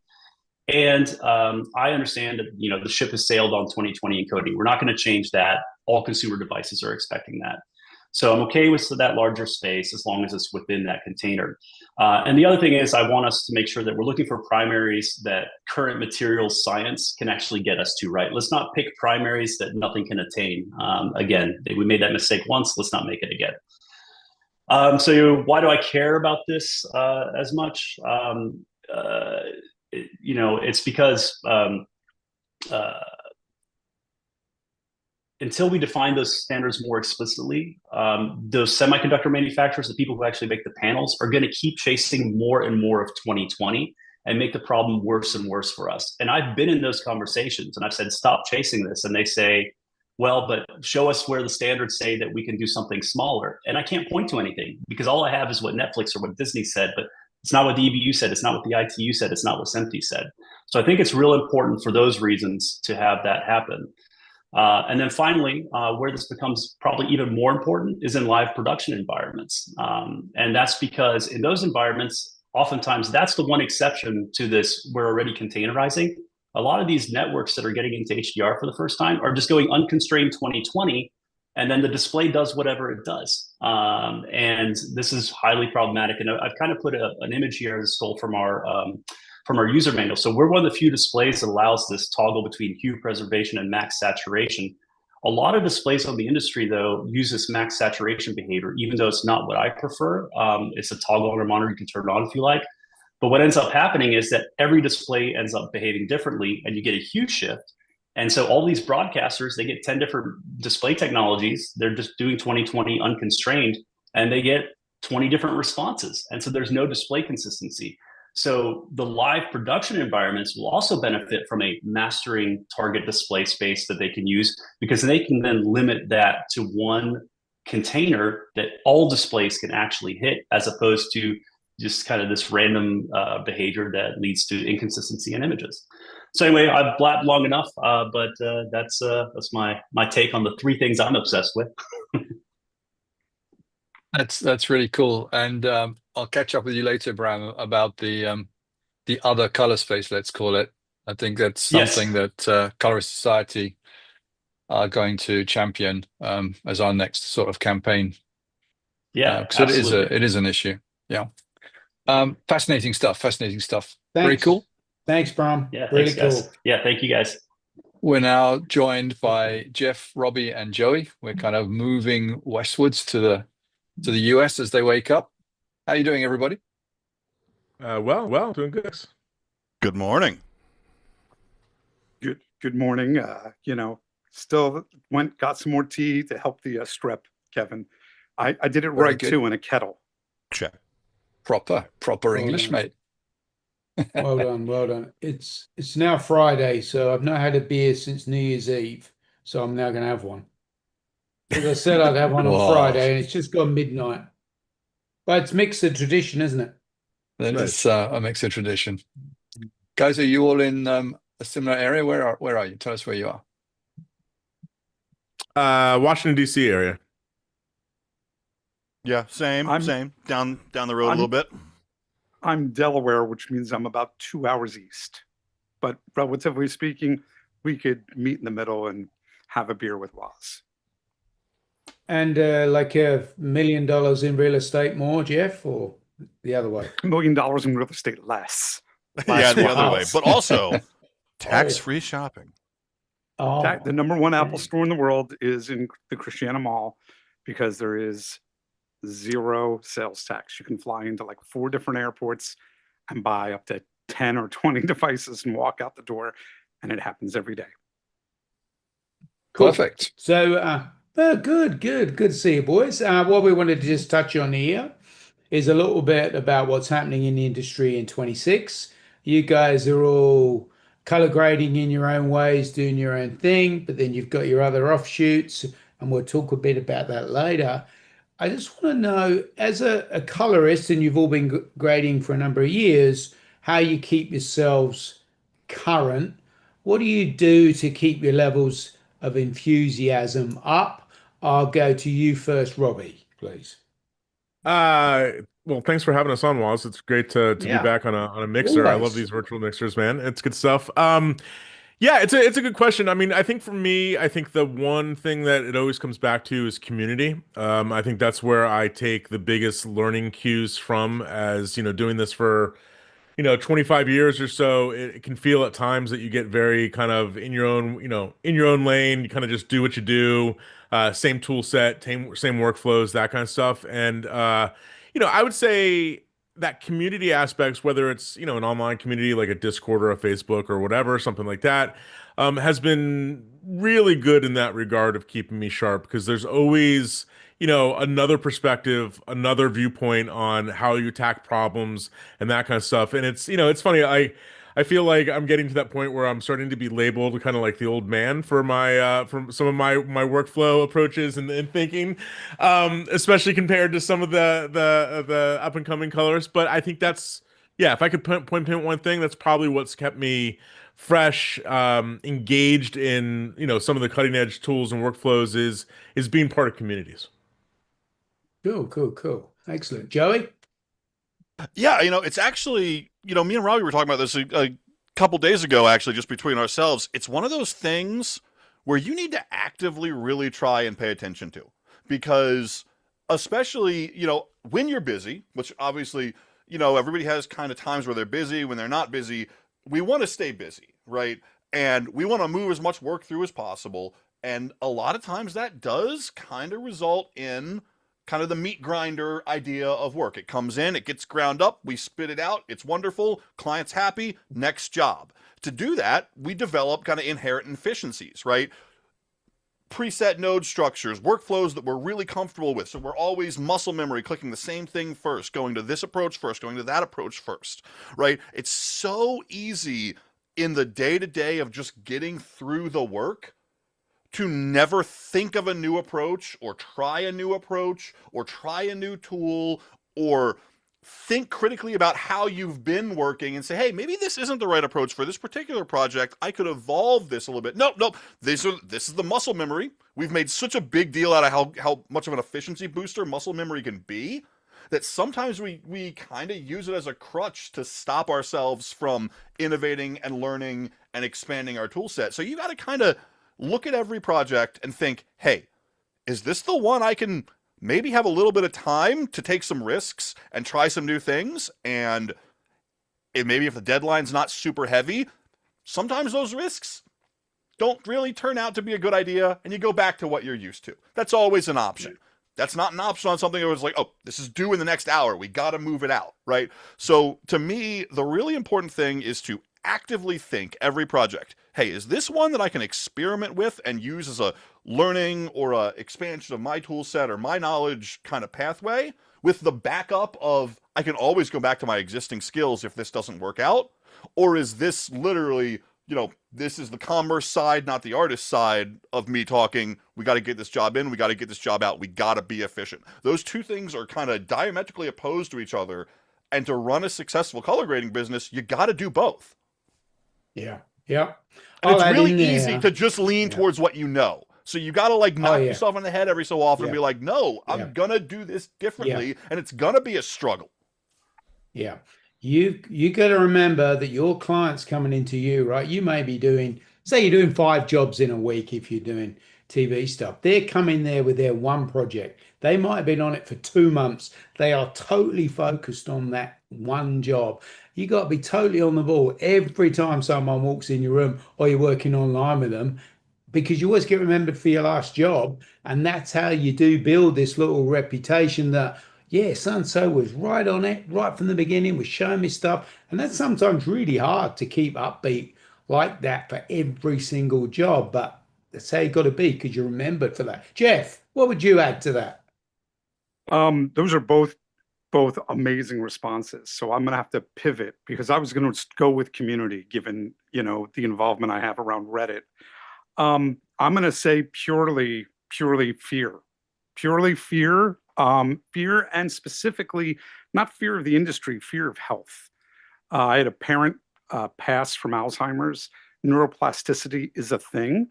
And I understand that the ship has sailed on 2020 encoding. We're not going to change that. All consumer devices are expecting that. So I'm okay with that larger space as long as it's within that container. And the other thing is I want us to make sure that we're looking for primaries that current materials science can actually get us to, right? Let's not pick primaries that nothing can attain. Again, we made that mistake once. Let's not make it again. So why do I care about this as much? It's because until we define those standards more explicitly, those semiconductor manufacturers, the people who actually make the panels, are going to keep chasing more and more of 2020 and make the problem worse and worse for us. And I've been in those conversations and I've said, stop chasing this. And they say, well, but show us where the standards say that we can do something smaller. And I can't point to anything because all I have is what Netflix or what Disney said, but it's not what the EBU said. It's not what the ITU said. It's not what SMPTE said. So I think it's real important for those reasons to have that happen. And then finally, where this becomes probably even more important is in live production environments. And that's because in those environments, oftentimes that's the one exception to this, we're already containerizing. A lot of these networks that are getting into HDR for the first time are just going unconstrained 2020, and then the display does whatever it does. And this is highly problematic. And I've kind of put an image here that's stole from our user manual. So we're one of the few displays that allows this toggle between hue preservation and max saturation. A lot of displays on the industry, though, use this max saturation behavior, even though it's not what I prefer. It's a toggle on your monitor you can turn it on if you like. But what ends up happening is that every display ends up behaving differently, and you get a hue shift. And so all these broadcasters, they get 10 different display technologies. They're just doing 2020 unconstrained, and they get 20 different responses. And so there's no display consistency. So the live production environments will also benefit from a mastering target display space that they can use, because they can then limit that to one container that all displays can actually hit, as opposed to just kind of this random behavior that leads to inconsistency in images. So anyway, I've blabbed long enough, but that's my take on the three things I'm obsessed with. That's really cool, and I'll catch up with you later, Bram, about the other color space, let's call it. I think that's something that Colorist Society are going to champion as our next sort of campaign. Yeah, so it is an issue. Yeah. Fascinating stuff. Thanks. Very cool. Thanks, Bram. Yeah, really thanks, cool. guys. Yeah, thank you, guys. We're now joined by Jeff, Robbie, and Joey. We're kind of moving westwards to the US as they wake up. How are you doing, everybody? Well, doing good. Good morning. Good morning. Still got some more tea to help the strep, Kevin. I did it Very right good. too, in a kettle. Check. Proper English, mate. Well done. It's now Friday, so I've not had a beer since New Year's Eve, so I'm now going to have one. As I said, I'd have one on Friday, and it's just gone midnight. But it's mixer tradition, isn't it? That is a mixer tradition. Guys, are you all in a similar area? Where are you? Tell us where you are. Washington, D.C. area. Yeah, same. Down the road a little bit. I'm Delaware, which means I'm about 2 hours east. But relatively speaking, we could meet in the middle and have a beer with Waz. And like $1 million in real estate more, Jeff, or the other way? $1 million in real estate less. Yeah, the other way. But also tax-free shopping. The number one Apple store in the world is in the Christiana Mall, because there is 0 sales tax. You can fly into like 4 different airports and buy up to 10 or 20 devices and walk out the door, and it happens every day. Cool. Perfect. So, good to see you, boys. What we wanted to just touch on here is a little bit about what's happening in the industry in 26. You guys are all color grading in your own ways, doing your own thing, but then you've got your other offshoots, and we'll talk a bit about that later. I just want to know, as a colorist, and you've all been grading for a number of years, how you keep yourselves current. What do you do to keep your levels of enthusiasm up? I'll go to you first, Robbie, please. Well, thanks for having us on, Wallace. It's great to be back on a mixer. I love these virtual mixers, man. It's good stuff. Yeah, it's a good question. I mean, I think for me, I think the one thing that it always comes back to is community. I think that's where I take the biggest learning cues from, as doing this for 25 years or so. It can feel at times that you get very kind of in your own, in your own lane. You kind of just do what you do, same tool set, same workflows, that kind of stuff. And I would say that community aspects, whether it's an online community like a Discord or a Facebook or whatever, something like that, has been really good in that regard of keeping me sharp, because there's always another perspective, another viewpoint on how you attack problems and that kind of stuff. And it's funny. I feel like I'm getting to that point where I'm starting to be labeled kind of like the old man for my from some of my workflow approaches and thinking, especially compared to some of the up and coming colorists. But I think that's, if I could point one thing, that's probably what's kept me fresh, engaged in some of the cutting edge tools and workflows is being part of communities. Cool. Excellent. Joey? Yeah, it's actually, me and Robbie were talking about this a couple days ago, actually, just between ourselves. It's one of those things where you need to actively really try and pay attention to, because especially, when you're busy, which obviously, everybody has kind of times where they're busy, when they're not busy, we want to stay busy, right? And we want to move as much work through as possible. And a lot of times that does kind of result in kind of the meat grinder idea of work. It comes in, it gets ground up, we spit it out, it's wonderful, client's happy, next job. To do that, we develop kind of inherent efficiencies, right? Preset node structures, workflows that we're really comfortable with. So we're always muscle memory, clicking the same thing first, going to this approach first, going to that approach first, right? It's so easy in the day-to-day of just getting through the work to never think of a new approach, or try a new approach, or try a new tool, or think critically about how you've been working and say, hey, maybe this isn't the right approach for this particular project. I could evolve this a little bit. Nope. This is the muscle memory. We've made such a big deal out of how much of an efficiency booster muscle memory can be, that sometimes we kind of use it as a crutch to stop ourselves from innovating and learning and expanding our tool set. So you got to kind of look at every project and think, hey, is this the one I can maybe have a little bit of time to take some risks and try some new things? And maybe if the deadline's not super heavy, sometimes those risks don't really turn out to be a good idea, and you go back to what you're used to. That's always an option. That's not an option on something that was like, oh, this is due in the next hour, we got to move it out, right? So to me, the really important thing is to actively think every project, hey, is this one that I can experiment with and use as a learning or a expansion of my tool set or my knowledge kind of pathway, with the backup of I can always go back to my existing skills if this doesn't work out? Or is this literally, this is the commerce side, not the artist side of me talking, we got to get this job in, we got to get this job out, we got to be efficient. Those two things are kind of diametrically opposed to each other. And to run a successful color grading business, you got to do both. Yeah. And it's really easy to just lean towards what you know. So you got to knock yourself on the head every so often and be like, no, I'm going to do this differently. And it's going to be a struggle. Yeah. You got to remember that your client's coming into you, right? You may be doing, say you're doing 5 jobs in a week if you're doing TV stuff. They're coming there with their one project. They might have been on it for 2 months. They are totally focused on that one job. You got to be totally on the ball every time someone walks in your room or you're working online with them, because you always get remembered for your last job. And that's how you do build this little reputation that, yeah, so-and-so was right on it, right from the beginning, was showing me stuff. And that's sometimes really hard to keep upbeat like that for every single job. But that's how you got to be, because you're remembered for that. Jeff, what would you add to that? Those are both both amazing responses. So I'm going to have to pivot because I was going to go with community, given, you know, the involvement I have around Reddit. I'm going to say purely fear, fear, and specifically not fear of the industry, fear of health. I had a parent pass from Alzheimer's. Neuroplasticity is a thing.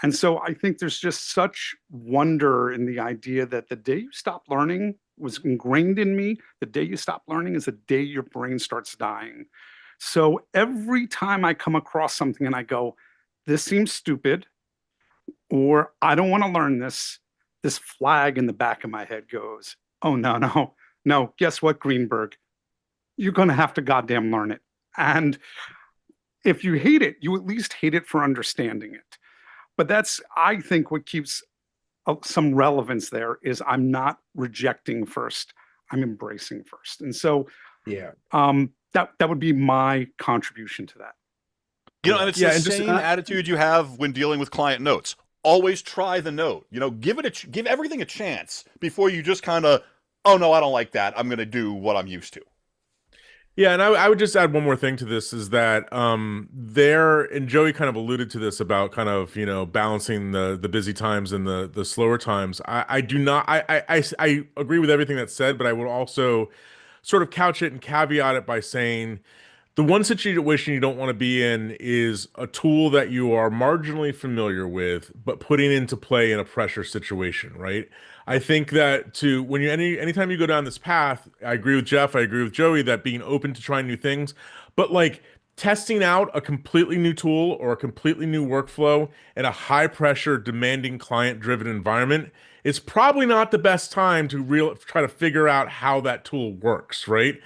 And so I think there's just such wonder in the idea that the day you stop learning was ingrained in me. The day you stop learning is the day your brain starts dying. So every time I come across something and I go, this seems stupid, or I don't want to learn this, this flag in the back of my head goes, oh, no, guess what, Greenberg? You're going to have to goddamn learn it. And if you hate it, you at least hate it for understanding it. But that's, I think, what keeps some relevance there is I'm not rejecting first, I'm embracing first. And so that would be my contribution to that. You know, and it's the same attitude you have when dealing with client notes. Always try the note. You know, give everything a chance before you just kind of, oh no, I don't like that, I'm going to do what I'm used to. Yeah, and I would just add one more thing to this is that and Joey kind of alluded to this about kind of, you know, balancing the busy times and the slower times. I agree with everything that's said, but I would also sort of couch it and caveat it by saying the one situation you don't want to be in is a tool that you are marginally familiar with, but putting into play in a pressure situation, right? I think that anytime you go down this path, I agree with Jeff, I agree with Joey that being open to trying new things, but like testing out a completely new tool or a completely new workflow in a high pressure, demanding client driven environment is probably not the best time to try to figure out how that tool works, right?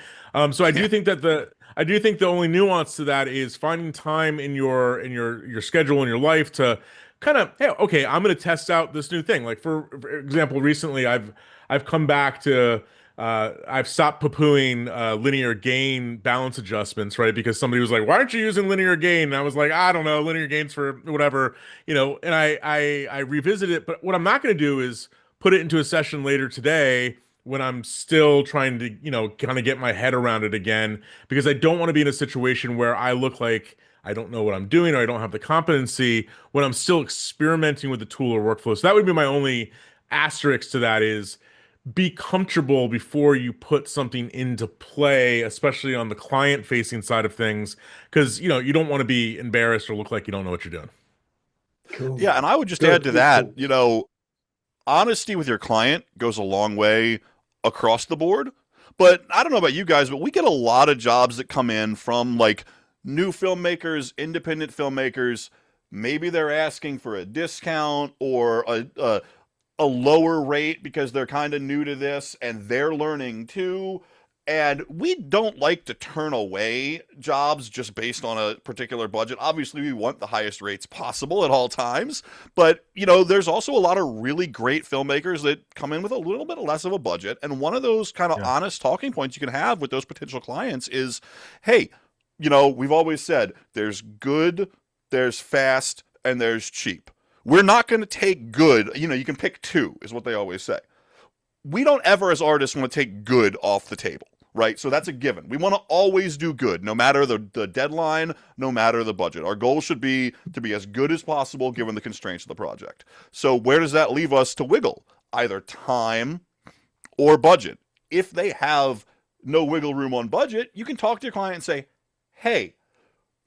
So I do think that the only nuance to that is finding time in your schedule in your life to kind of, hey, okay, I'm going to test out this new thing. Like for example, recently I've come back to I've stopped poo-pooing linear gain balance adjustments, right? Because somebody was like, "Why aren't you using linear gain?" And I was like, "I don't know, linear gains for whatever, you know." And I revisit it, but what I'm not going to do is put it into a session later today when I'm still trying to, you know, kind of get my head around it again, because I don't want to be in a situation where I look like I don't know what I'm doing or I don't have the competency when I'm still experimenting with the tool or workflow. So that would be my only asterisk to that is be comfortable before you put something into play, especially on the client facing side of things, because, you know, you don't want to be embarrassed or look like you don't know what you're doing. Cool. Yeah, and I would just add to that, you know, honesty with your client goes a long way across the board. But I don't know about you guys, but we get a lot of jobs that come in from like new filmmakers, independent filmmakers. Maybe they're asking for a discount or a lower rate because they're kind of new to this and they're learning too. And we don't like to turn away jobs just based on a particular budget. Obviously, we want the highest rates possible at all times. But, you know, there's also a lot of really great filmmakers that come in with a little bit less of a budget. And one of those kind of honest talking points you can have with those potential clients is, hey, you know, we've always said there's good, there's fast, and there's cheap. We're not going to take good. You know, you can pick two is what they always say. We don't ever as artists want to take good off the table, right? So that's a given. We want to always do good, no matter the deadline, no matter the budget. Our goal should be to be as good as possible given the constraints of the project. So where does that leave us to wiggle? Either time or budget. If they have no wiggle room on budget, you can talk to your client and say, hey,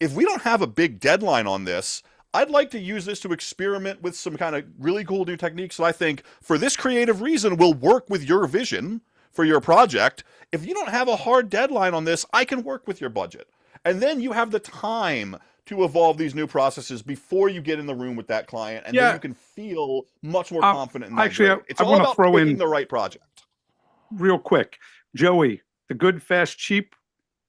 if we don't have a big deadline on this, I'd like to use this to experiment with some kind of really cool new techniques that I think for this creative reason will work with your vision for your project. If you don't have a hard deadline on this, I can work with your budget. And then you have the time to evolve these new processes before you get in the room with that client. And then you can feel much more confident in that. Actually, it's all about picking the right project. Real quick, Joey, the good, fast, cheap,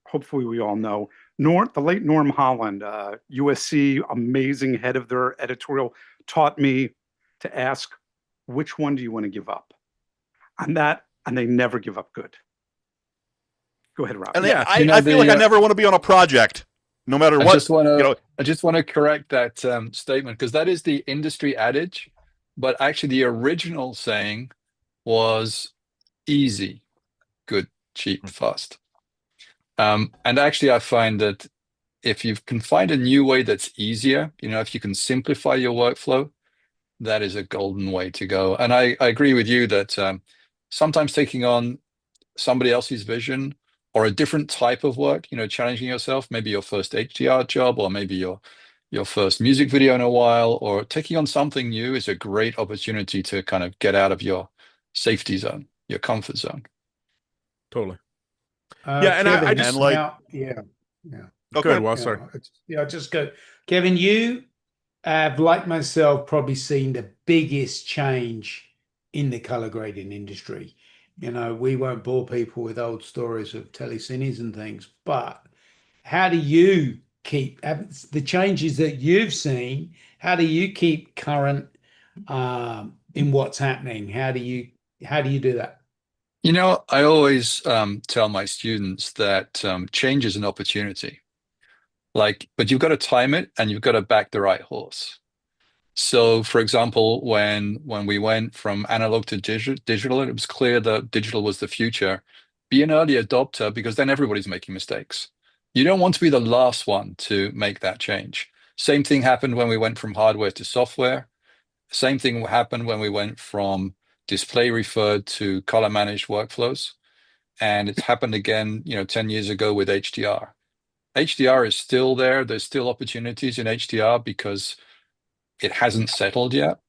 hopefully we all know. The late Norm Holland, USC, amazing head of their editorial, taught me to ask, which one do you want to give up? And they never give up good. Go ahead, Rob. And I feel like I never want to be on a project, no matter what. I just want to correct that statement, because that is the industry adage, but actually the original saying was easy, good, cheap, fast. And actually, I find that if you can find a new way that's easier, if you can simplify your workflow, that is a golden way to go. And I agree with you that sometimes taking on somebody else's vision or a different type of work, challenging yourself, maybe your first HDR job, or maybe your first music video in a while, or taking on something new is a great opportunity to kind of get out of your safety zone, your comfort zone. Totally. Yeah, and Kevin, I just and like, yeah. Go ahead, Wal, sorry. I'll just go. Kevin, you have, like myself, probably seen the biggest change in the color grading industry. We won't bore people with old stories of telecines and things, but how do you keep the changes that you've seen? How do you keep current in what's happening? How do you do that? I always tell my students that change is an opportunity. But you've got to time it and you've got to back the right horse. So, for example, when we went from analog to digital, it was clear that digital was the future. Be an early adopter, because then everybody's making mistakes. You don't want to be the last one to make that change. Same thing happened when we went from hardware to software. Same thing happened when we went from display referred to color managed workflows. And it's happened again, 10 years ago with HDR. HDR is still there. There's still opportunities in HDR because it hasn't settled yet.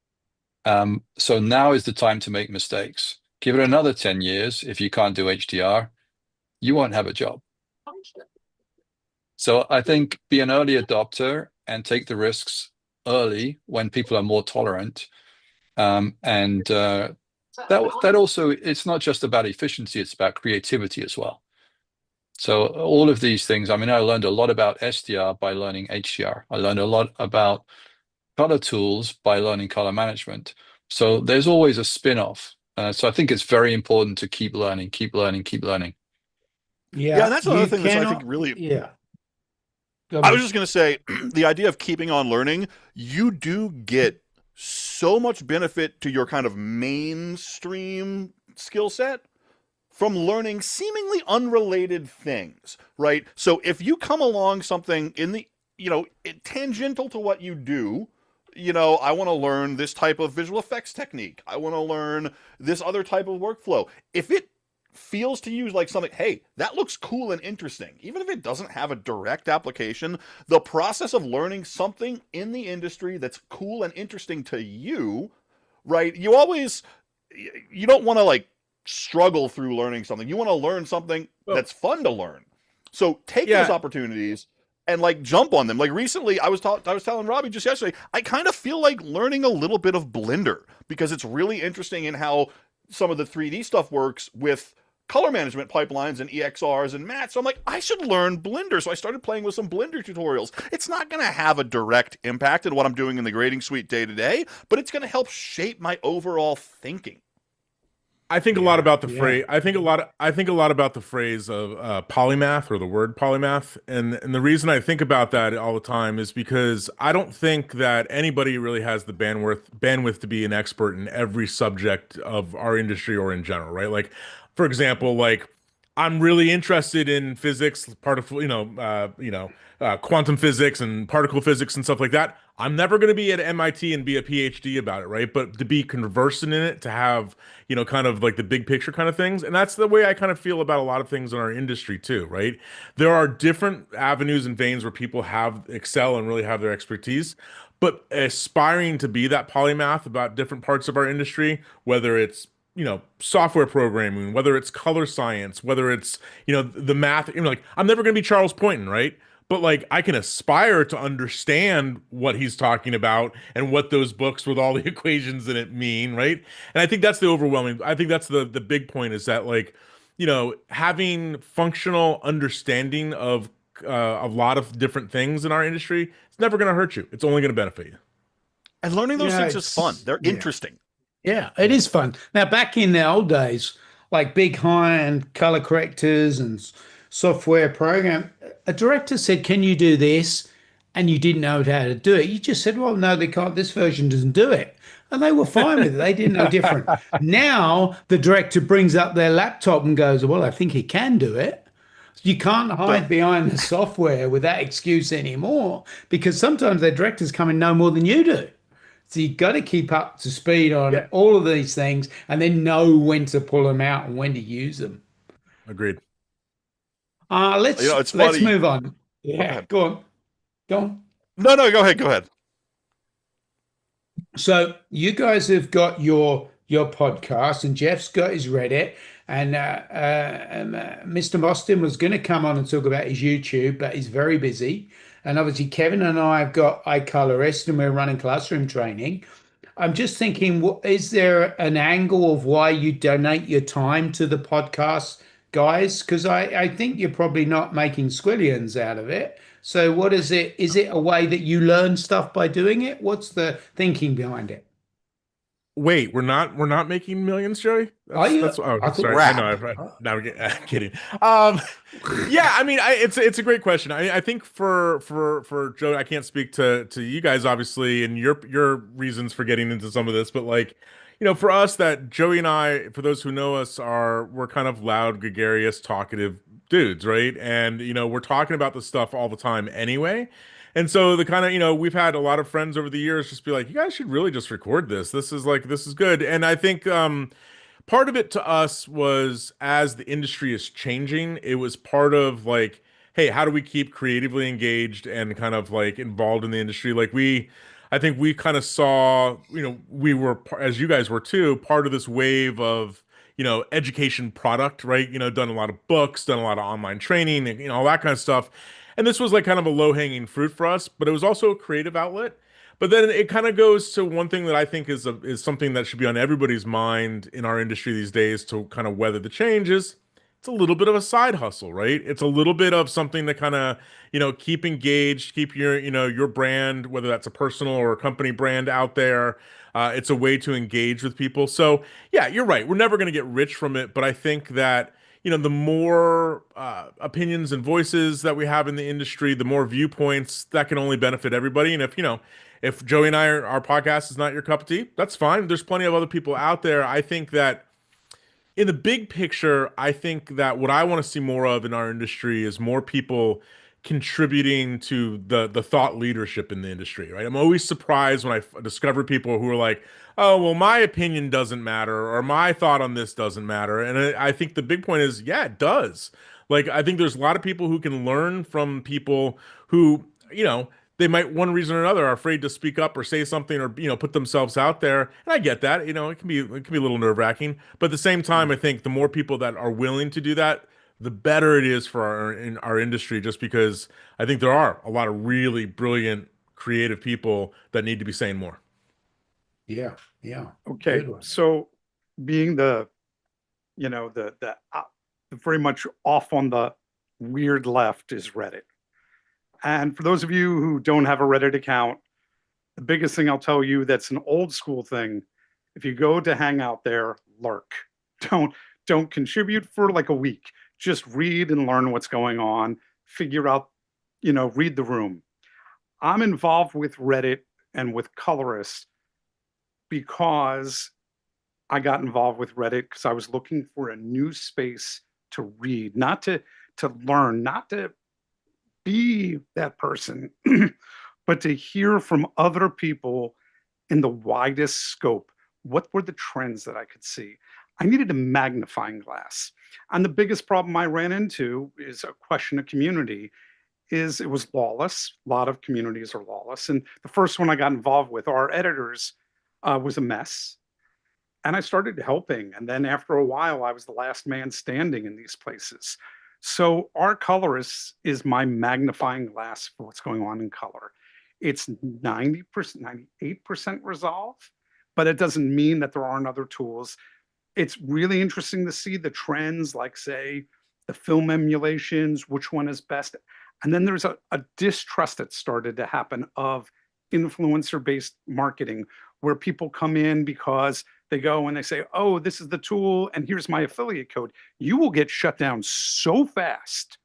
So now is the time to make mistakes. Give it another 10 years. If you can't do HDR, you won't have a job. So I think be an early adopter and take the risks early when people are more tolerant. That also, it's not just about efficiency, it's about creativity as well. So all of these things, I learned a lot about SDR by learning HDR. I learned a lot about color tools by learning color management. So there's always a spin-off. So I think it's very important to keep learning. Yeah, and that's another thing that's, I think, really... Yeah. I was just going to say, the idea of keeping on learning, you do get so much benefit to your kind of mainstream skill set from learning seemingly unrelated things, right? So if you come along something in the, tangential to what you do, I want to learn this type of visual effects technique. I want to learn this other type of workflow. If it feels to you like something, hey, that looks cool and interesting, even if it doesn't have a direct application, the process of learning something in the industry that's cool and interesting to you, right? You don't want to struggle through learning something. You want to learn something that's fun to learn. So take those opportunities and jump on them. Recently, I was telling Robbie just yesterday, I kind of feel like learning a little bit of Blender because it's really interesting in how some of the 3D stuff works with color management pipelines and EXRs and mats. So I'm like, I should learn Blender. So I started playing with some Blender tutorials. It's not going to have a direct impact in what I'm doing in the grading suite day to day, but it's going to help shape my overall thinking. I think a lot about the phrase. I think a lot about the phrase of polymath, or the word polymath, and the reason I think about that all the time is because I don't think that anybody really has the bandwidth to be an expert in every subject of our industry or in general, right? For example, I'm really interested in physics, quantum physics and particle physics and stuff like that. I'm never going to be at MIT and be a PhD about it, right? But to be conversant in it, to have, kind of the big picture kind of things. And that's the way I kind of feel about a lot of things in our industry too, right? There are different avenues and veins where people excel and really have their expertise. But aspiring to be that polymath about different parts of our industry, whether it's software programming, whether it's color science, whether it's, the math, I'm never going to be Charles Poynton, right? But I can aspire to understand what he's talking about and what those books with all the equations in it mean, right? And I think that's the big point, is that having functional understanding of a lot of different things in our industry, it's never going to hurt you. It's only going to benefit you. And learning those things is fun. They're interesting. Yeah, it is fun. Now, back in the old days, big high-end color correctors and software program, a director said, can you do this? And you didn't know how to do it. You just said, well, no, they can't. This version doesn't do it. And they were fine with it. They didn't know different. Now the director brings up their laptop and goes, well, I think he can do it. You can't hide behind the software with that excuse anymore, because sometimes their directors come in no more than you do. So you've got to keep up to speed on all of these things and then know when to pull them out and when to use them. Agreed. Let's move on. Yeah, go on. Go on. No, go ahead. So you guys have got your podcast, and Jeff's got his Reddit, and Mr. Boston was going to come on and talk about his YouTube, but he's very busy. And obviously Kevin and I have got iColorist, and we're running classroom training. I'm just thinking, is there an angle of why you donate your time to the podcast, guys? Because I think you're probably not making squillions out of it. So what is it? Is it a way that you learn stuff by doing it? What's the thinking behind it? Wait, we're not making millions, Joey? Are you? Sorry. I know. I'm kidding. Yeah, I mean, it's a great question. I think for Joe, I can't speak to you guys obviously and your reasons for getting into some of this, but like, for us, that Joey and I, for those who know us, we're kind of loud, gregarious, talkative dudes, right? And we're talking about this stuff all the time anyway. And so the kind of, we've had a lot of friends over the years just be like, you guys should really just record this. This is good. And I think part of it to us was, as the industry is changing, it was part of like, hey, how do we keep creatively engaged and kind of like involved in the industry? Like I think we kind of saw, we were, as you guys were too, part of this wave of, education product, right? Done a lot of books, done a lot of online training, and, all that kind of stuff. And this was like kind of a low-hanging fruit for us, but it was also a creative outlet. But then it kind of goes to one thing that I think is something that should be on everybody's mind in our industry these days to kind of weather the changes. It's a little bit of a side hustle, right? It's a little bit of something to kind of, keep engaged, keep your brand, whether that's a personal or a company brand out there. It's a way to engage with people. So yeah, you're right. We're never going to get rich from it, but I think that the more opinions and voices that we have in the industry, the more viewpoints that can only benefit everybody. And if Joey and our podcast is not your cup of tea, that's fine. There's plenty of other people out there. I think that in the big picture, I think that what I want to see more of in our industry is more people contributing to the thought leadership in the industry, right? I'm always surprised when I discover people who are like, oh, well, my opinion doesn't matter, or my thought on this doesn't matter. And I think the big point is, yeah, it does. Like, I think there's a lot of people who can learn from people who, they might, one reason or another, are afraid to speak up or say something or, put themselves out there. And I get that, it can be a little nerve-wracking. But at the same time, I think the more people that are willing to do that, the better it is for our industry, just because I think there are a lot of really brilliant, creative people that need to be saying more. Yeah. Okay. So being the very much off on the weird left is Reddit. And for those of you who don't have a Reddit account, the biggest thing I'll tell you that's an old school thing, if you go to hang out there, lurk. Don't contribute for like a week. Just read and learn what's going on, figure out, read the room. I'm involved with Reddit and with Colorist because I got involved with Reddit because I was looking for a new space to read, not to learn, not to be that person, but to hear from other people in the widest scope. What were the trends that I could see? I needed a magnifying glass. And the biggest problem I ran into is a question of community. It was lawless. A lot of communities are lawless. And the first one I got involved with, our editors, was a mess. And I started helping. And then after a while, I was the last man standing in these places. So our Colorist is my magnifying glass for what's going on in color. It's 90%, 98% resolve, but it doesn't mean that there aren't other tools. It's really interesting to see the trends, like, say, the film emulations, which one is best. And then there's a distrust that started to happen of influencer-based marketing, where people come in because they go and they say, oh, this is the tool, and here's my affiliate code. You will get shut down so fast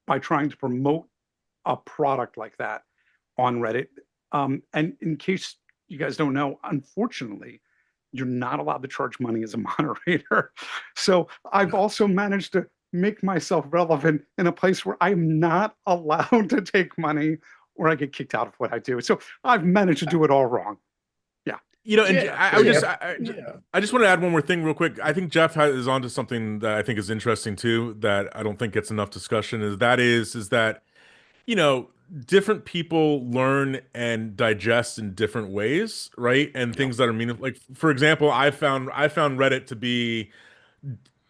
by trying to promote a product like that on Reddit. And in case you guys don't know, unfortunately, you're not allowed to charge money as a moderator. So I've also managed to make myself relevant in a place where I'm not allowed to take money or I get kicked out of what I do. So I've managed to do it all wrong. Yeah. And I just want to add one more thing real quick. I think Jeff is onto something that I think is interesting too, that I don't think gets enough discussion, is that different people learn and digest in different ways, right? And things that are meaningful. Like, for example, I found Reddit to be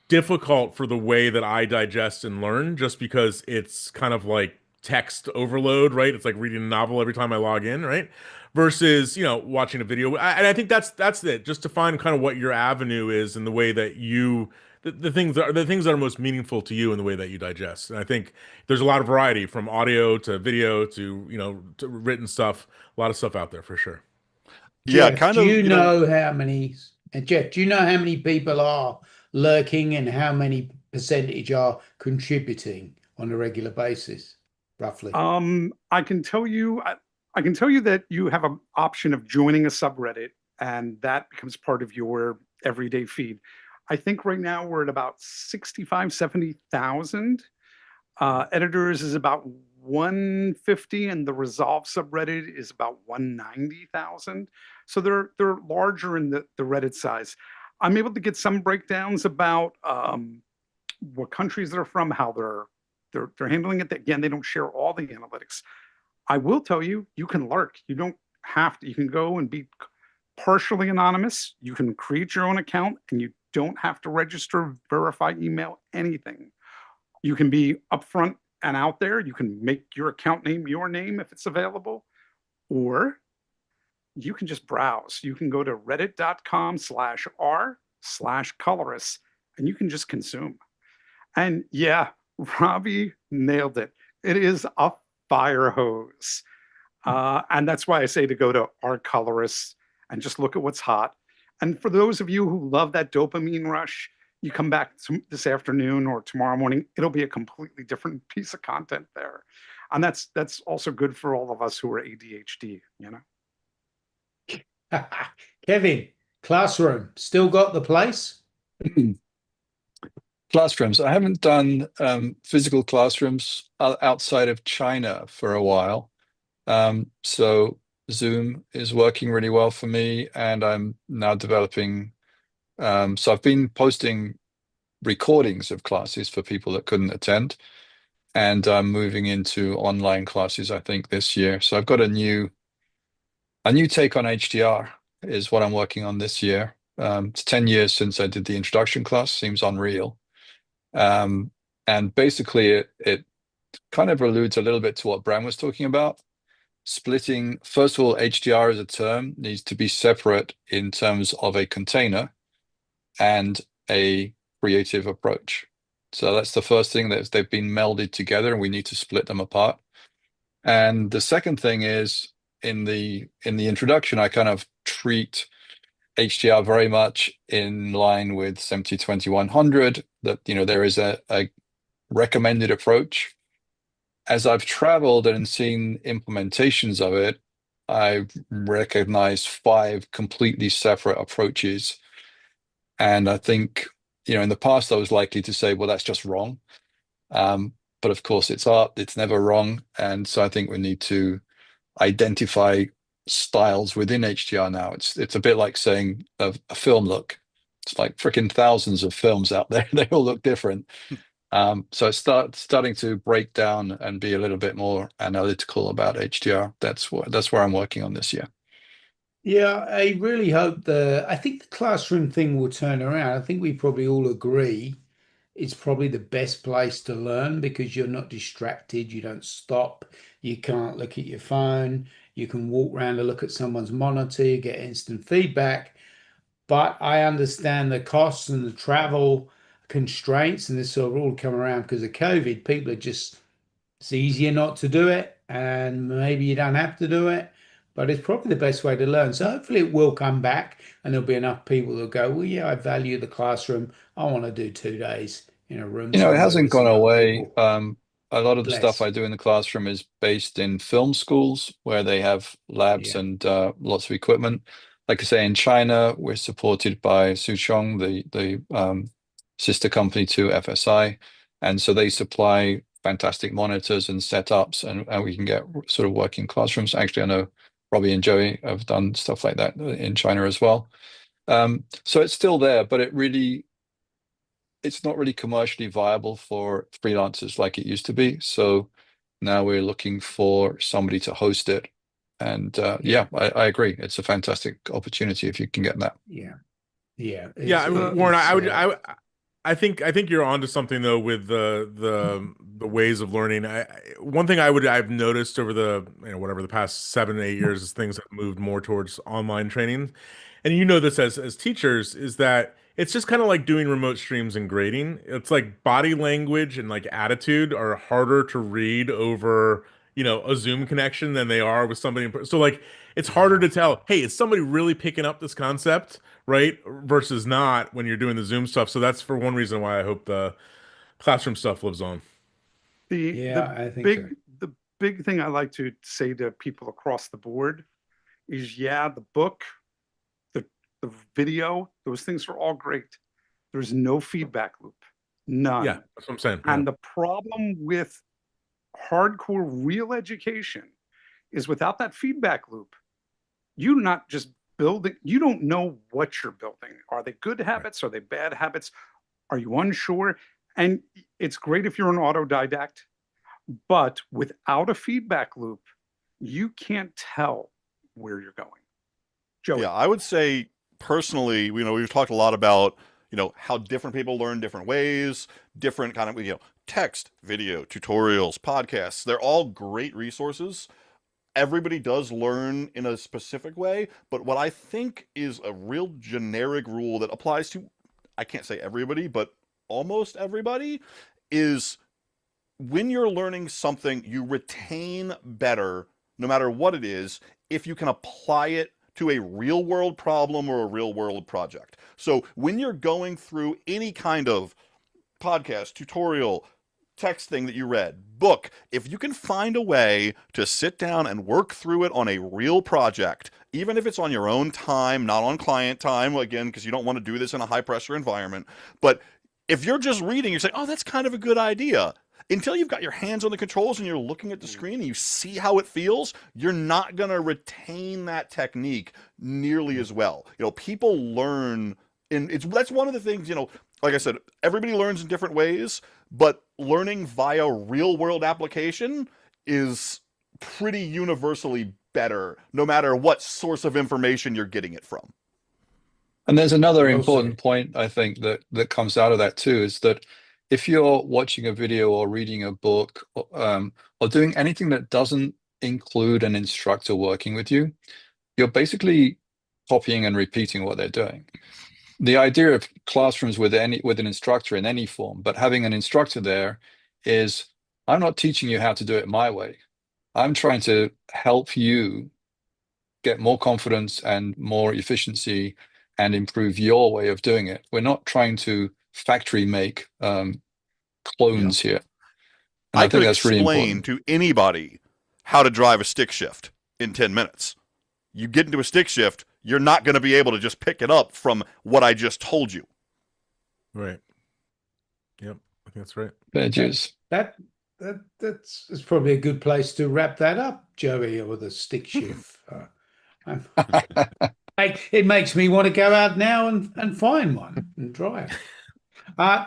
difficult for the way that I digest and learn, just because it's kind of like text overload, right? It's like reading a novel every time I log in, right? Versus, watching a video. And I think that's it. Just to find kind of what your avenue is and the way that you the things that are most meaningful to you in the way that you digest. And I think there's a lot of variety, from audio to video to to written stuff. A lot of stuff out there for sure. Yeah, Jeff, do you know how many? And Jeff, do you know how many people are lurking and how many percentage are contributing on a regular basis, roughly? I can tell you that you have an option of joining a subreddit, and that becomes part of your everyday feed. I think right now we're at about 65, 70,000. Editors is about 150, and the Resolve subreddit is about 190,000. So they're larger in the Reddit size. I'm able to get some breakdowns about what countries they're from, how they're handling it. Again, they don't share all the analytics. I will tell you, you can lurk. You don't have to. You can go and be partially anonymous. You can create your own account, and you don't have to register, verify, email, anything. You can be upfront and out there. You can make your account name your name if it's available, or you can just browse. You can go to reddit.com/r/colorists, and you can just consume. And yeah, Robbie nailed it. It is a fire hose. And that's why I say to go to our colorists and just look at what's hot. And for those of you who love that dopamine rush, you come back this afternoon or tomorrow morning, it'll be a completely different piece of content there. And that's also good for all of us who are ADHD, Kevin, Classroom, still got the place? Classrooms. I haven't done physical classrooms outside of China for a while. So Zoom is working really well for me, and I'm now developing. So I've been posting recordings of classes for people that couldn't attend, and I'm moving into online classes, I think, this year. So I've got a new take on HDR is what I'm working on this year. It's 10 years since I did the introduction class. Seems unreal. And basically it kind of alludes a little bit to what Bram was talking about. Splitting, first of all, HDR as a term needs to be separate in terms of a container and a creative approach. So that's the first thing, that they've been melded together and we need to split them apart. And the second thing is, in the introduction, I kind of treat HDR very much in line with 70-20-100, that there is a recommended approach. As I've traveled and seen implementations of it, I've recognized 5 completely separate approaches. And I think, in the past I was likely to say, well, that's just wrong. But of course it's art, it's never wrong. And so I think we need to identify styles within HDR now. It's a bit like saying a film look. It's like freaking thousands of films out there. They all look different. So it's starting to break down and be a little bit more analytical about HDR. That's where I'm working on this year. Yeah, I really hope I think the classroom thing will turn around. I think we probably all agree it's probably the best place to learn, because you're not distracted, you don't stop, you can't look at your phone, you can walk around and look at someone's monitor, you get instant feedback. But I understand the costs and the travel constraints, and this will all come around because of COVID. People are just, it's easier not to do it, and maybe you don't have to do it, but it's probably the best way to learn. So hopefully it will come back, and there'll be enough people that go, well, yeah, I value the classroom. I want to do 2 days in a room. It hasn't gone away. a lot of the stuff I do in the classroom is based in film schools where they have labs and lots of equipment. Like I say, in China, we're supported by Suchong, the sister company to FSI. And so they supply fantastic monitors and setups, and we can get sort of working classrooms. Actually, I know Robbie and Joey have done stuff like that in China as well. So it's still there, but it's not really commercially viable for freelancers like it used to be. So now we're looking for somebody to host it. And I agree. It's a fantastic opportunity if you can get that. Warren, I think you're onto something though with the ways of learning. One thing I've noticed over the past 7 to 8 years is things have moved more towards online training, and you know this as teachers, is that it's just kind of like doing remote streams and grading. It's like body language and like attitude are harder to read over a Zoom connection than they are with somebody. So like it's harder to tell, hey, is somebody really picking up this concept, right? Versus not when you're doing the Zoom stuff. So that's for one reason why I hope the classroom stuff lives on. I think the big thing I like to say to people across the board is, the book, the video, those things are all great. There's no feedback loop, none. Yeah, that's what I'm saying. And the problem with hardcore real education is without that feedback loop, you're not just building, you don't know what you're building. Are they good habits? Are they bad habits? Are you unsure? And it's great if you're an autodidact, but without a feedback loop, you can't tell where you're going. Joey. Yeah, I would say personally, we've talked a lot about, how different people learn different ways, different kind of, text, video, tutorials, podcasts. They're all great resources. Everybody does learn in a specific way, but what I think is a real generic rule that applies to, I can't say everybody, but almost everybody, is when you're learning something, you retain better, no matter what it is, if you can apply it to a real world problem or a real world project. So when you're going through any kind of podcast, tutorial, text thing that you read, book, if you can find a way to sit down and work through it on a real project, even if it's on your own time, not on client time, again, because you don't want to do this in a high pressure environment. But if you're just reading, you're saying, oh, that's kind of a good idea. Until you've got your hands on the controls and you're looking at the screen and you see how it feels, you're not going to retain that technique nearly as well. People learn, and that's one of the things, like I said, everybody learns in different ways, but learning via real world application is pretty universally better, no matter what source of information you're getting it from. And there's another important point, I think, that comes out of that too, is that if you're watching a video or reading a book or doing anything that doesn't include an instructor working with you, you're basically copying and repeating what they're doing. The idea of classrooms with an instructor in any form, but having an instructor there is, I'm not teaching you how to do it my way. I'm trying to help you get more confidence and more efficiency and improve your way of doing it. We're not trying to factory make clones here. And I think that's really important. I could explain to anybody how to drive a stick shift in 10 minutes. You get into a stick shift, you're not going to be able to just pick it up from what I just told you. Right. Yep, I think that's right. That's probably a good place to wrap that up, Joey, or the stick shift. It makes me want to go out now and find one and try it.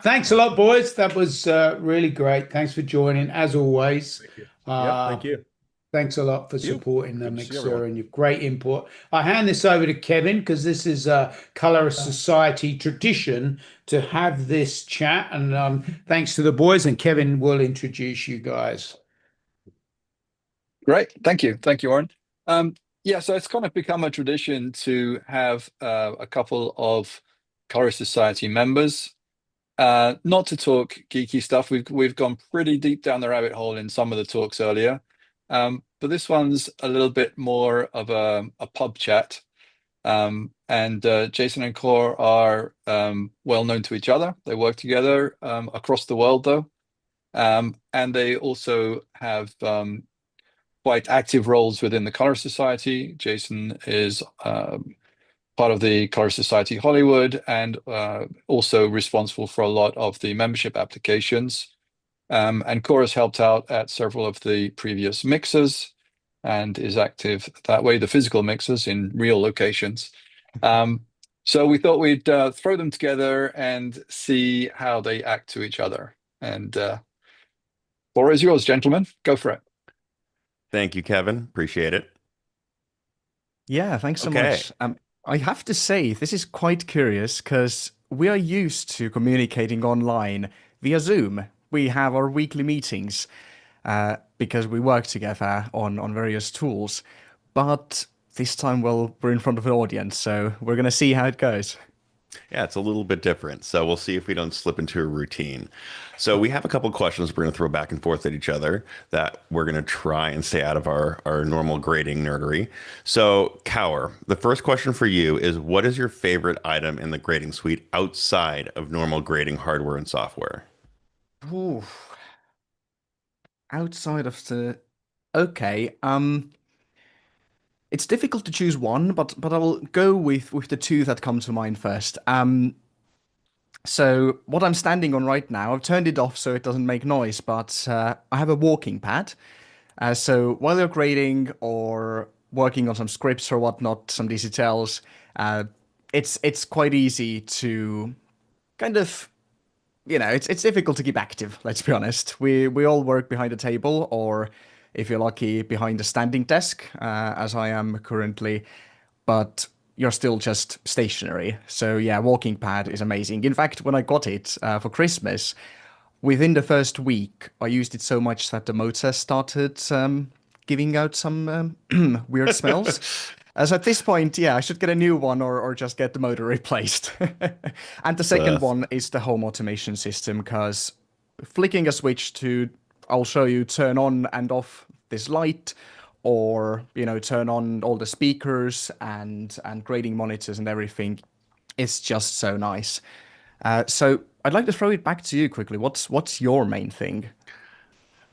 Thanks a lot, boys. That was really great. Thanks for joining, as always. Thank you. Thank you. Thanks a lot for supporting the Mixer and your great input. I hand this over to Kevin because this is a Colorist Society tradition to have this chat. And thanks to the boys, and Kevin will introduce you guys. Great. Thank you. Thank you, Warren. So it's kind of become a tradition to have a couple of Colorist Society members, not to talk geeky stuff. We've gone pretty deep down the rabbit hole in some of the talks earlier. But this one's a little bit more of a pub chat. And Jason and Cor are well known to each other. They work together across the world, though. And they also have quite active roles within the Color Society. Jason is part of the Color Society Hollywood and also responsible for a lot of the membership applications. And Cora's helped out at several of the previous mixers and is active that way, the physical mixers in real locations. So we thought we'd throw them together and see how they act to each other. And floor is yours, gentlemen. Go for it. Thank you, Kevin. Appreciate it. Yeah, thanks so much. I have to say, this is quite curious because we are used to communicating online via Zoom. We have our weekly meetings because we work together on various tools. But this time, well, we're in front of an audience, so we're going to see how it goes. Yeah, it's a little bit different. So we'll see if we don't slip into a routine. So we have a couple of questions we're going to throw back and forth at each other that we're going to try and stay out of our normal grading nerdery. So, Cower, the first question for you is, what is your favorite item in the grading suite outside of normal grading hardware and software? Ooh. Outside of the... Okay, it's difficult to choose one, but I will go with the two that come to mind first. So what I'm standing on right now, I've turned it off so it doesn't make noise, but I have a walking pad. So while you're grading or working on some scripts or whatnot, some DCTLs, it's quite easy to kind of, it's difficult to keep active, let's be honest. We all work behind a table, or if you're lucky, behind a standing desk, as I am currently, but you're still just stationary. So yeah, walking pad is amazing. In fact, when I got it for Christmas, within the first week, I used it so much that the motor started giving out some weird smells. So at this point, yeah, I should get a new one or just get the motor replaced. And the second one is the home automation system, because flicking a switch to, I'll show you, turn on and off this light, or turn on all the speakers and grading monitors and everything, it's just so nice. So I'd like to throw it back to you quickly. What's your main thing?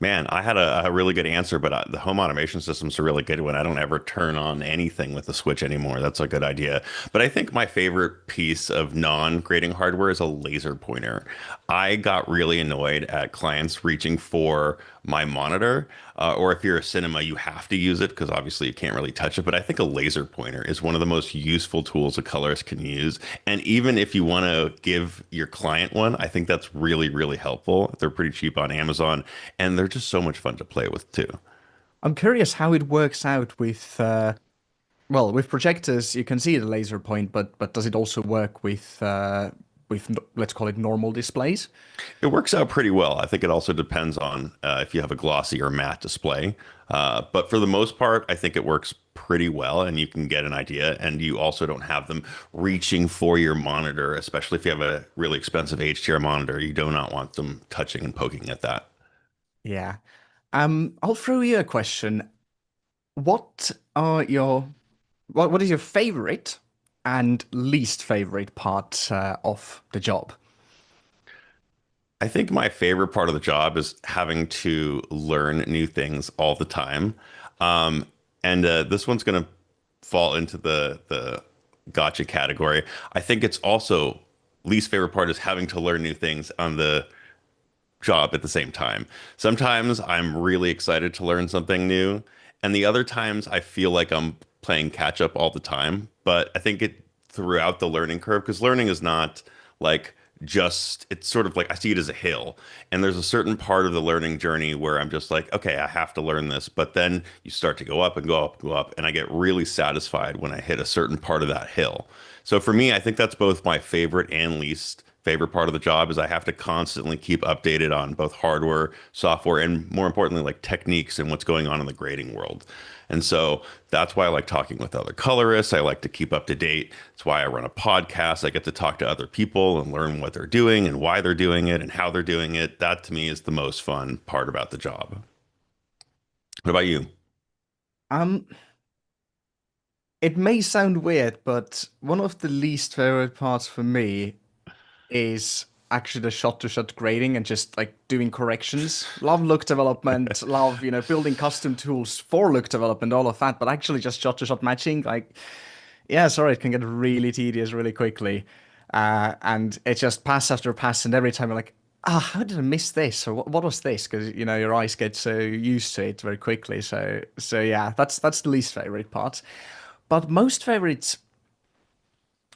Man, I had a really good answer, but the home automation system's a really good one. I don't ever turn on anything with the switch anymore. That's a good idea. But I think my favorite piece of non-grading hardware is a laser pointer. I got really annoyed at clients reaching for my monitor, or if you're a cinema, you have to use it because obviously you can't really touch it. But I think a laser pointer is one of the most useful tools a colorist can use. And even if you want to give your client one, I think that's really, really helpful. They're pretty cheap on Amazon, and they're just so much fun to play with too. I'm curious how it works out with, well, with projectors, you can see the laser point, but does it also work with let's call it normal displays? It works out pretty well. I think it also depends on if you have a glossy or matte display. But for the most part, I think it works pretty well, and you can get an idea. And you also don't have them reaching for your monitor, especially if you have a really expensive HDR monitor. You do not want them touching and poking at that. Yeah. I'll throw you a question. What is your favorite and least favorite part of the job? I think my favorite part of the job is having to learn new things all the time. And this one's going to fall into the gotcha category. I think it's also least favorite part is having to learn new things on the job at the same time. Sometimes I'm really excited to learn something new, and the other times I feel like I'm playing catch up all the time. But I think it throughout the learning curve, because learning is not like just, it's sort of like I see it as a hill, and there's a certain part of the learning journey where I'm just like, okay, I have to learn this, but then you start to go up and go up and go up, and I get really satisfied when I hit a certain part of that hill. So for me, I think that's both my favorite and least favorite part of the job, is I have to constantly keep updated on both hardware, software, and more importantly, like techniques and what's going on in the grading world. And so that's why I like talking with other colorists. I like to keep up to date. That's why I run a podcast. I get to talk to other people and learn what they're doing and why they're doing it and how they're doing it. That to me is the most fun part about the job. What about you? It may sound weird, but one of the least favorite parts for me is actually the shot-to-shot grading and just like doing corrections. Love look development, love, building custom tools for look development, all of that, but actually just shot-to-shot matching, like, yeah, sorry, it can get really tedious really quickly. And it's just pass after pass, and every time you're like, how did I miss this? Or what was this? Because, your eyes get so used to it very quickly. So yeah, that's the least favorite part. But most favorites,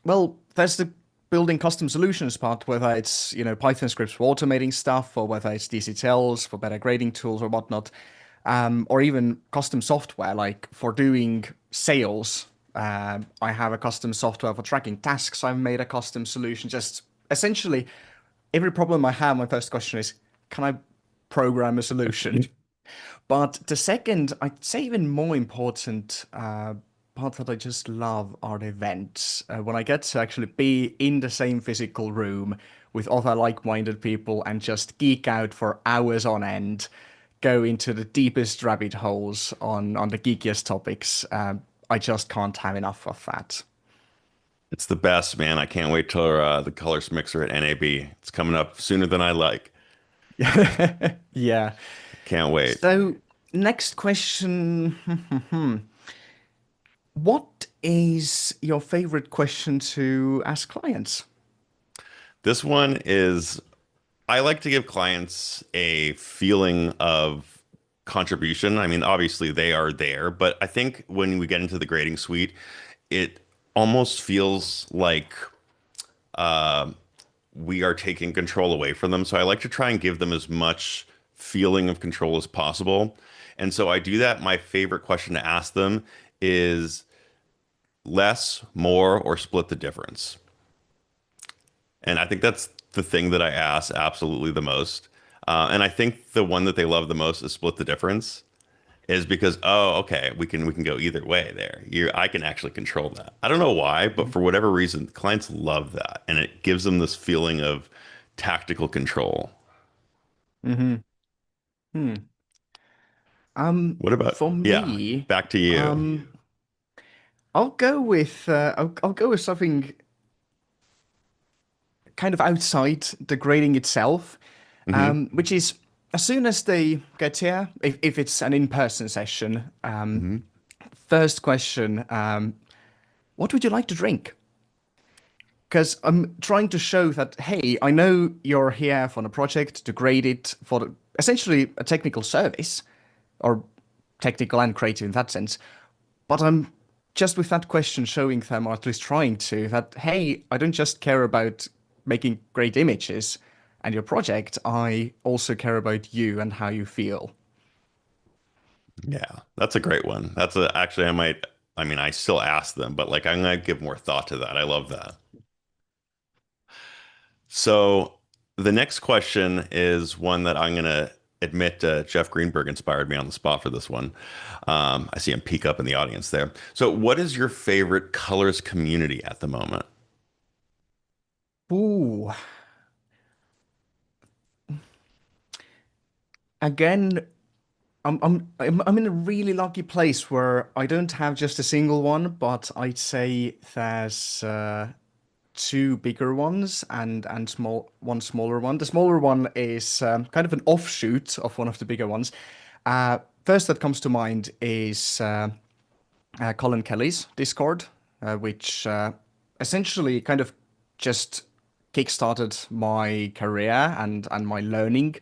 well, there's the building custom solutions part, whether it's, Python scripts for automating stuff, or whether it's DCTLs for better grading tools or whatnot, or even custom software, like for doing sales. I have a custom software for tracking tasks. I've made a custom solution. Just essentially, every problem I have, my first question is, can I program a solution? But the second, I'd say even more important part that I just love are the events. When I get to actually be in the same physical room with other like-minded people and just geek out for hours on end, go into the deepest rabbit holes on the geekiest topics. I just can't have enough of that. It's the best, man. I can't wait till the colors mixer at NAB. It's coming up sooner than I like. Yeah. Can't wait. So, next question. What is your favorite question to ask clients? This one is, I like to give clients a feeling of contribution. I mean, obviously they are there, but I think when we get into the grading suite, it almost feels like we are taking control away from them. So I like to try and give them as much feeling of control as possible. And so I do that. My favorite question to ask them is less, more, or split the difference. And I think that's the thing that I ask absolutely the most. And I think the one that they love the most is split the difference, is because, oh, okay, we can go either way there. I can actually control that. I don't know why, but for whatever reason, clients love that, and it gives them this feeling of tactical control. Mm-hmm. What about for me? Back to you. I'll go with I'll go with something kind of outside the grading itself, which is, as soon as they get here, if it's an in-person session, first question, what would you like to drink? Because I'm trying to show that, hey, I know you're here for a project to grade it for essentially a technical service, or technical and creative in that sense, but I'm just with that question showing them, or at least trying to, that, hey, I don't just care about making great images and your project, I also care about you and how you feel. Yeah, that's a great one. Actually, I still ask them, but like I'm gonna give more thought to that. I love that. So the next question is one that I'm gonna admit Jeff Greenberg inspired me on the spot for this one. I see him peek up in the audience there. So what is your favorite colors community at the moment? Ooh. Again, I'm in a really lucky place where I don't have just a single one, but I'd say there's two bigger ones and one smaller one. The smaller one is kind of an offshoot of one of the bigger ones. First that comes to mind is Colin Kelly's Discord, which essentially kind of just kickstarted my career and my learning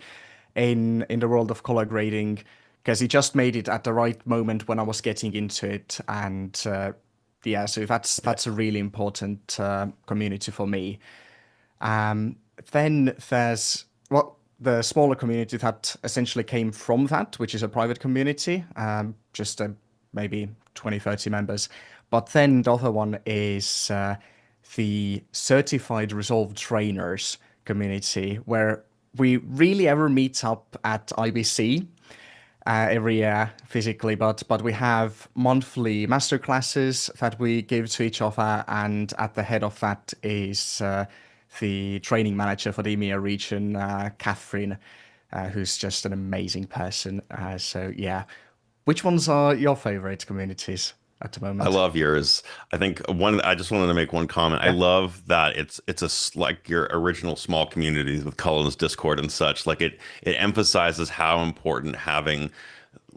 in the world of color grading, because he just made it at the right moment when I was getting into it. And yeah, so that's a really important community for me. Then there's the smaller community that essentially came from that, which is a private community, just maybe 20, 30 members. But then the other one is the Certified Resolve Trainers community, where we really ever meet up at IBC every year physically, but we have monthly masterclasses that we give to each other, and at the head of that is the training manager for the EMEA region, Catherine, who's just an amazing person. So yeah, which ones are your favorite communities? at the moment. I love yours. I think I just wanted to make one comment. I love that it's like your original small communities with Cullen's Discord and such. Like it emphasizes how important having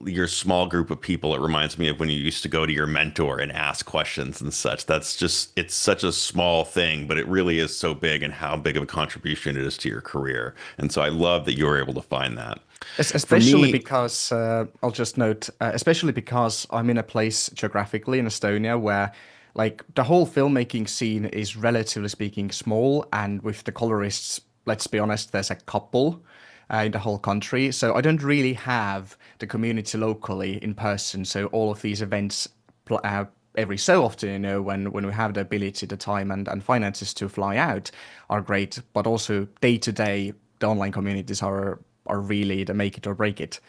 your small group of people. It reminds me of when you used to go to your mentor and ask questions and such. It's such a small thing, but it really is so big, and how big of a contribution it is to your career. And so I love that you were able to find that. Especially because, I'll just note, especially because I'm in a place geographically in Estonia where like the whole filmmaking scene is relatively speaking small, and with the colorists, let's be honest, there's a couple in the whole country. So I don't really have the community locally in person. So all of these events every so often, when we have the ability, the time and finances to fly out are great, but also day to day, the online communities are really the make it or break it.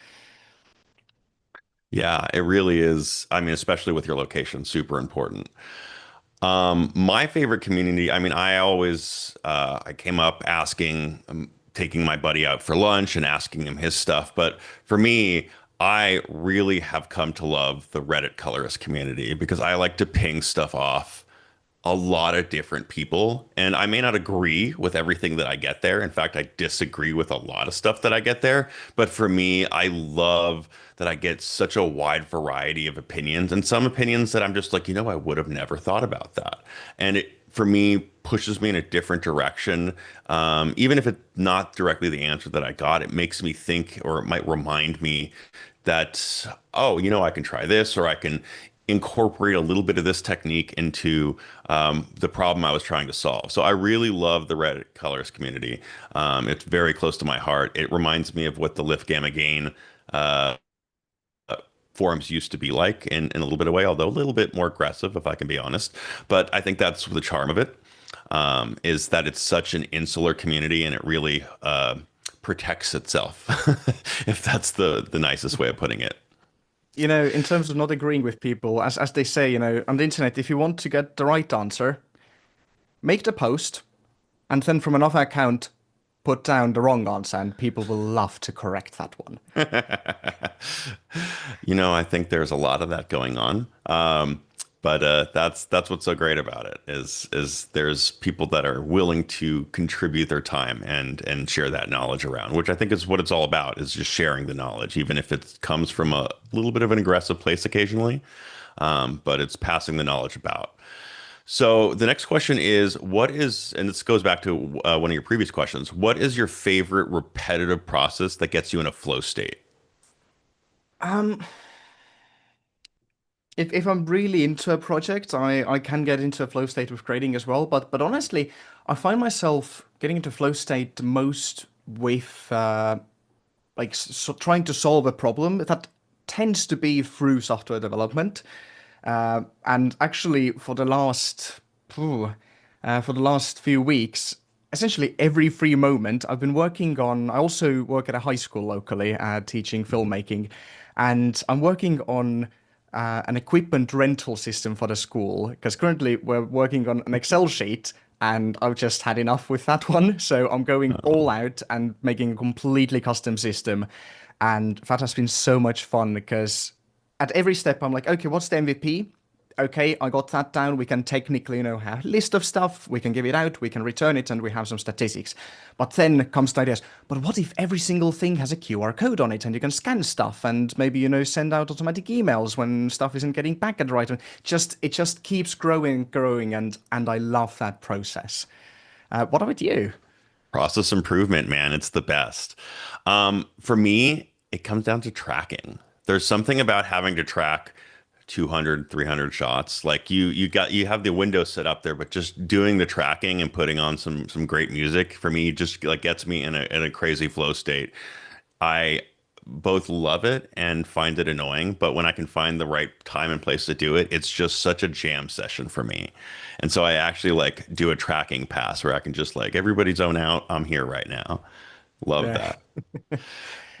Yeah, it really is. I mean, especially with your location, super important. My favorite community, I mean, I came up asking, taking my buddy out for lunch and asking him his stuff. But for me, I really have come to love the Reddit colorist community because I like to ping stuff off a lot of different people. And I may not agree with everything that I get there. In fact, I disagree with a lot of stuff that I get there. But for me, I love that I get such a wide variety of opinions, and some opinions that I'm just like, I would have never thought about that. And it, for me, pushes me in a different direction. Even if it's not directly the answer that I got, it makes me think, or it might remind me that, oh, I can try this, or I can incorporate a little bit of this technique into the problem I was trying to solve. So I really love the Reddit colorist community. It's very close to my heart. It reminds me of what the Lift Gamma Gain forums used to be like in a little bit of way, although a little bit more aggressive, if I can be honest. But I think that's the charm of it, is that it's such an insular community, and it really protects itself, if that's the nicest way of putting it. In terms of not agreeing with people, as they say, on the internet, if you want to get the right answer, make the post, and then from another account, put down the wrong answer, and people will love to correct that one. I think there's a lot of that going on. But that's what's so great about it is there's people that are willing to contribute their time and share that knowledge around, which I think is what it's all about, is just sharing the knowledge, even if it comes from a little bit of an aggressive place occasionally. But it's passing the knowledge about. So the next question is, and this goes back to one of your previous questions, what is your favorite repetitive process that gets you in a flow state? If I'm really into a project, I can get into a flow state with grading as well. But honestly, I find myself getting into flow state most with trying to solve a problem that tends to be through software development. And actually, for the last few weeks, essentially every free moment, I've been working on. I also work at a high school locally, teaching filmmaking, and I'm working on an equipment rental system for the school, because currently we're working on an Excel sheet, and I've just had enough with that one. So I'm going all out and making a completely custom system, and that has been so much fun because at every step I'm like, okay, what's the MVP? Okay, I got that down. We can technically, have a list of stuff. We can give it out. We can return it, and we have some statistics. But then comes the ideas. But what if every single thing has a QR code on it, and you can scan stuff, and maybe send out automatic emails when stuff isn't getting back at the right time? It just keeps growing, and I love that process. What about you? Process improvement, man, it's the best. For me, it comes down to tracking. There's something about having to track 200, 300 shots. Like you have the window set up there, but just doing the tracking and putting on some great music for me just like gets me in a crazy flow state. I both love it and find it annoying, but when I can find the right time and place to do it, it's just such a jam session for me. And so I actually like do a tracking pass where I can just like, everybody zone out. I'm here right now. Love that.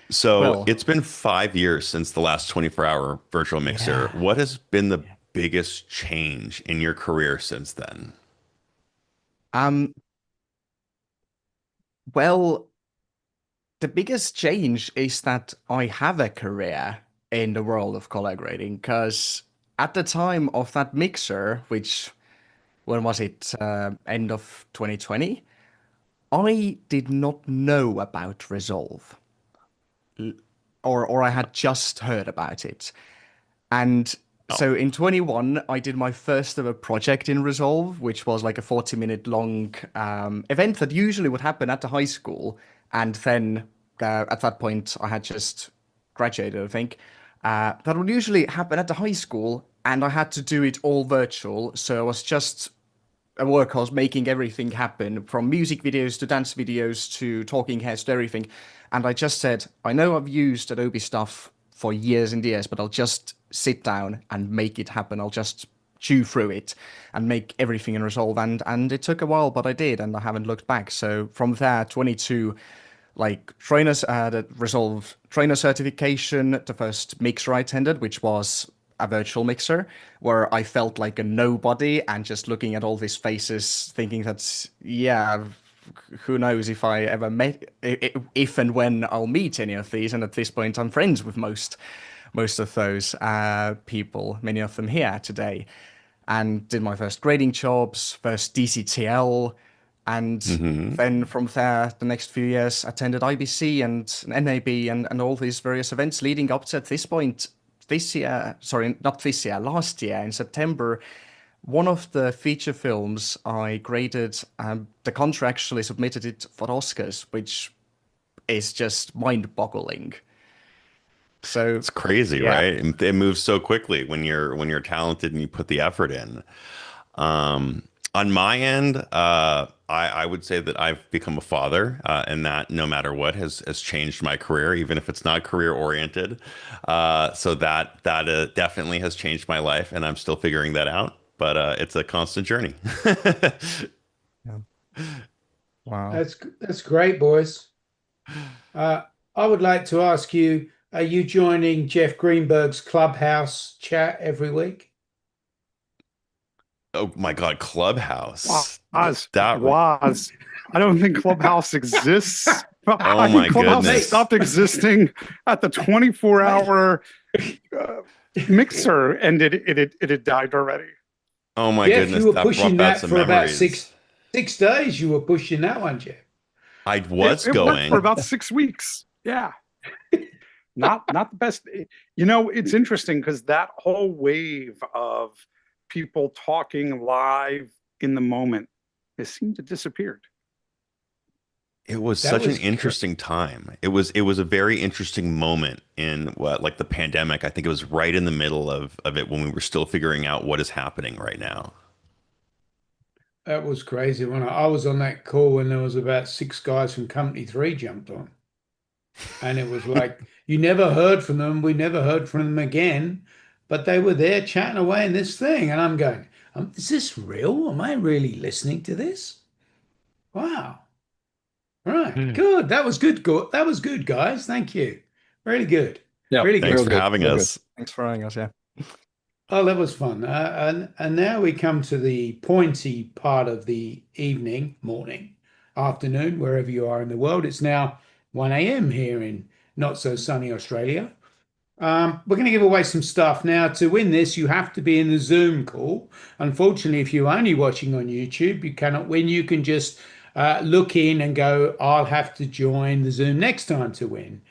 So it's been 5 years since the last 24-hour virtual mixer. Yeah. What has been the biggest change in your career since then? Well, the biggest change is that I have a career in the world of color grading, because at the time of that mixer, which, when was it? End of 2020. I did not know about Resolve, or I had just heard about it. And so in 21, I did my first ever project in Resolve, which was like a 40-minute long event that usually would happen at the high school. And then at that point, I had just graduated, I think. That would usually happen at the high school, and I had to do it all virtual. So I was just a workhorse making everything happen, from music videos to dance videos to talking heads to everything. And I just said, I know I've used Adobe stuff for years and years, but I'll just sit down and make it happen. I'll just chew through it and make everything in Resolve. And it took a while, but I did, and I haven't looked back. So from there, 22, like trainers, the Resolve trainer certification, the first mixer I attended, which was a virtual mixer, where I felt like a nobody, and just looking at all these faces, thinking that, yeah, who knows if I ever met, if and when I'll meet any of these. And at this point, I'm friends with most of those people, many of them here today, and did my first grading jobs, first DCTL. And then from there, the next few years, attended IBC and NAB and all these various events leading up to, at this point, this year, sorry, not this year, last year in September, one of the feature films I graded, the country actually submitted it for Oscars, which is just mind-boggling. So it's crazy, yeah. right? It moves so quickly when you're talented and you put the effort in. On my end, I would say that I've become a father, and that no matter what has changed my career, even if it's not career oriented. So that definitely has changed my life, and I'm still figuring that out. But it's a constant journey. Yeah. Wow, that's great, boys. I would like to ask you: are you joining Jeff Greenberg's Clubhouse chat every week? Oh my God, Clubhouse. Was. I don't think Clubhouse exists. Oh I my think Clubhouse goodness. stopped existing at the 24-hour mixer, and it had died already. Oh my Jeff, goodness, you were that pushing brought back that some for about memories. six days. You were pushing that one, Jeff. I was It worked for going. about 6 weeks. Yeah. Not the best. You know, it's interesting because that whole wave of people talking live in the moment has seemed to disappeared. It was That such an was interesting time. It was a very interesting moment in what, like the pandemic. I think it was right in the middle of it when we were still figuring out what is happening right now. That was crazy. When I was on that call when there was about 6 guys from Company 3 jumped on. And it was like, you never heard from them. We never heard from them again. But they were there chatting away in this thing. And I'm going, is this real? Am I really listening to this? Wow. Right. Good. That was good. That was good, guys. Thank you. Really good. Yeah, Really Thanks good. for having real us. thanks for having us. Yeah. Oh, that was fun. And now we come to the pointy part of the evening, morning, afternoon, wherever you are in the world. It's now 1 a.m. here in not so sunny Australia. We're going to give away some stuff. Now, to win this, you have to be in the Zoom call. Unfortunately, if you're only watching on YouTube, you cannot win. You can just look in and go, I'll have to join the Zoom next time to win.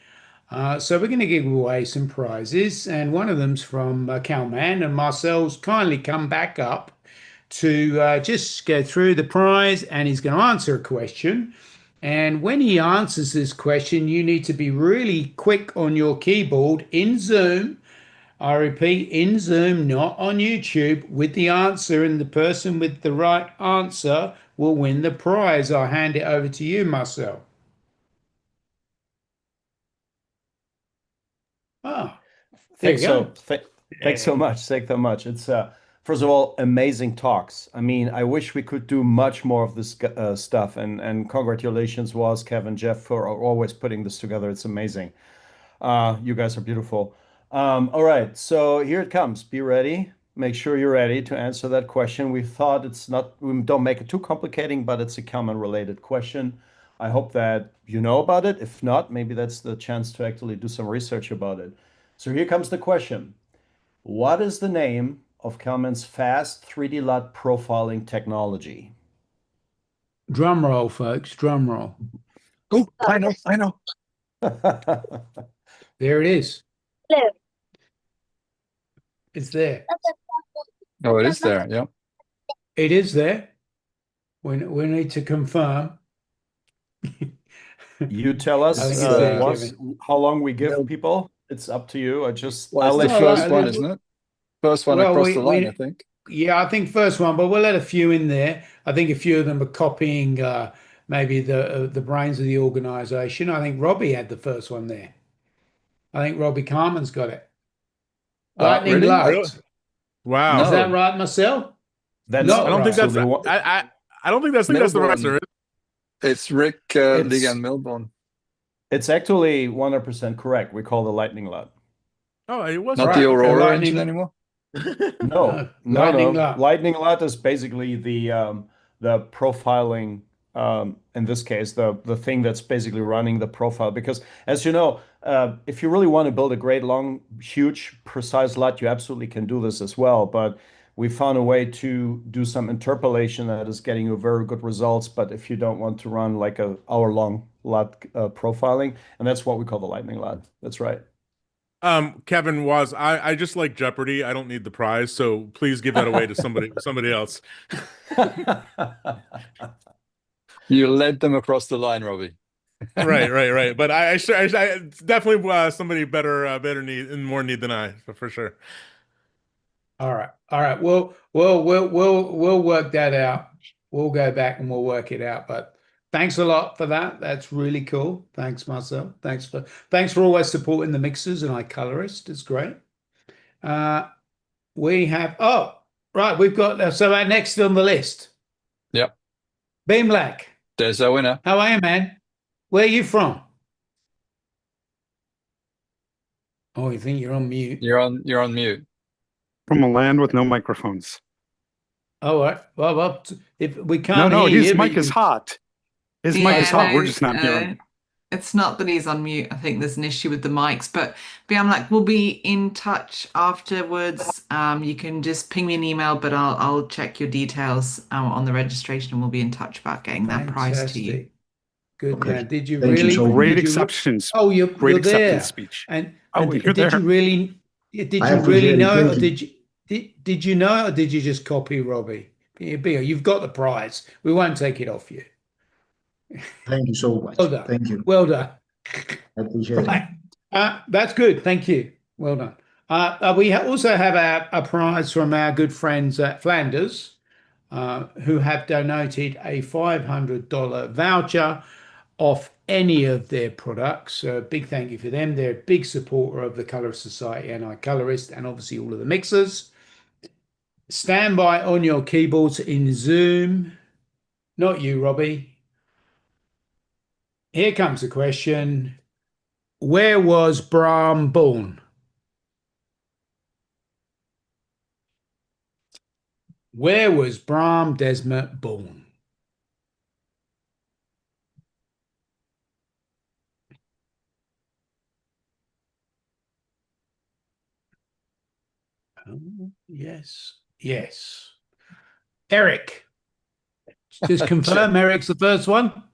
So we're going to give away some prizes, and one of them's from Calman, and Marcel's kindly come back up to just go through the prize, and he's going to answer a question. And when he answers this question, you need to be really quick on your keyboard in Zoom. I repeat, in Zoom, not on YouTube, with the answer, and the person with the right answer will win the prize. I'll hand it over to you, Marcel. Ah, there you go. Thanks so much. Thanks so much. It's first of all, amazing talks. I mean, I wish we could do much more of this stuff. And congratulations, was Kevin, Jeff, for always putting this together. It's amazing. You guys are beautiful. All right, so here it comes. Be ready. Make sure you're ready to answer that question. We thought we don't make it too complicating, but it's a common related question. I hope that you know about it. If not, maybe that's the chance to actually do some research about it. So here comes the question. What is the name of Kelman's fast 3D LUT profiling technology? Drum roll, folks. Drum roll. Oh, I know. There it is. It's there. Oh, it is there. Yeah. It is there. We need to confirm. You tell us I think it's there, how long we give people. It's up to you. Well, it's the first one, isn't it? First one across the line, I think. Yeah, I think first one, but we'll let a few in there. I think a few of them are copying maybe the brains of the organization. I think Robbie had the first one there. I think Robbie Carmen's got it. Lightning really? LUT. Really? Wow. Is that right, Marcel? That's I don't right. think that's So I don't think that's the right answer. It's Rick Ligan Milborn. It's actually 100% correct. We call the Lightning LUT. Oh, it was not right. the Aurora Lightning engine anymore. No. Lightning LUT. Lightning LUT is basically the profiling. In this case, the thing that's basically running the profile. Because as you know, if you really want to build a great, long, huge, precise LUT, you absolutely can do this as well. But we found a way to do some interpolation that is getting you very good results. But if you don't want to run like a hour-long LUT profiling, and that's what we call the Lightning LUT. That's right. Kevin was I just like Jeopardy. I don't need the prize, so please give that away to somebody else. You led them across the line, Robbie. Right. But I it's definitely somebody better need in more need than I, for sure. All right. We'll work that out. We'll go back and we'll work it out. But thanks a lot for that. That's really cool. Thanks, Marcel. Thanks for always supporting the mixers and iColorist. It's great. We have we've got so our next on the list. Yep. Beam Black. There's our winner. How are you, man? Where are you from? Oh, you think you're on mute? You're on mute. From a land with no microphones. All right. Well, if we can't No, hear his you, mic is hot. His mic is hot. We're just not hearing. It's not that he's on mute. I think there's an issue with the mics, but I'm like, we'll be in touch afterwards. You can just ping me an email, but I'll check your details on the registration, and we'll be in touch about getting that prize to you. Good man. Did you Thank you really? so much. Great acceptance. Oh, you're Great there. acceptance speech. And you're did there. you really? Did you really know? Or did you know? Or did you just copy Robbie? You've got the prize. We won't take it off you. Thank you so much. Well done. Thank you. Well done. I appreciate it. That's good. Thank you. Well done. We also have a prize from our good friends at Flanders, who have donated a $500 voucher off any of their products. So a big thank you for them. They're a big supporter of the Colorist Society and iColorist, and obviously all of the mixers. Stand by on your keyboards in Zoom. Not you, Robbie. Here comes the question. Where was Brahm born? Where was Brahm Desmet born? Oh, yes. Eric. Just confirm Eric's the first one.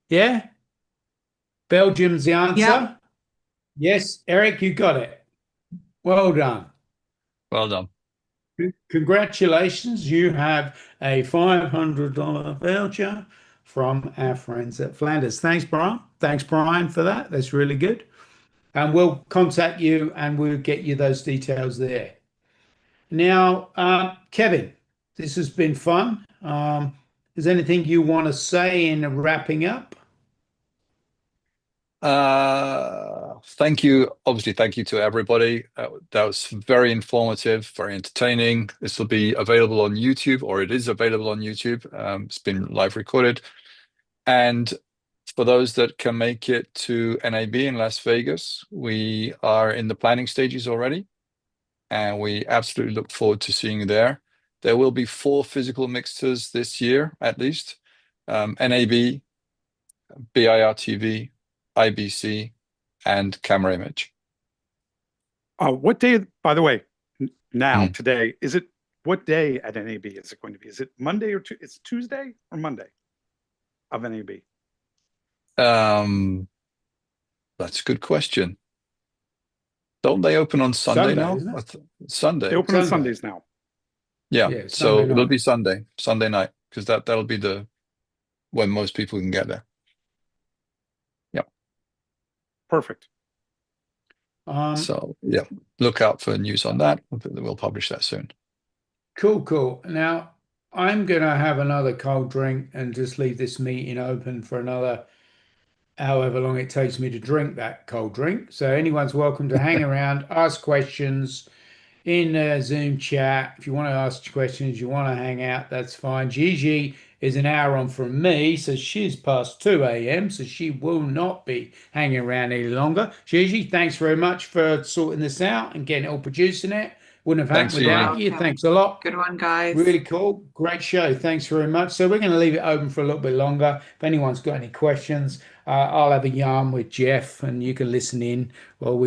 Yeah? Belgium's the answer? Yep. Yes, Eric, you got it. Well done. Well done. Congratulations. You have a $500 voucher from our friends at Flanders. Thanks, Brian. Thanks, Brian, for that. That's really good. And we'll contact you and we'll get you those details there. Now, Kevin, this has been fun. Is there anything you want to say in wrapping up? Thank you. Obviously, thank you to everybody. That was very informative, very entertaining. This will be available on YouTube, or it is available on YouTube. It's been live recorded. And for those that can make it to NAB in Las Vegas, we are in the planning stages already. And we absolutely look forward to seeing you there. There will be 4 physical mixers this year, at least. NAB, BIRTV, IBC, and Camera Image. What day, by the way, now today. What day at NAB is it going to be? Is it Monday or it's Tuesday or Monday of NAB? That's a good question. Don't they open on Sunday now? Sunday. They open on Sundays now. Yeah, so it'll be Sunday night, because that'll be when most people can get there. Yeah. Perfect. So yeah, look out for news on that. We'll publish that soon. Cool. Now I'm gonna have another cold drink and just leave this meeting open for another however long it takes me to drink that cold drink. So anyone's welcome to hang around, ask questions in Zoom chat. If you want to ask questions, you want to hang out, that's fine. Gigi is an hour on from me, so she's past 2 a.m., so she will not be hanging around any longer. Gigi, thanks very much for sorting this out and getting it all, producing it. Wouldn't have happened without you. Thanks a lot. Good one, guys. Really cool. Great show. Thanks very much. So we're going to leave it open for a little bit longer. If anyone's got any questions, I'll have a yarn with Jeff and you can listen in while we